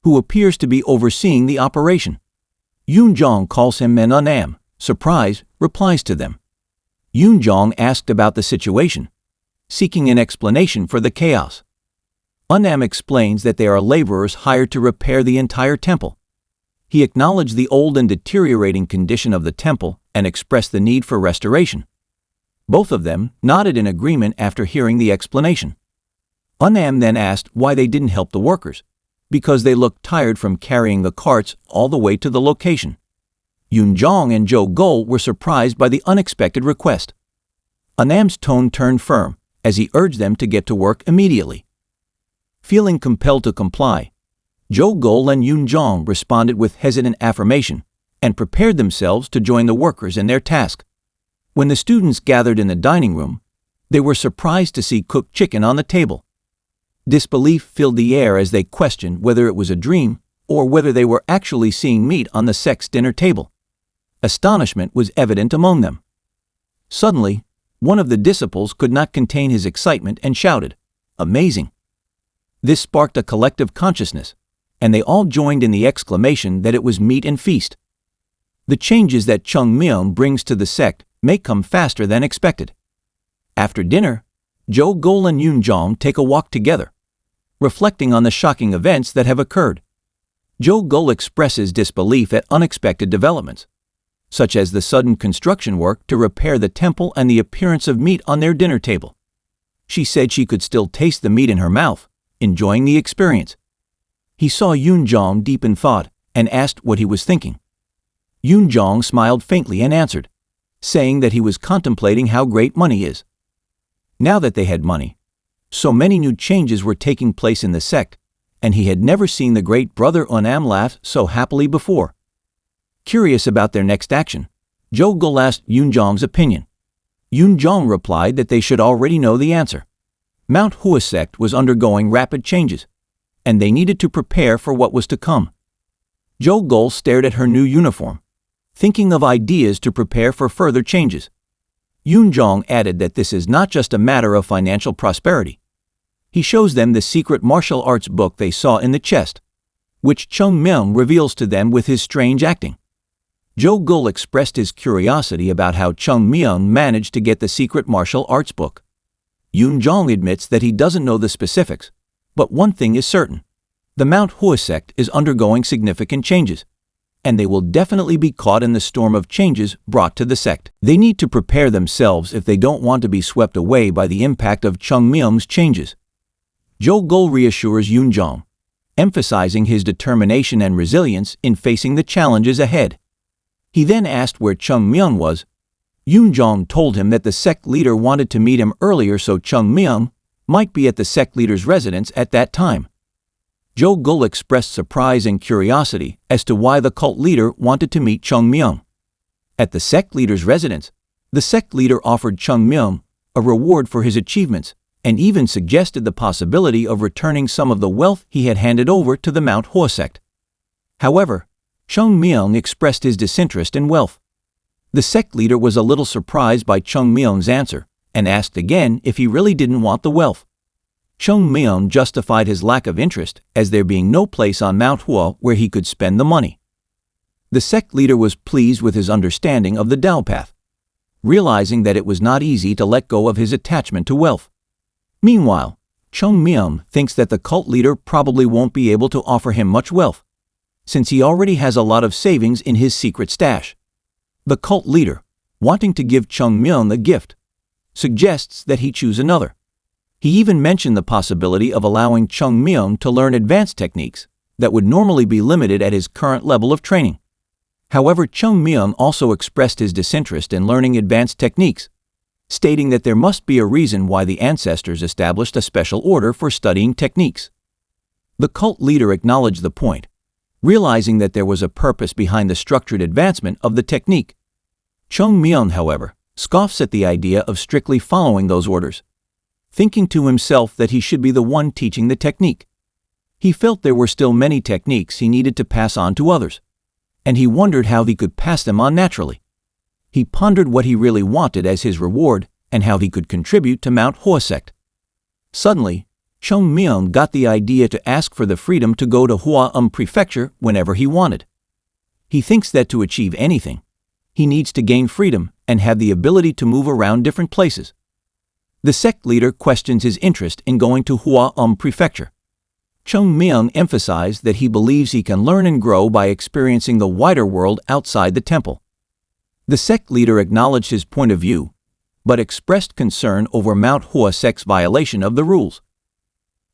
who appears to be overseeing the operation. Yoon Jong calls him, and Unam, surprised, replies to them. Yoon Jong asked about the situation, seeking an explanation for the chaos. Unam explains that they are laborers hired to repair the entire temple. He acknowledged the old and deteriorating condition of the temple and expressed the need for restoration. Both of them nodded in agreement after hearing the explanation. Unam then asked why they didn't help the workers, because they looked tired from carrying the carts all the way to the location. Yoon Jong and Jo Gul were surprised by the unexpected request. Unam's tone turned firm as he urged them to get to work immediately. Feeling compelled to comply, Jo Gul and Yoon Jong responded with hesitant affirmation and prepared themselves to join the workers in their task. When the students gathered in the dining room, they were surprised to see cooked chicken on the table. Disbelief filled the air as they questioned whether it was a dream or whether they were actually seeing meat on the sect's dinner table. Astonishment was evident among them. Suddenly, one of the disciples could not contain his excitement and shouted, "Amazing!" This sparked a collective consciousness, and they all joined in the exclamation that it was meat and feast. The changes that Chung Myung brings to the sect may come faster than expected. After dinner, Jo Gul and Yoon Jong take a walk together, reflecting on the shocking events that have occurred. Jo Gul expresses disbelief at unexpected developments, such as the sudden construction work to repair the temple and the appearance of meat on their dinner table. She said she could still taste the meat in her mouth, enjoying the experience. He saw Yoon Jong deep in thought and asked what he was thinking. Yoon Jong smiled faintly and answered, saying that he was contemplating how great money is. Now that they had money, so many new changes were taking place in the sect, and he had never seen the great brother Unam laugh so happily before. Curious about their next action, Jo Gul asked Yoon Jong's opinion. Yoon Jong replied that they should already know the answer. Mount Hoa sect was undergoing rapid changes, and they needed to prepare for what was to come. Jo Gul stared at her new uniform, thinking of ideas to prepare for further changes. Yoon Jong added that this is not just a matter of financial prosperity. He shows them the secret martial arts book they saw in the chest, which Chung Myung reveals to them with his strange acting. Jo Gul expressed his curiosity about how Chung Myung managed to get the secret martial arts book. Yoon Jong admits that he doesn't know the specifics, but one thing is certain: the Mount Hoa sect is undergoing significant changes, and they will definitely be caught in the storm of changes brought to the sect. They need to prepare themselves if they don't want to be swept away by the impact of Chung Myung's changes. Jo Gul reassures Yoon Jong emphasizing his determination and resilience in facing the challenges ahead. He then asked where Chung Myung was. Yoonjong told him that the sect leader wanted to meet him earlier, so Chung Myung might be at the sect leader's residence at that time. Jo Gul expressed surprise and curiosity as to why the cult leader wanted to meet Chung Myung. At the sect leader's residence, the sect leader offered Chung Myung a reward for his achievements and even suggested the possibility of returning some of the wealth he had handed over to the Mount Hua sect. However, Chung Myung expressed his disinterest in wealth. The sect leader was a little surprised by Chung Myung's answer and asked again if he really didn't want the wealth. Chung Myung justified his lack of interest as there being no place on Mount Hua where he could spend the money. The sect leader was pleased with his understanding of the Tao path, realizing that it was not easy to let go of his attachment to wealth. Meanwhile, Chung Myung thinks that the cult leader probably won't be able to offer him much wealth, since he already has a lot of savings in his secret stash. The cult leader, wanting to give Chung Myung a gift, suggests that he choose another. He even mentioned the possibility of allowing Chung Myung to learn advanced techniques that would normally be limited at his current level of training. However, Chung Myung also expressed his disinterest in learning advanced techniques, stating that there must be a reason why the ancestors established a special order for studying techniques. The cult leader acknowledged the point, realizing that there was a purpose behind the structured advancement of the technique. Chung Myung, however, scoffs at the idea of strictly following those orders, thinking to himself that he should be the one teaching the technique. He felt there were still many techniques he needed to pass on to others, and he wondered how he could pass them on naturally. He pondered what he really wanted as his reward and how he could contribute to Mount Hua sect. Suddenly, Chung Myung got the idea to ask for the freedom to go to Hua Prefecture whenever he wanted. He thinks that to achieve anything, he needs to gain freedom and have the ability to move around different places. The sect leader questions his interest in going to Hua Prefecture. Chung Myung emphasized that he believes he can learn and grow by experiencing the wider world outside the temple. The sect leader acknowledged his point of view, but expressed concern over Mount Hua sect's violation of the rules.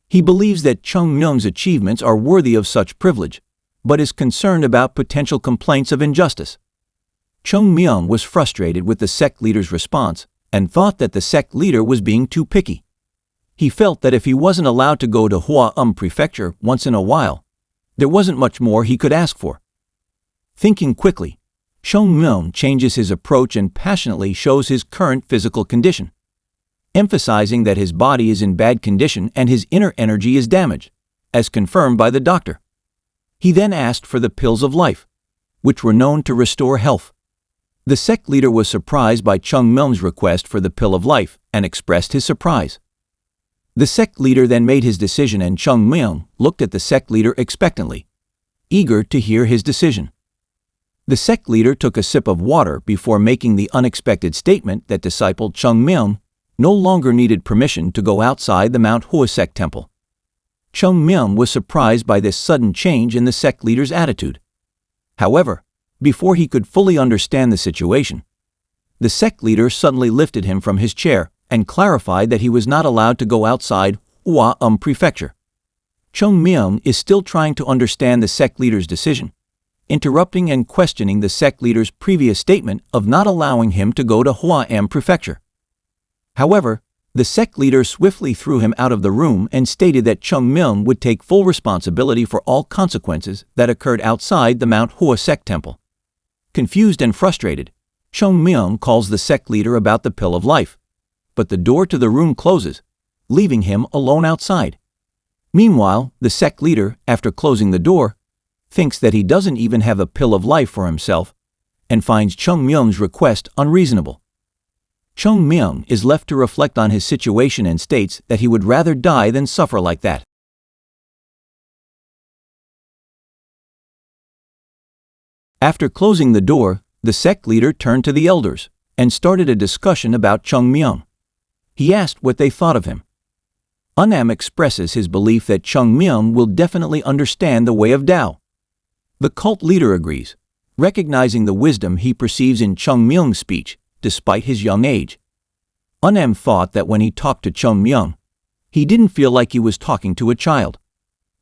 He believes that Chung Myung's achievements are worthy of such privilege, but is concerned about potential complaints of injustice. Chung Myung was frustrated with the sect leader's response and thought that the sect leader was being too picky. He felt that if he wasn't allowed to go to Hua Prefecture once in a while, there wasn't much more he could ask for. Thinking quickly, Chung Myung changes his approach and passionately shows his current physical condition, emphasizing that his body is in bad condition and his inner energy is damaged, as confirmed by the doctor. He then asked for the pills of life, which were known to restore health. The sect leader was surprised by Chung Myung's request for the pill of life and expressed his surprise. The sect leader then made his decision, and Chung Myung looked at the sect leader expectantly, eager to hear his decision. The sect leader took a sip of water before making the unexpected statement that disciple Chung Myung no longer needed permission to go outside the Mount Hua sect temple. Chung Myung was surprised by this sudden change in the sect leader's attitude. However, before he could fully understand the situation, the sect leader suddenly lifted him from his chair and clarified that he was not allowed to go outside Hua Prefecture. Chung Myung is still trying to understand the sect leader's decision, interrupting and questioning the sect leader's previous statement of not allowing him to go to Hua Prefecture. However, the sect leader swiftly threw him out of the room and stated that Chung Myung would take full responsibility for all consequences that occurred outside the Mount Hua sect temple. Confused and frustrated, Chung Myung calls the sect leader about the pill of life, but the door to the room closes, leaving him alone outside. Meanwhile, the sect leader, after closing the door, thinks that he doesn't even have a pill of life for himself and finds Chung Myung's request unreasonable. Chung Myung is left to reflect on his situation and states that he would rather die than suffer like that. After closing the door, the sect leader turned to the elders and started a discussion about Chung Myung. He asked what they thought of him. Unam expresses his belief that Chung Myung will definitely understand the way of Tao. The cult leader agrees, recognizing the wisdom he perceives in Chung Myung's speech, despite his young age. Unam thought that when he talked to Chung Myung, he didn't feel like he was talking to a child.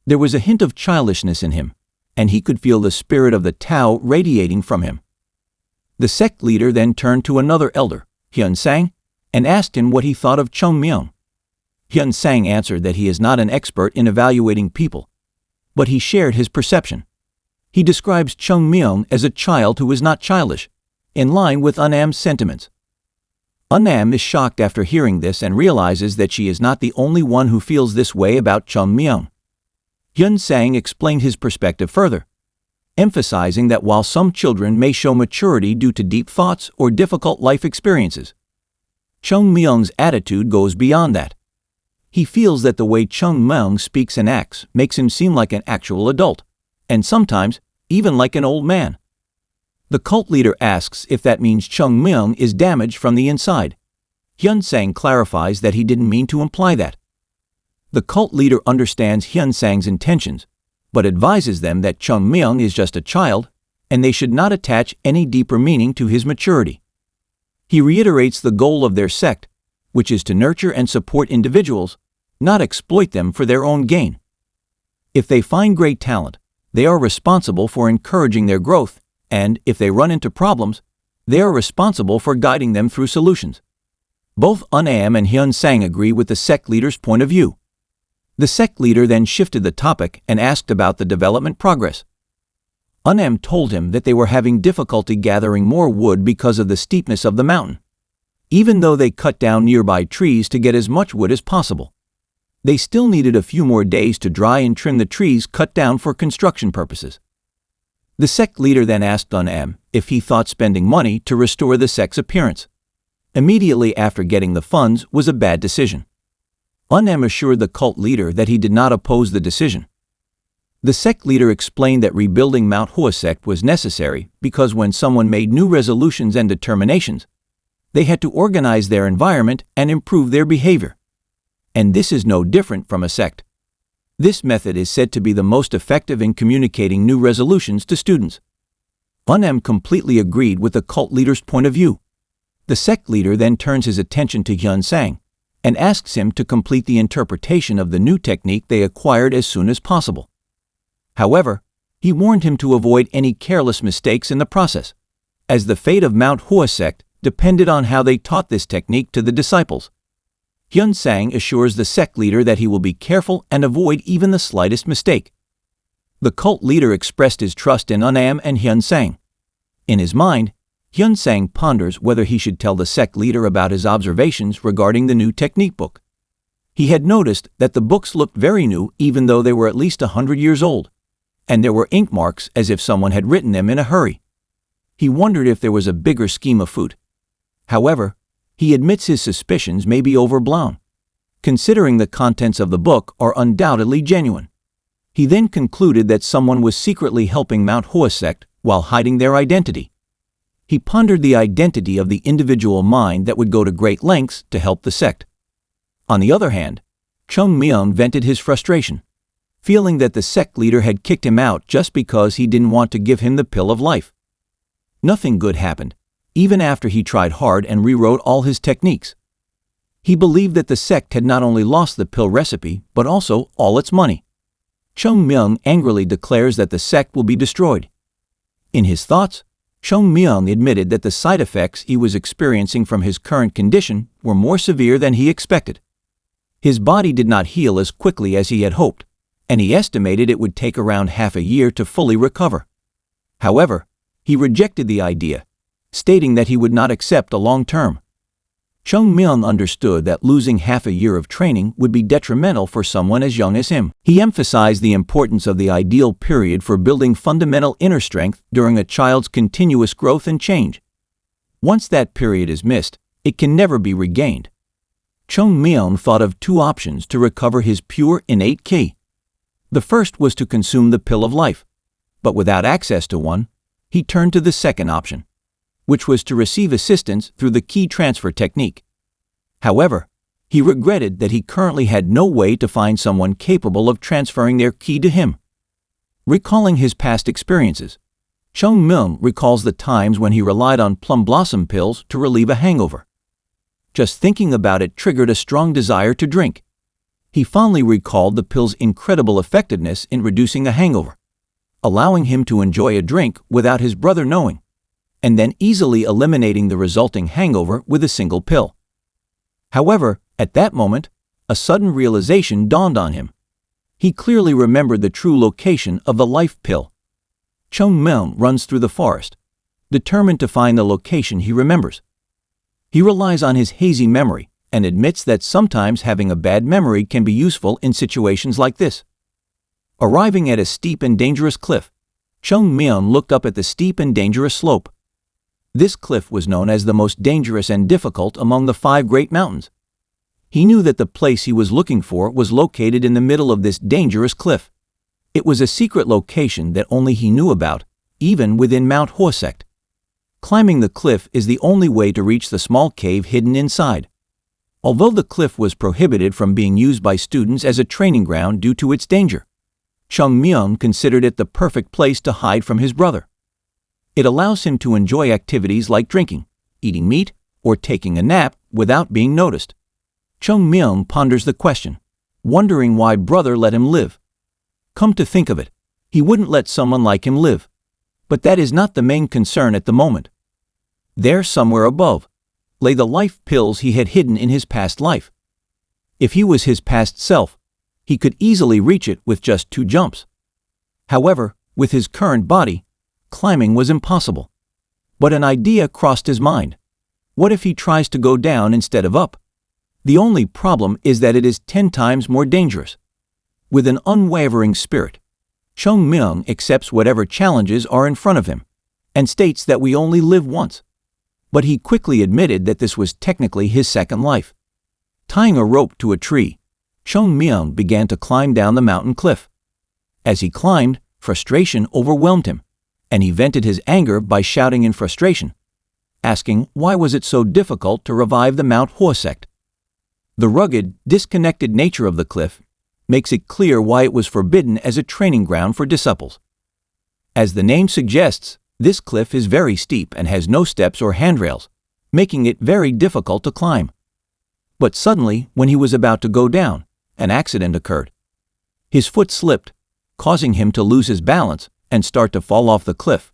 There was a hint of childishness in him, and he could feel the spirit of the Tao radiating from him. The sect leader then turned to another elder, Hyun Sang, and asked him what he thought of Chung Myung. Hyun Sang answered that he is not an expert in evaluating people, but he shared his perception. He describes Chung Myung as a child who is not childish, in line with Eunam's sentiments. Eunam is shocked after hearing this and realizes that she is not the only one who feels this way about Chung Myung. Hyun Sang explained his perspective further, emphasizing that while some children may show maturity due to deep thoughts or difficult life experiences, Chung Myung's attitude goes beyond that. He feels that the way Chung Myung speaks and acts makes him seem like an actual adult, and sometimes even like an old man. The cult leader asks if that means Chung Myung is damaged from the inside. Hyun Sang clarifies that he didn't mean to imply that. The cult leader understands Hyun Sang's intentions, but advises them that Chung Myung is just a child and they should not attach any deeper meaning to his maturity. He reiterates the goal of their sect, which is to nurture and support individuals, not exploit them for their own gain. If they find great talent, they are responsible for encouraging their growth, and if they run into problems, they are responsible for guiding them through solutions. Both Eunam and Hyun Sang agree with the sect leader's point of view. The sect leader then shifted the topic and asked about the development progress. Eunam told him that they were having difficulty gathering more wood because of the steepness of the mountain, even though they cut down nearby trees to get as much wood as possible. They still needed a few more days to dry and trim the trees cut down for construction purposes. The sect leader then asked Eunam if he thought spending money to restore the sect's appearance immediately after getting the funds was a bad decision. Eunam assured the cult leader that he did not oppose the decision. The sect leader explained that rebuilding Mount Hua sect was necessary because when someone made new resolutions and determinations, they had to organize their environment and improve their behavior. And this is no different from a sect. This method is said to be the most effective in communicating new resolutions to students. Eunam completely agreed with the cult leader's point of view. The sect leader then turns his attention to Hyun Sang and asks him to complete the interpretation of the new technique they acquired as soon as possible. However, he warned him to avoid any careless mistakes in the process, as the fate of Mount Hua sect depended on how they taught this technique to the disciples. Hyun Sang assures the sect leader that he will be careful and avoid even the slightest mistake. The cult leader expressed his trust in Eunam and Hyun Sang. In his mind, Hyun Sang ponders whether he should tell the sect leader about his observations regarding the new technique book. He had noticed that the books looked very new even though they were at least 100 years old, and there were ink marks as if someone had written them in a hurry. He wondered if there was a bigger scheme afoot. However, he admits his suspicions may be overblown, considering the contents of the book are undoubtedly genuine. He then concluded that someone was secretly helping Mount Hua sect while hiding their identity. He pondered the identity of the individual mind that would go to great lengths to help the sect. On the other hand, Chung Myung vented his frustration, feeling that the sect leader had kicked him out just because he didn't want to give him the pill of life. Nothing good happened, even after he tried hard and rewrote all his techniques. He believed that the sect had not only lost the pill recipe, but also all its money. Chung Myung angrily declares that the sect will be destroyed. In his thoughts, Chung Myung admitted that the side effects he was experiencing from his current condition were more severe than he expected. His body did not heal as quickly as he had hoped, and he estimated it would take around half a year to fully recover. However, he rejected the idea, stating that he would not accept a long term. Chung Myung understood that losing half a year of training would be detrimental for someone as young as him. He emphasized the importance of the ideal period for building fundamental inner strength during a child's continuous growth and change. Once that period is missed, it can never be regained. Chung Myung thought of two options to recover his pure innate ki. The first was to consume the pill of life, but without access to one, he turned to the second option, which was to receive assistance through the ki transfer technique. However, he regretted that he currently had no way to find someone capable of transferring their ki to him. Recalling his past experiences, Chung Myung recalls the times when he relied on plum blossom pills to relieve a hangover. Just thinking about it triggered a strong desire to drink. He fondly recalled the pill's incredible effectiveness in reducing a hangover, allowing him to enjoy a drink without his brother knowing, and then easily eliminating the resulting hangover with a single pill. However, at that moment, a sudden realization dawned on him. He clearly remembered the true location of the life pill. Chung Myung runs through the forest, determined to find the location he remembers. He relies on his hazy memory and admits that sometimes having a bad memory can be useful in situations like this. Arriving at a steep and dangerous cliff, Chung Myung looked up at the steep and dangerous slope. This cliff was known as the most dangerous and difficult among the 5 great mountains. He knew that the place he was looking for was located in the middle of this dangerous cliff. It was a secret location that only he knew about, even within Mount Hwasect. Climbing the cliff is the only way to reach the small cave hidden inside. Although the cliff was prohibited from being used by students as a training ground due to its danger, Chung Myung considered it the perfect place to hide from his brother. It allows him to enjoy activities like drinking, eating meat, or taking a nap without being noticed. Chung Myung ponders the question, wondering why brother let him live. Come to think of it, he wouldn't let someone like him live. But that is not the main concern at the moment. There, somewhere above, lay the life pills he had hidden in his past life. If he was his past self, he could easily reach it with just 2 jumps. However, with his current body, climbing was impossible. But an idea crossed his mind. What if he tries to go down instead of up? The only problem is that it is 10 times more dangerous. With an unwavering spirit, Chung Myung accepts whatever challenges are in front of him and states that we only live once. But he quickly admitted that this was technically his second life. Tying a rope to a tree, Chung Myung began to climb down the mountain cliff. As he climbed, frustration overwhelmed him, and he vented his anger by shouting in frustration, asking why was it so difficult to revive the Mount Hwasect. The rugged, disconnected nature of the cliff makes it clear why it was forbidden as a training ground for disciples. As the name suggests, this cliff is very steep and has no steps or handrails, making it very difficult to climb. But suddenly, when he was about to go down, an accident occurred. His foot slipped, causing him to lose his balance and start to fall off the cliff.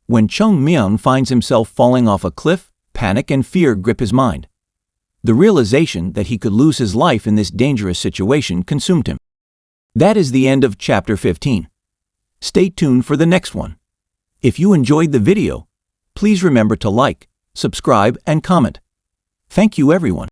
When Chung Myung finds himself falling off a cliff, panic and fear grip his mind. The realization that he could lose his life in this dangerous situation consumed him. That is the end of Chapter 15. Stay tuned for the next one. If you enjoyed the video, please remember to like, subscribe, and comment. Thank you everyone.